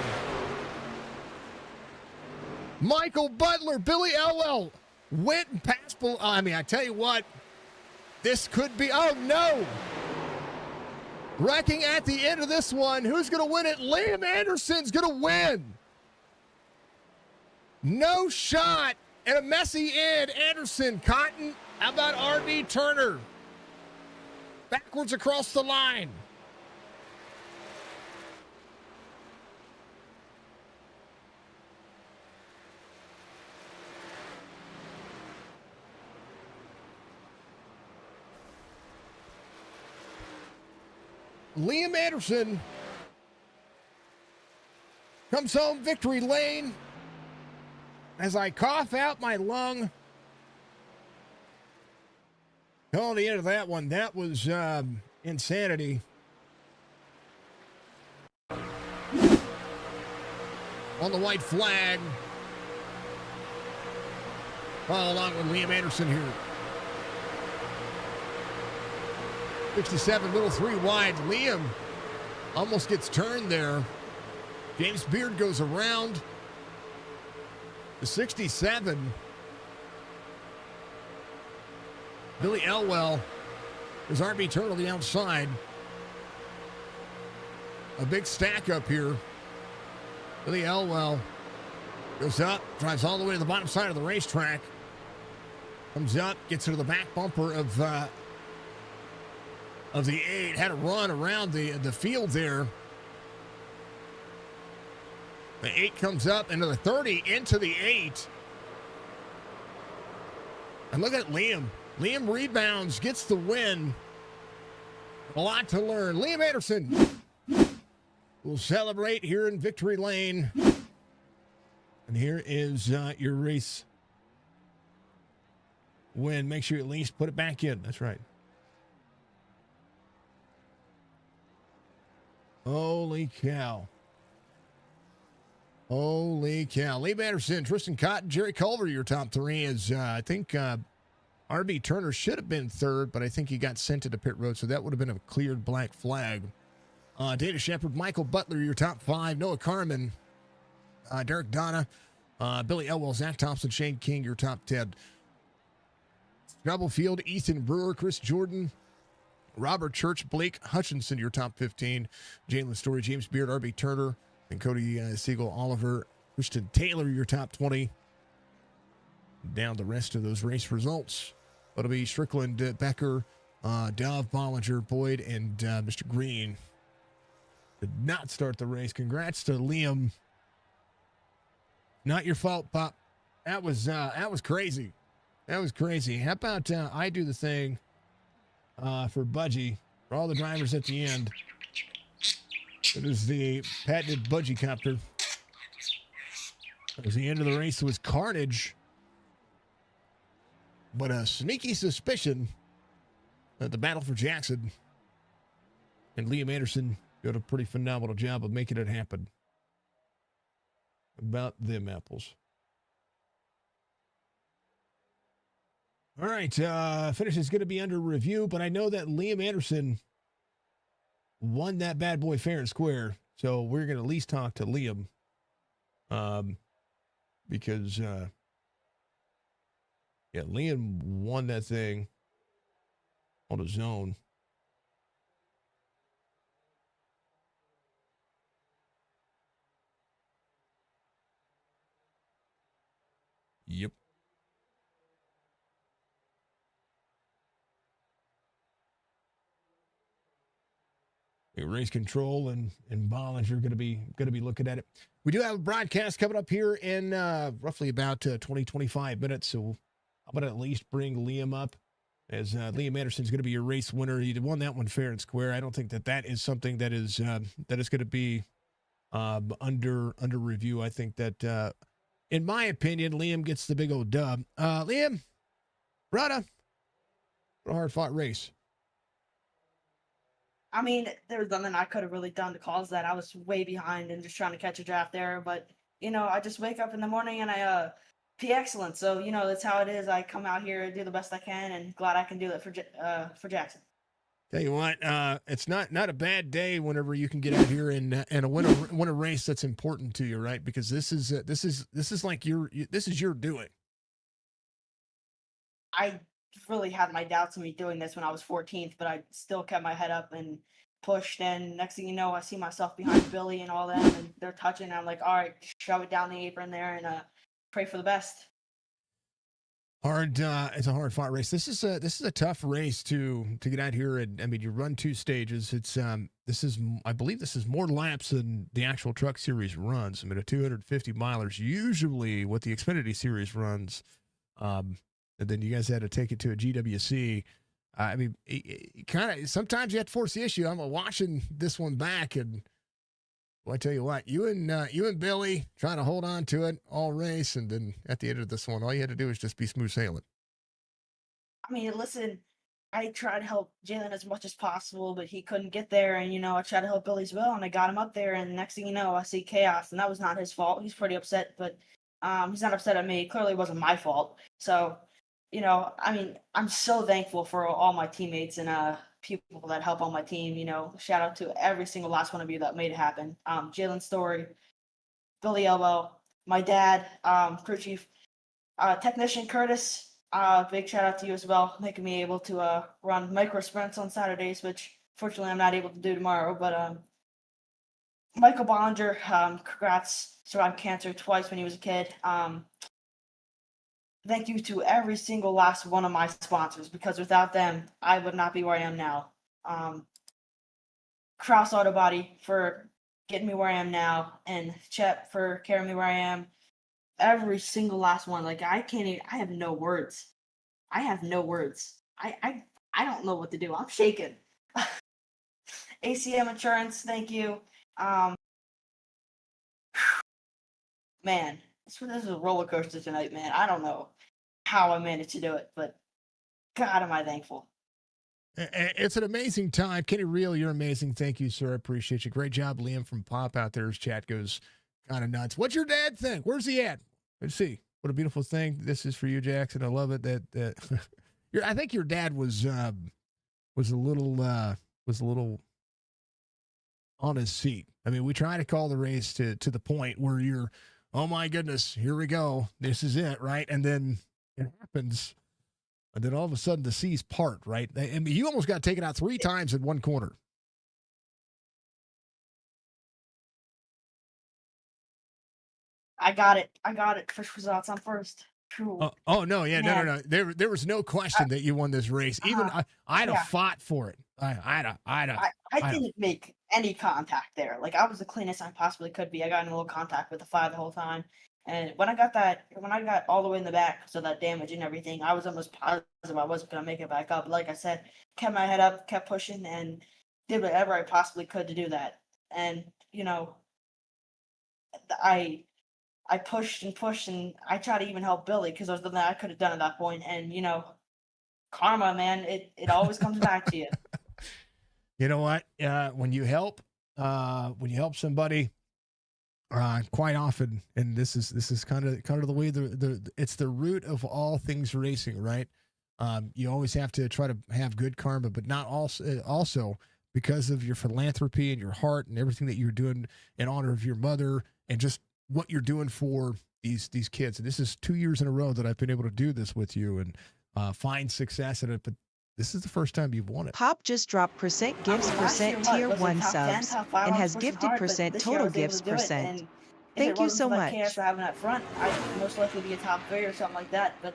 Michael Butler, Billy Elwell went and passed. I mean, I tell you what, this could be, oh no. Wrecking at the end of this one. Who's going to win it? Liam Anderson's going to win. No shot. And a messy end. Anderson, Cotton. How about R.D. Turner? Backwards across the line. Liam Anderson comes home victory lane. As I cough out my lung. Oh, the end of that one. That was insanity. On the white flag. Follow along with Liam Anderson here. 67, little 3 wide. Liam almost gets turned there. James Beard goes around. The 67. Billy Elwell. There's R.B. Turtle on the outside. A big stack up here. Billy Elwell goes up, drives all the way to the bottom side of the racetrack. Comes up, gets into the back bumper of the 8. Had a run around the field there. The 8 comes up into the 30, into the 8. And look at Liam. Liam rebounds, gets the win. A lot to learn. Liam Anderson will celebrate here in Victory Lane. And here is your race win. Make sure you at least put it back in. That's right. Holy cow. Holy cow. Liam Anderson, Tristan Cotton, Jerry Culver, your top 3 is, I think, R.B. Turner should have been 3rd, but I think he got sent to the pit road, so that would have been a cleared black flag. Dana Shepard, Michael Butler, your top 5. Noah Carmen, Derek Donna, Billy Elwell, Zach Thompson, Shane King, your top 10. Double field, Ethan Brewer, Chris Jordan, Robert Church, Blake Hutchinson, your top 15. Jalen Story, James Beard, R.B. Turner, and Cody Siegel, Oliver, Christian Taylor, your top 20. Down the rest of those race results. It'll be Strickland, Becker, Dove, Bollinger, Boyd, and Mr. Green. Did not start the race. Congrats to Liam. Not your fault, Pop. That was crazy. That was crazy. How about I do the thing for Budgie, for all the drivers at the end. It is the patented Budgie copter. As the end of the race was carnage, but a sneaky suspicion that the battle for Jackson and Liam Anderson did a pretty phenomenal job of making it happen. About them apples. All right, finish is going to be under review, but I know that Liam Anderson won that bad boy fair and square, so we're going to at least talk to Liam, because Liam won that thing on his own. Yep. Race control and Bollinger are going to be looking at it. We do have a broadcast coming up here in roughly about 25 minutes, so I'm going to at least bring Liam up, as Liam Anderson's going to be your race winner. He won that one fair and square. I don't think that is something that is going to be under review. I think that, in my opinion, Liam gets the big old dub. Liam, brother, what a hard-fought race. I mean, there was nothing I could have really done to cause that. I was way behind and just trying to catch a draft there. But, I just wake up in the morning and I be excellent. So, that's how it is. I come out here and do the best I can, and glad I can do it for Jackson. Tell you what, it's not a bad day whenever you can get out here and win a race that's important to you, right? Because this is your doing. I really had my doubts of me doing this when I was 14th, but I still kept my head up and pushed. And next thing you know, I see myself behind Billy and all them, and they're touching. And I'm like, all right, shove it down the apron there and pray for the best. Hard. It's a hard fought race. This is a tough race to get out here, and I mean, you run two stages. It's I believe this is more laps than the actual Truck Series runs. I mean, a 250 milers usually what the Xfinity Series runs. And then you guys had to take it to a GWC. I mean, kind of sometimes you have to force the issue. I'm watching this one back, and well, I tell you what, you and Billy trying to hold on to it all race, and then at the end of this one, all you had to do was just be smooth sailing. I mean, listen, I tried to help Jalen as much as possible, but he couldn't get there, and I tried to help Billy as well, and I got him up there, and next thing you know, I see chaos, and that was not his fault. He's pretty upset, but he's not upset at me. It clearly wasn't my fault. So, I mean, I'm so thankful for all my teammates and people that help on my team. Shout out to every single last one of you that made it happen. Jalen Story, Billy Elbow, my dad, crew chief, technician Curtis. Big shout out to you as well, making me able to run micro sprints on Saturdays, which fortunately I'm not able to do tomorrow. But Michael Bollinger, congrats, survived cancer twice when he was a kid. Thank you to every single last one of my sponsors, because without them, I would not be where I am now. Kraus Auto Body for getting me where I am now, and Chet for carrying me where I am. Every single last one. Like, I have no words. I don't know what to do. I'm shaking. ACM Insurance, thank you. Man, this is a roller coaster tonight, man. I don't know how I managed to do it, but God, am I thankful. It's an amazing time. Kenny Reel, you're amazing. Thank you, sir. I appreciate you. Great job, Liam from Pop out there. His chat goes kind of nuts. What's your dad think? Where's he at? Let's see. What a beautiful thing this is for you, Jackson. I love it. That I think your dad was a little on his seat. I mean, we try to call the race to the point where you're, oh my goodness, here we go. This is it, right? And then it happens. And then all of a sudden the seas part, right? I mean, you almost got taken out 3 times in one corner. I got it. First results on first. True. No. There was no question that you won this race. Even I'd have fought for it. I didn't make any contact there. Like, I was the cleanest I possibly could be. I got in a little contact with the 5 the whole time. And when I got all the way in the back, so that damage and everything, I was almost positive I wasn't gonna make it back up. Like I said, kept my head up, kept pushing, and did whatever I possibly could to do that. And I pushed and pushed, and I tried to even help Billy because there was nothing I could have done at that point. And karma, man, it always comes back to you. You know what? When you help somebody, quite often, and this is kind of the way it's the root of all things racing, right? You always have to try to have good karma, but not also because of your philanthropy and your heart and everything that you're doing in honor of your mother and just what you're doing for these kids. And this is 2 years in a row that I've been able to do this with you and find success in it. But this is the first time you've won it. Pop just dropped percent gifts percent tier 1 subs and has gifted percent total gifts percent. Thank you so much. Chaos for having that front, I'd most likely be a top 3 or something like that. But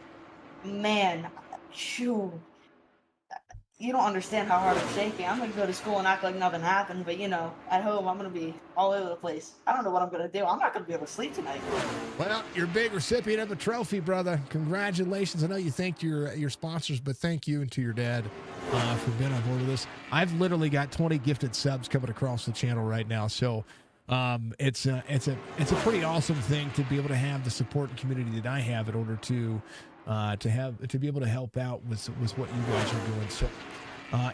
man, shoo. You don't understand how hard I'm shaking. I'm going to go to school and act like nothing happened, but at home I'm going to be all over the place. I don't know what I'm going to do. I'm not going to be able to sleep tonight. Well, you're a big recipient of a trophy, brother. Congratulations. I know you thanked your sponsors, but thank you and to your dad for being on board with this. I've literally got 20 gifted subs coming across the channel right now, so it's a pretty awesome thing to be able to have the support and community that I have in order to be able to help out with what you guys are doing. So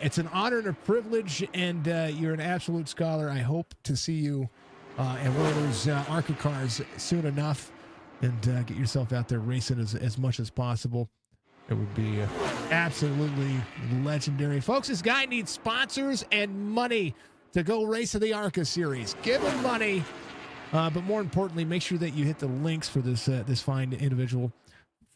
it's an honor and a privilege, and you're an absolute scholar. I hope to see you in one of those ARCA cars soon enough, and get yourself out there racing as much as possible. It would be absolutely legendary. Folks, this guy needs sponsors and money to go race in the ARCA series. Give him money, but more importantly, make sure that you hit the links for this fine individual.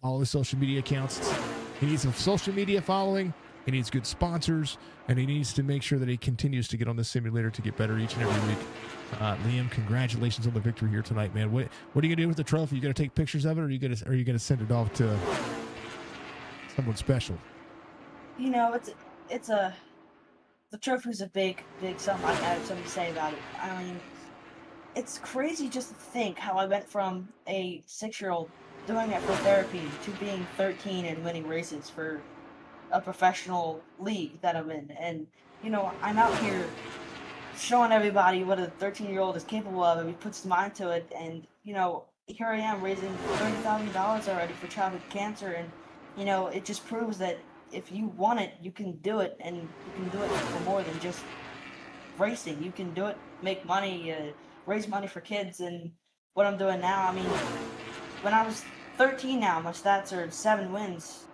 Follow his social media accounts. He needs a social media following. He needs good sponsors, and he needs to make sure that he continues to get on the simulator to get better each and every week. Liam, congratulations on the victory here tonight, man. What are you gonna do with the trophy? You gonna take pictures of it, or are you gonna send it off to someone special? The trophy's a big something. I have something to say about it. I mean, it's crazy just to think how I went from a 6-year-old doing it for therapy to being 13 and winning races for a professional league that I'm in. And, I'm out here showing everybody what a 13-year-old is capable of, and he puts his mind to it. And, here I am raising $30,000 already for childhood cancer. And, it just proves that if you want it, you can do it, and you can do it for more than just racing. You can do it, make money, raise money for kids. And what I'm doing now, I mean, when I was 13 now, my stats are 7 wins,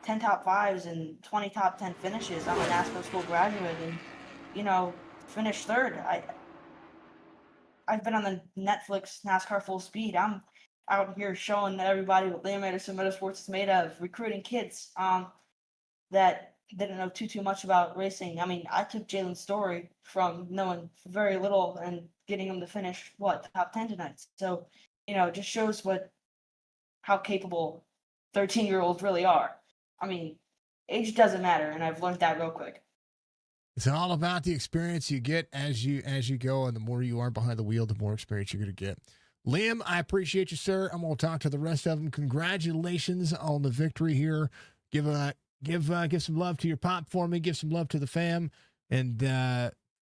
10 top 5s, and 20 top 10 finishes. I'm a NASCAR school graduate and, finished 3rd. I've been on the Netflix NASCAR Full Speed. I'm out here showing everybody what Liam Anderson Motorsports is made of, recruiting kids that didn't know too much about racing. I mean, I took Jalen's story from knowing very little and getting him to finish, top 10 tonight. So, it just shows how capable 13-year-olds really are. I mean, age doesn't matter, and I've learned that real quick. It's all about the experience you get as you go, and the more you are behind the wheel, the more experience you're going to get. Liam, I appreciate you, sir. I'm going to talk to the rest of them. Congratulations on the victory here. Give some love to your pop for me. Give some love to the fam, and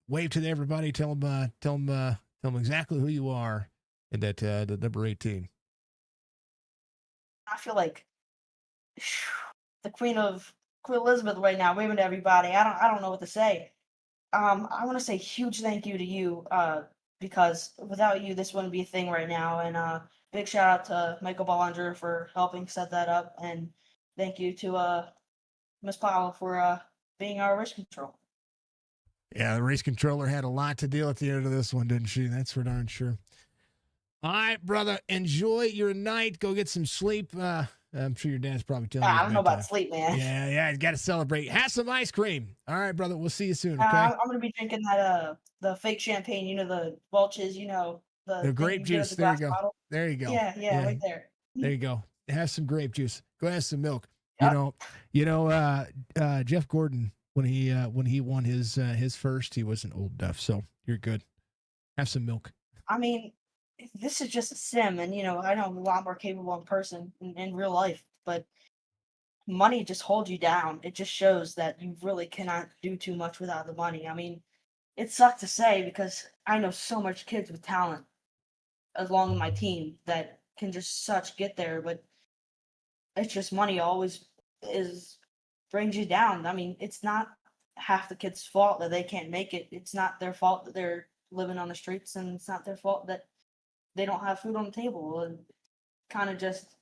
wave to everybody. Tell them exactly who you are, and that the number 18. I feel like the Queen Elizabeth right now, waving to everybody. I don't know what to say. I want to say huge thank you to you, because without you, this wouldn't be a thing right now. And big shout out to Michael Bollinger for helping set that up, and thank you to Miss Powell for being our race control. Yeah, the race controller had a lot to deal at the end of this one, didn't she? That's for darn sure. All right, brother, enjoy your night. Go get some sleep. I'm sure your dad's probably telling you. I don't know about sleep, man. Yeah, you got to celebrate. Have some ice cream. All right, brother. We'll see you soon. Okay. I'm gonna be drinking that the fake champagne. You know, the Welch's. You know, The thing grape you get at juice. the There you glass go. bottle. There you go. Yeah, right there. There you go. Have some grape juice. Go have some milk. Yep. Jeff Gordon, when he won his first, he wasn't old enough, so you're good. Have some milk. I mean, this is just a sim, and I know I'm a lot more capable in person in real life, but money just holds you down. It just shows that you really cannot do too much without the money. I mean, it sucks to say because I know so much kids with talent along with my team that can just get there, but it's just money always brings you down. I mean, it's not half the kids' fault that they can't make it. It's not their fault that they're living on the streets, and it's not their fault that they don't have food on the table. And kind of just,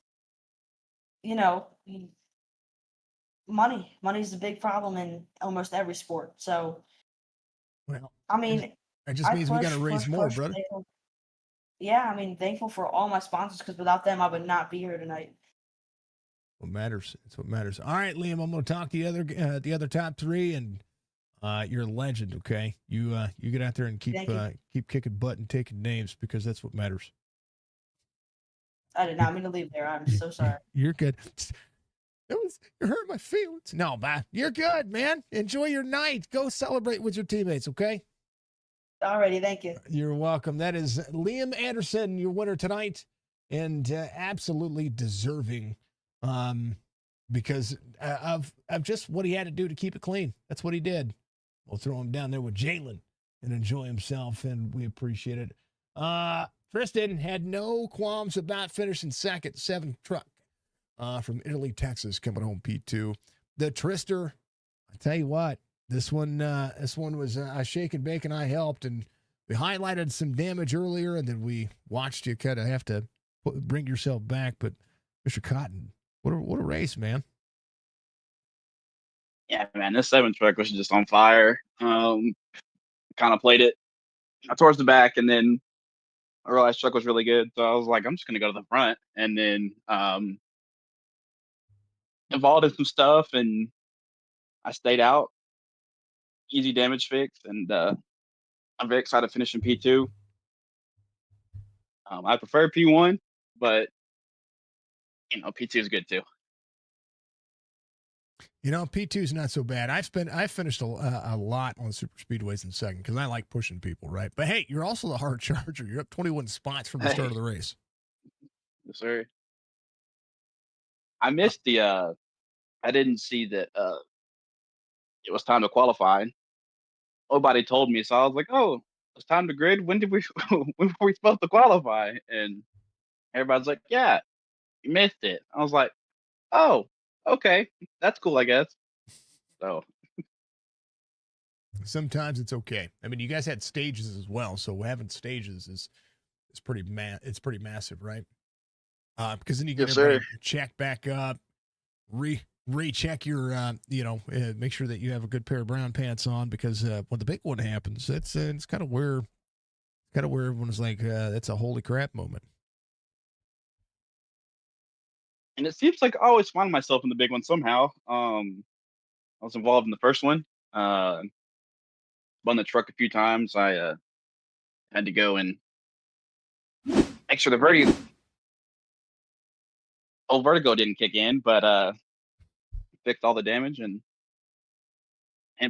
money's the big problem in almost every sport. So, well, I mean, it just means we got to raise more, brother. Yeah, I mean, thankful for all my sponsors because without them, I would not be here tonight. What matters? It's what matters. All right, Liam, I'm going to talk to the other top three, and you're a legend. Okay, you get out there and keep kicking butt and taking names because that's what matters. I did not mean to leave there. I'm so sorry. You're good. You hurt my feelings. No, man, you're good, man. Enjoy your night. Go celebrate with your teammates. Okay. Alrighty, thank you. You're welcome. That is Liam Anderson, your winner tonight, and absolutely deserving, because of just what he had to do to keep it clean. That's what he did. We'll throw him down there with Jalen and enjoy himself, and we appreciate it. Tristan had no qualms about finishing second, 7th truck from Italy, Texas, coming home P2. The Trister, I tell you what. This one was shake and bake, and I helped, and we highlighted some damage earlier, and then we watched you kind of have to bring yourself back. But Mr. Cotton, what a race, man! Yeah, man, this 7 truck was just on fire. Kind of played it towards the back, and then I realized truck was really good, so I was like, I'm just gonna go to the front, and then involved in some stuff, and I stayed out. Easy damage fix, and I'm very excited to finish in P2. I prefer P1, but P2 is good too. P2 is not so bad. I finished a lot on super speedways in second because I like pushing people, right? But hey, you're also the hard charger. You're up 21 spots from the start of the race. Yes, sir. I missed I didn't see that it was time to qualify. Nobody told me, so I was like, "Oh, it's time to grid. When were we supposed to qualify?" And everybody's like, "Yeah, you missed it." I was like, "Oh, okay, that's cool, I guess." So sometimes it's okay. I mean, you guys had stages as well, so having stages is pretty massive, right? Because then you can check back up, recheck your, make sure that you have a good pair of brown pants on, because when the big one happens, it's kind of where everyone's like, that's a holy crap moment. And it seems like I always find myself in the big one somehow. I was involved in the first one. Spun the truck a few times. I had to go and make sure the vertigo didn't kick in, but fixed all the damage and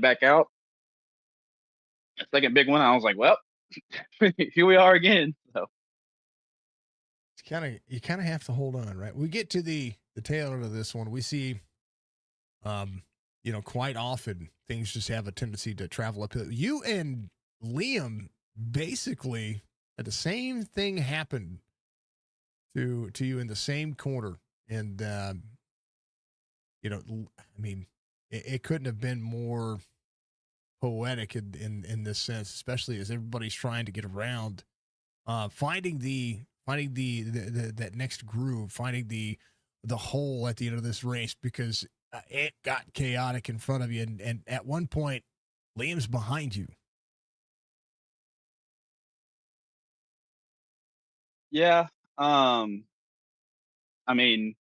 back out. The second big one, I was like, well, here we are again. So you kind of have to hold on, right? We get to the tail end of this one. We see, quite often things just have a tendency to travel uphill. You and Liam basically had the same thing happen to you in the same corner. And, it couldn't have been more poetic in this sense, especially as everybody's trying to get around, finding that next groove, finding the hole at the end of this race, because it got chaotic in front of you. And at one point, Liam's behind you. Yeah. I mean,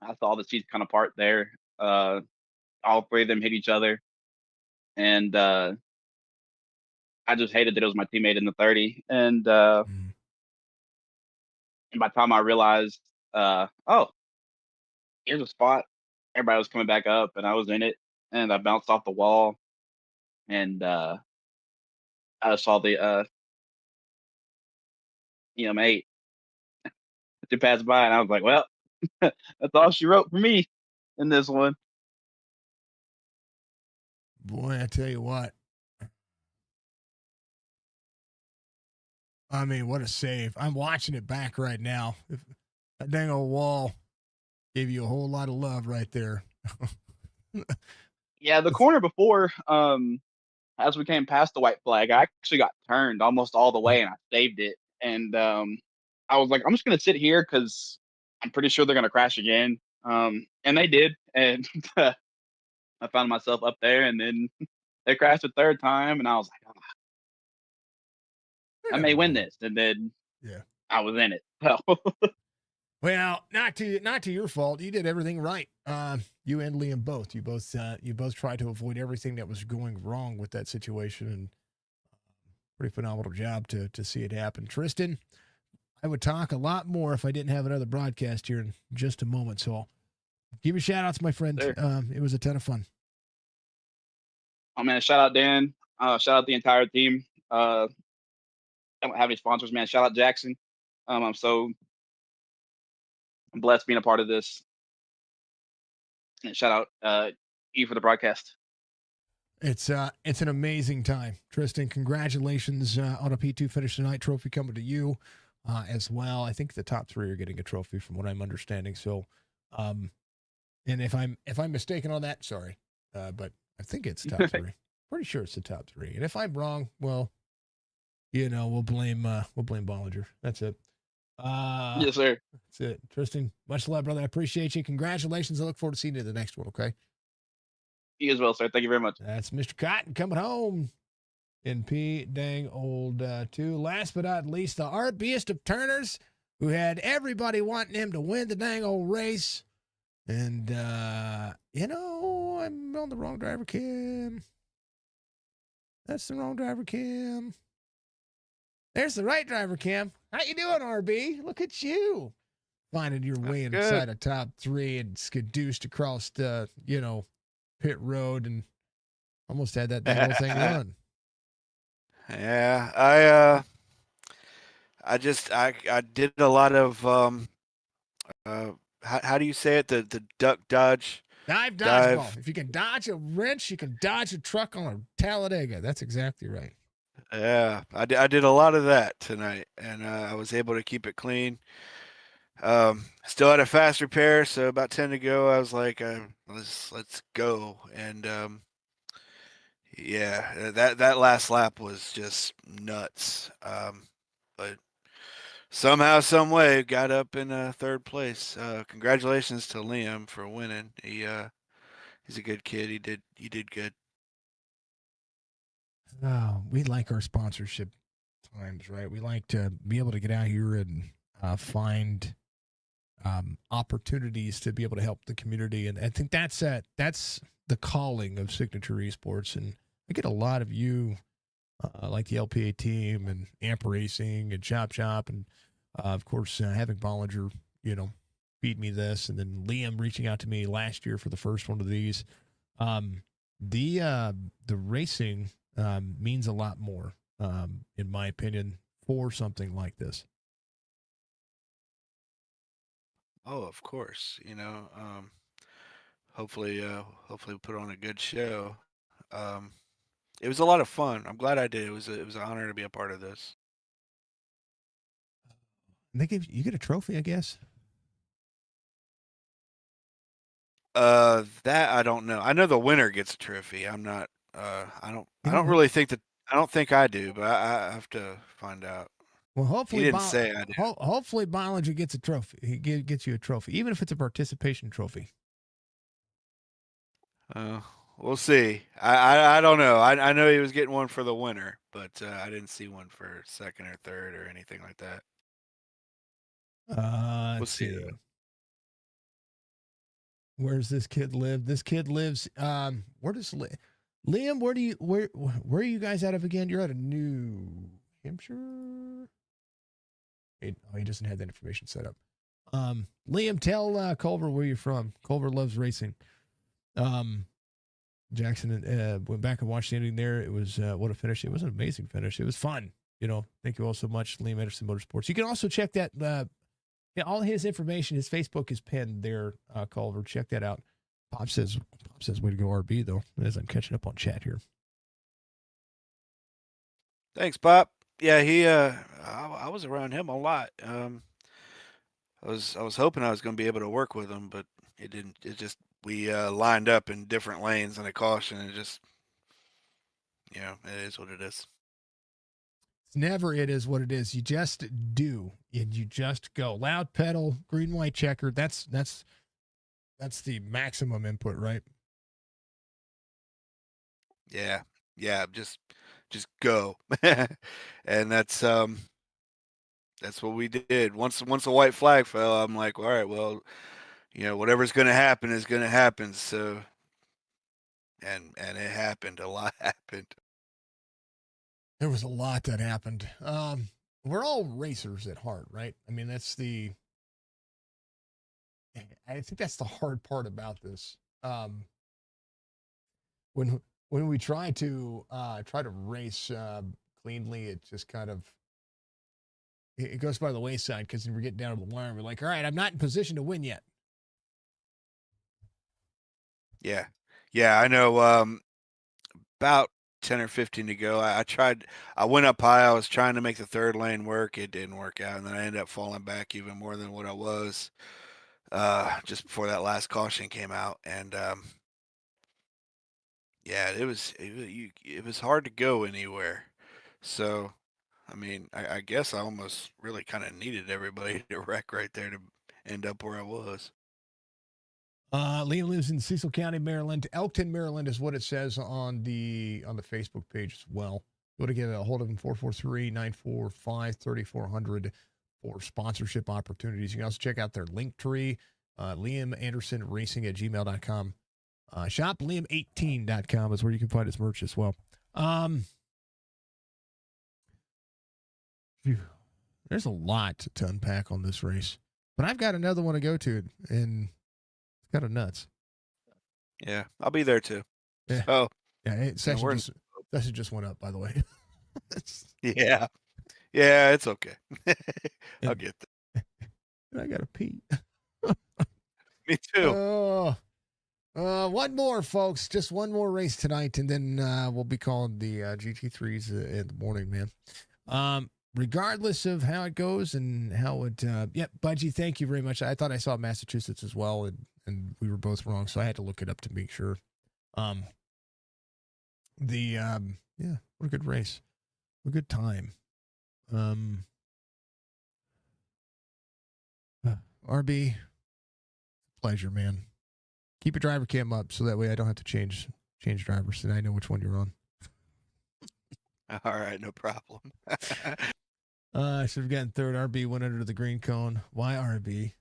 I saw the seats kind of part there. All three of them hit each other, and I just hated that it was my teammate in the 30. And by the time I realized, oh, here's a spot, everybody was coming back up, and I was in it, and I bounced off the wall, and I saw the mate to pass by, and I was like, well, that's all she wrote for me in this one. Boy, I tell you what. I mean, what a save. I'm watching it back right now. That dang old wall gave you a whole lot of love right there. Yeah, the corner before, as we came past the white flag, I actually got turned almost all the way, and I saved it. And I was like, I'm just gonna sit here because I'm pretty sure they're gonna crash again. And they did, and I found myself up there, and then they crashed a third time, and I was like, I may win this, and then I was in it. Well, not to your fault. You did everything right. You and Liam both. You both tried to avoid everything that was going wrong with that situation, and pretty phenomenal job to see it happen. Tristan, I would talk a lot more if I didn't have another broadcast here in just a moment. So I'll give you shout outs, my friend. It was a ton of fun. Oh man, shout out Dan. Shout out the entire team. I don't have any sponsors, man. Shout out Jackson. I'm so blessed being a part of this. And shout out you for the broadcast. It's an amazing time. Tristan, congratulations on a P2 finish tonight. Trophy coming to you as well. I think the top three are getting a trophy from what I'm understanding. So, and if I'm mistaken on that, sorry. But I think it's top three. Pretty sure it's the top three. And if I'm wrong, well, we'll blame Bollinger. That's it. Yes, sir. That's it. Tristan, much love, brother. I appreciate you. Congratulations. I look forward to seeing you in the next one, okay? You as well, sir. Thank you very much. That's Mr. Cotton coming home in P dang old 2. Last but not least, the RBest of Turners, who had everybody wanting him to win the dang old race. And, I'm on the wrong driver cam. That's the wrong driver cam. There's the right driver cam. How you doing, RB? Look at you. Finding your way inside a top 3 and skadoosed across the, pit road and almost had that whole thing run. Yeah, I did a lot of how do you say it? The duck dodge. Dodgeball. If you can dodge a wrench, you can dodge a truck on a Talladega. That's exactly right. Yeah, I did a lot of that tonight, and I was able to keep it clean. Still had a fast repair, so about 10 to go. I was like, let's go, and yeah, that last lap was just nuts. But somehow, some way, got up in third place. Congratulations to Liam for winning. He's a good kid. He did good. Oh, we like our sponsorship times, right? We like to be able to get out here and find opportunities to be able to help the community, and I think that's the calling of Signature Esports. And I get a lot of you, like the LPA team and Amp Racing and Chop Chop, and of course having Bollinger, feed me this, and then Liam reaching out to me last year for the first one of these. The racing means a lot more, in my opinion, for something like this. Oh, of course. Hopefully we put on a good show. It was a lot of fun. I'm glad I did. It was an honor to be a part of this. And you get a trophy, I guess. That I don't know. I know the winner gets a trophy. I'm not. I don't really think that. I don't think I do, but I have to find out. Well, hopefully, he didn't say I did. Hopefully, Bollinger gets a trophy. He gets you a trophy, even if it's a participation trophy. We'll see. I don't know. I know he was getting one for the winner, but I didn't see one for second or third or anything like that. We'll see. Where's this kid live? This kid lives. Where does Liam? Where are you guys out of again? You're out of New Hampshire. He doesn't have that information set up. Liam, tell Culver where you're from. Culver loves racing. Jackson went back and watched the ending there. It was what a finish. It was an amazing finish. It was fun. Thank you all so much, Liam Anderson Motorsports. You can also check that. All his information, his Facebook is pinned there, Culver. Check that out. Pop says, way to go, RB, though, as I'm catching up on chat here. Thanks, Pop. Yeah, he. I was around him a lot. I was hoping I was going to be able to work with him, but it didn't. It just we lined up in different lanes and a caution. And it just, it is what it is. It's never it is what it is. You just do, and you just go. Loud pedal, green, white checker. That's the maximum input, right? Yeah. Just go, and that's what we did. Once a white flag fell, I'm like, all right, well, whatever's going to happen is going to happen. So, and it happened. A lot happened. There was a lot that happened. We're all racers at heart, right? I mean, I think that's the hard part about this. When we try to race cleanly, it just kind of it goes by the wayside because we're getting down to the wire and we're like, all right, I'm not in position to win yet. Yeah, I know. About 10 or 15 to go. I went up high. I was trying to make the third lane work. It didn't work out. And then I ended up falling back even more than what I was just before that last caution came out. And it was hard to go anywhere. So, I mean, I guess I almost really kind of needed everybody to wreck right there to end up where I was. Liam lives in Cecil County, Maryland. Elkton, Maryland is what it says on the Facebook page as well. Go to get a hold of him, 443-945-3400 for sponsorship opportunities. You can also check out their link tree, liamandersonracing@gmail.com. Shopliam18.com is where you can find his merch as well. There's a lot to unpack on this race, but I've got another one to go to, and kind of nuts. Yeah, I'll be there too. Yeah. So, session just went up, by the way. Yeah, it's okay. I'll get there. I gotta pee. Me too. One more, folks. Just one more race tonight, and then we'll be calling the GT3s in the morning, man. Regardless of how it goes and how it, Budgie, thank you very much. I thought I saw Massachusetts as well, and we were both wrong, so I had to look it up to make sure. What a good race. What a good time. RB, pleasure, man. Keep your driver cam up so that way I don't have to change drivers and I know which one you're on. All right, no problem. I should have gotten third. RB went under the green cone. Why RB?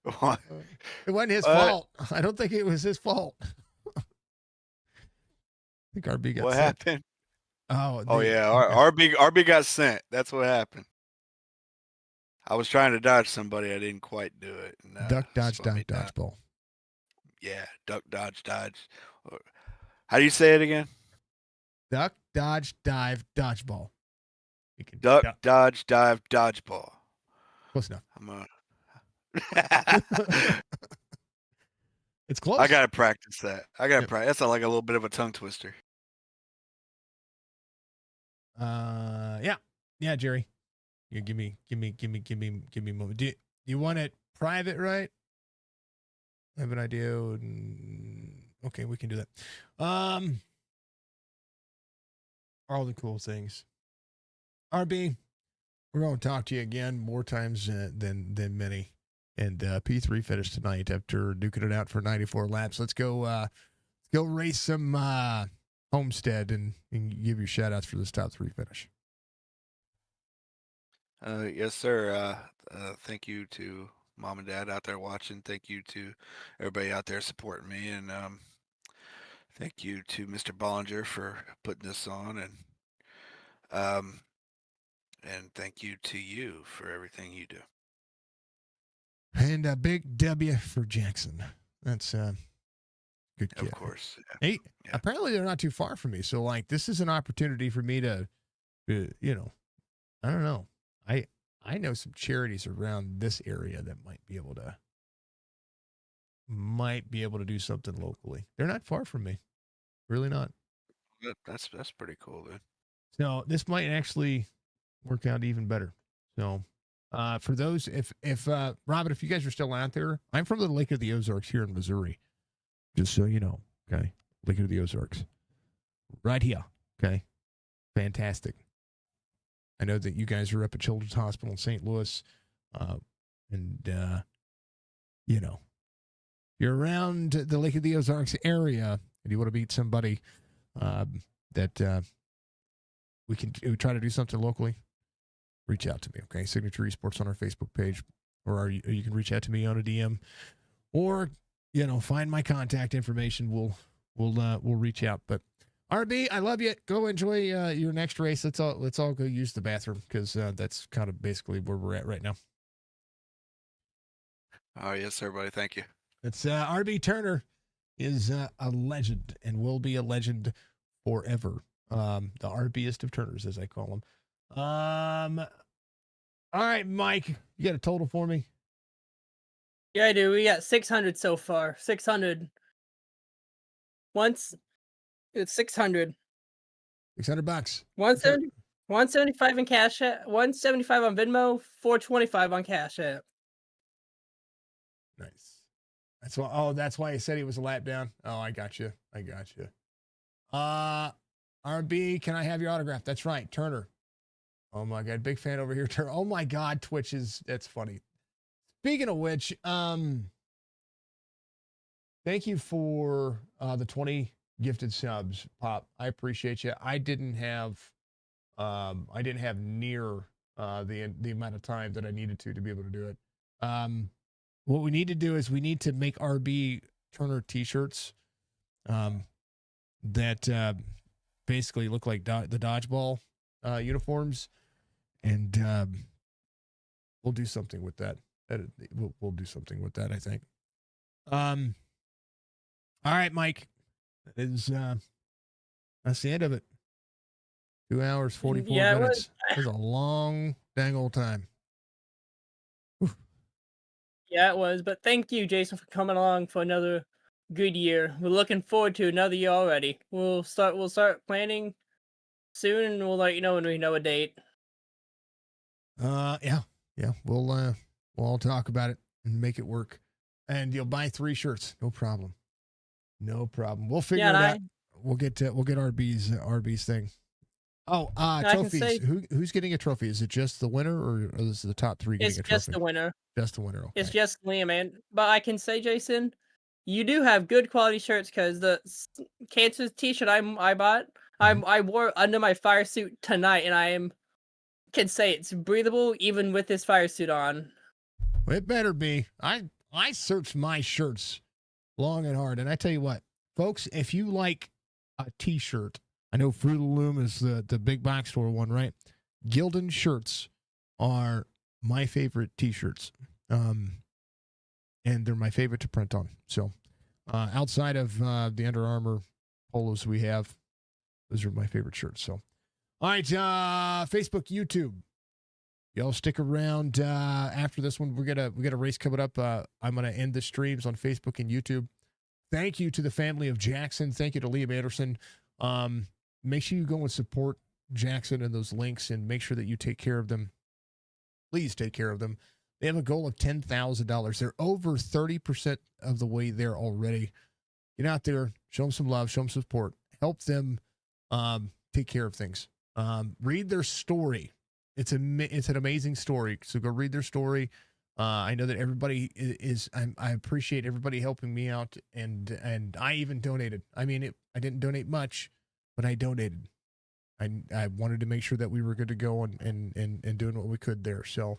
It wasn't his fault. I don't think it was his fault. I think RB got what sent. happened? Oh yeah, RB got sent. That's what happened. I was trying to dodge somebody. I didn't quite do it. Duck, dodge, dive, dodgeball. Yeah, duck, dodge, dodge. How do you say it again? Duck, dodge, dive, dodgeball. Duck, dodge, dive, dodgeball. Close enough. It's close. I gotta practice that. That's like a little bit of a tongue twister. Yeah, Jerry. You give me a moment. Do you want it private, right? I have an idea. Okay, we can do that. All the cool things. RB, we're going to talk to you again more times than many. And P3 finished tonight after duking it out for 94 laps. Let's go race some Homestead and give you shout outs for this top 3 finish. Yes, sir. Thank you to mom and dad out there watching. Thank you to everybody out there supporting me, and thank you to Mr. Bollinger for putting this on, um, and thank you to you for everything you do. And a big W for Jackson. That's good kid. Of course. Yeah. Hey, apparently they're not too far from me. So, like, this is an opportunity for me to, you know, I don't know. I know some charities around this area that might be able to do something locally. They're not far from me. Really not. That's pretty cool, dude. So this might actually work out even better. So for those, if Robyn, if you guys are still out there, I'm from the Lake of the Ozarks here in Missouri. Just so you know, okay? Lake of the Ozarks. Right here, okay? Fantastic. I know that you guys are up at Children's Hospital in St. Louis, and you know, you're around the Lake of the Ozarks area, and you want to meet somebody that we can try to do something locally, reach out to me, okay? Signature Esports on our Facebook page, or you can reach out to me on a DM, or you know, find my contact information. We'll reach out. But RB, I love you. Go enjoy your next race. Let's all go use the bathroom, because that's kind of basically where we're at right now. Oh yes, everybody. Thank you. It's RB Turner is a legend and will be a legend forever. The RBest of Turners, as I call him. All right, Mike, you got a total for me? Yeah, I do. We got 600 so far. 600. Once it's 600. $600. 175 in Cash App, 175 on Venmo, 425 on Cash App. Nice. That's why he said he was a lap down. Oh, I got you. RB, can I have your autograph? That's right, Turner. Oh my God, big fan over here, Turner. Oh my God, Twitch that's funny. Speaking of which, thank you for the 20 gifted subs, Pop. I appreciate you. I didn't have near the amount of time that I needed to be able to do it. What we need to do is we need to make RB Turner t-shirts that basically look like the dodgeball uniforms, and we'll do something with that. We'll do something with that, I think. All right, Mike. That's the end of it. 2 hours, 44 minutes. It was a long, dang old time. Whew. Yeah, it was. But thank you, Jason, for coming along for another good year. We're looking forward to another year already. We'll start planning soon, and we'll let you know when we know a date. Yeah. We'll all talk about it and make it work. And you'll buy 3 shirts. No problem. We'll figure it out. We'll get RB's thing. Oh, trophies. Who's getting a trophy? Is it just the winner, or is it the top 3 getting a trophy? It's just the winner. Just the winner. Okay. It's just Liam, man. But I can say, Jason, you do have good quality shirts, because the Cancer t-shirt I bought, I wore under my fire suit tonight, and can say it's breathable even with this fire suit on. Well, it better be. I searched my shirts long and hard, and I tell you what, folks, if you like a t-shirt, I know Fruit of the Loom is the big box store one, right? Gildan shirts are my favorite t-shirts, and they're my favorite to print on. So outside of the Under Armour polos we have, those are my favorite shirts. So all right, Facebook, YouTube, y'all stick around. After this one, we got a race coming up. I'm gonna end the streams on Facebook and YouTube. Thank you to the family of Jackson. Thank you to Liam Anderson. Make sure you go and support Jackson and those links, and make sure that you take care of them. Please take care of them. They have a goal of $10,000. They're over 30% of the way there already. Get out there, show them some love, show them support, help them take care of things. Read their story. It's an amazing story. So go read their story. I know that everybody I appreciate everybody helping me out, and I even donated. I mean, I didn't donate much, but I donated. I wanted to make sure that we were good to go and doing what we could there. So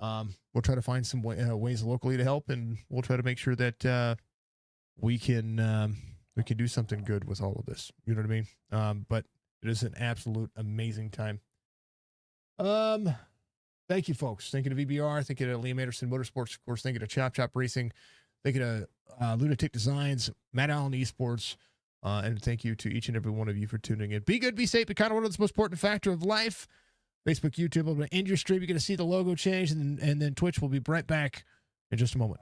We'll try to find some ways locally to help, and we'll try to make sure that we can do something good with all of this. You know what I mean? But it is an absolute amazing time. Thank you, folks. Thank you to VBR. Thank you to Liam Anderson Motorsports, of course. Thank you to Chop Chop Racing. Thank you to Lunatic Designs, Matt Allen Esports, and thank you to each and every one of you for tuning in. Be good, be safe, be kind of one of the most important factor of life. Facebook, YouTube, I'm going to end your stream. You're going to see the logo change, and then Twitch will be right back in just a moment.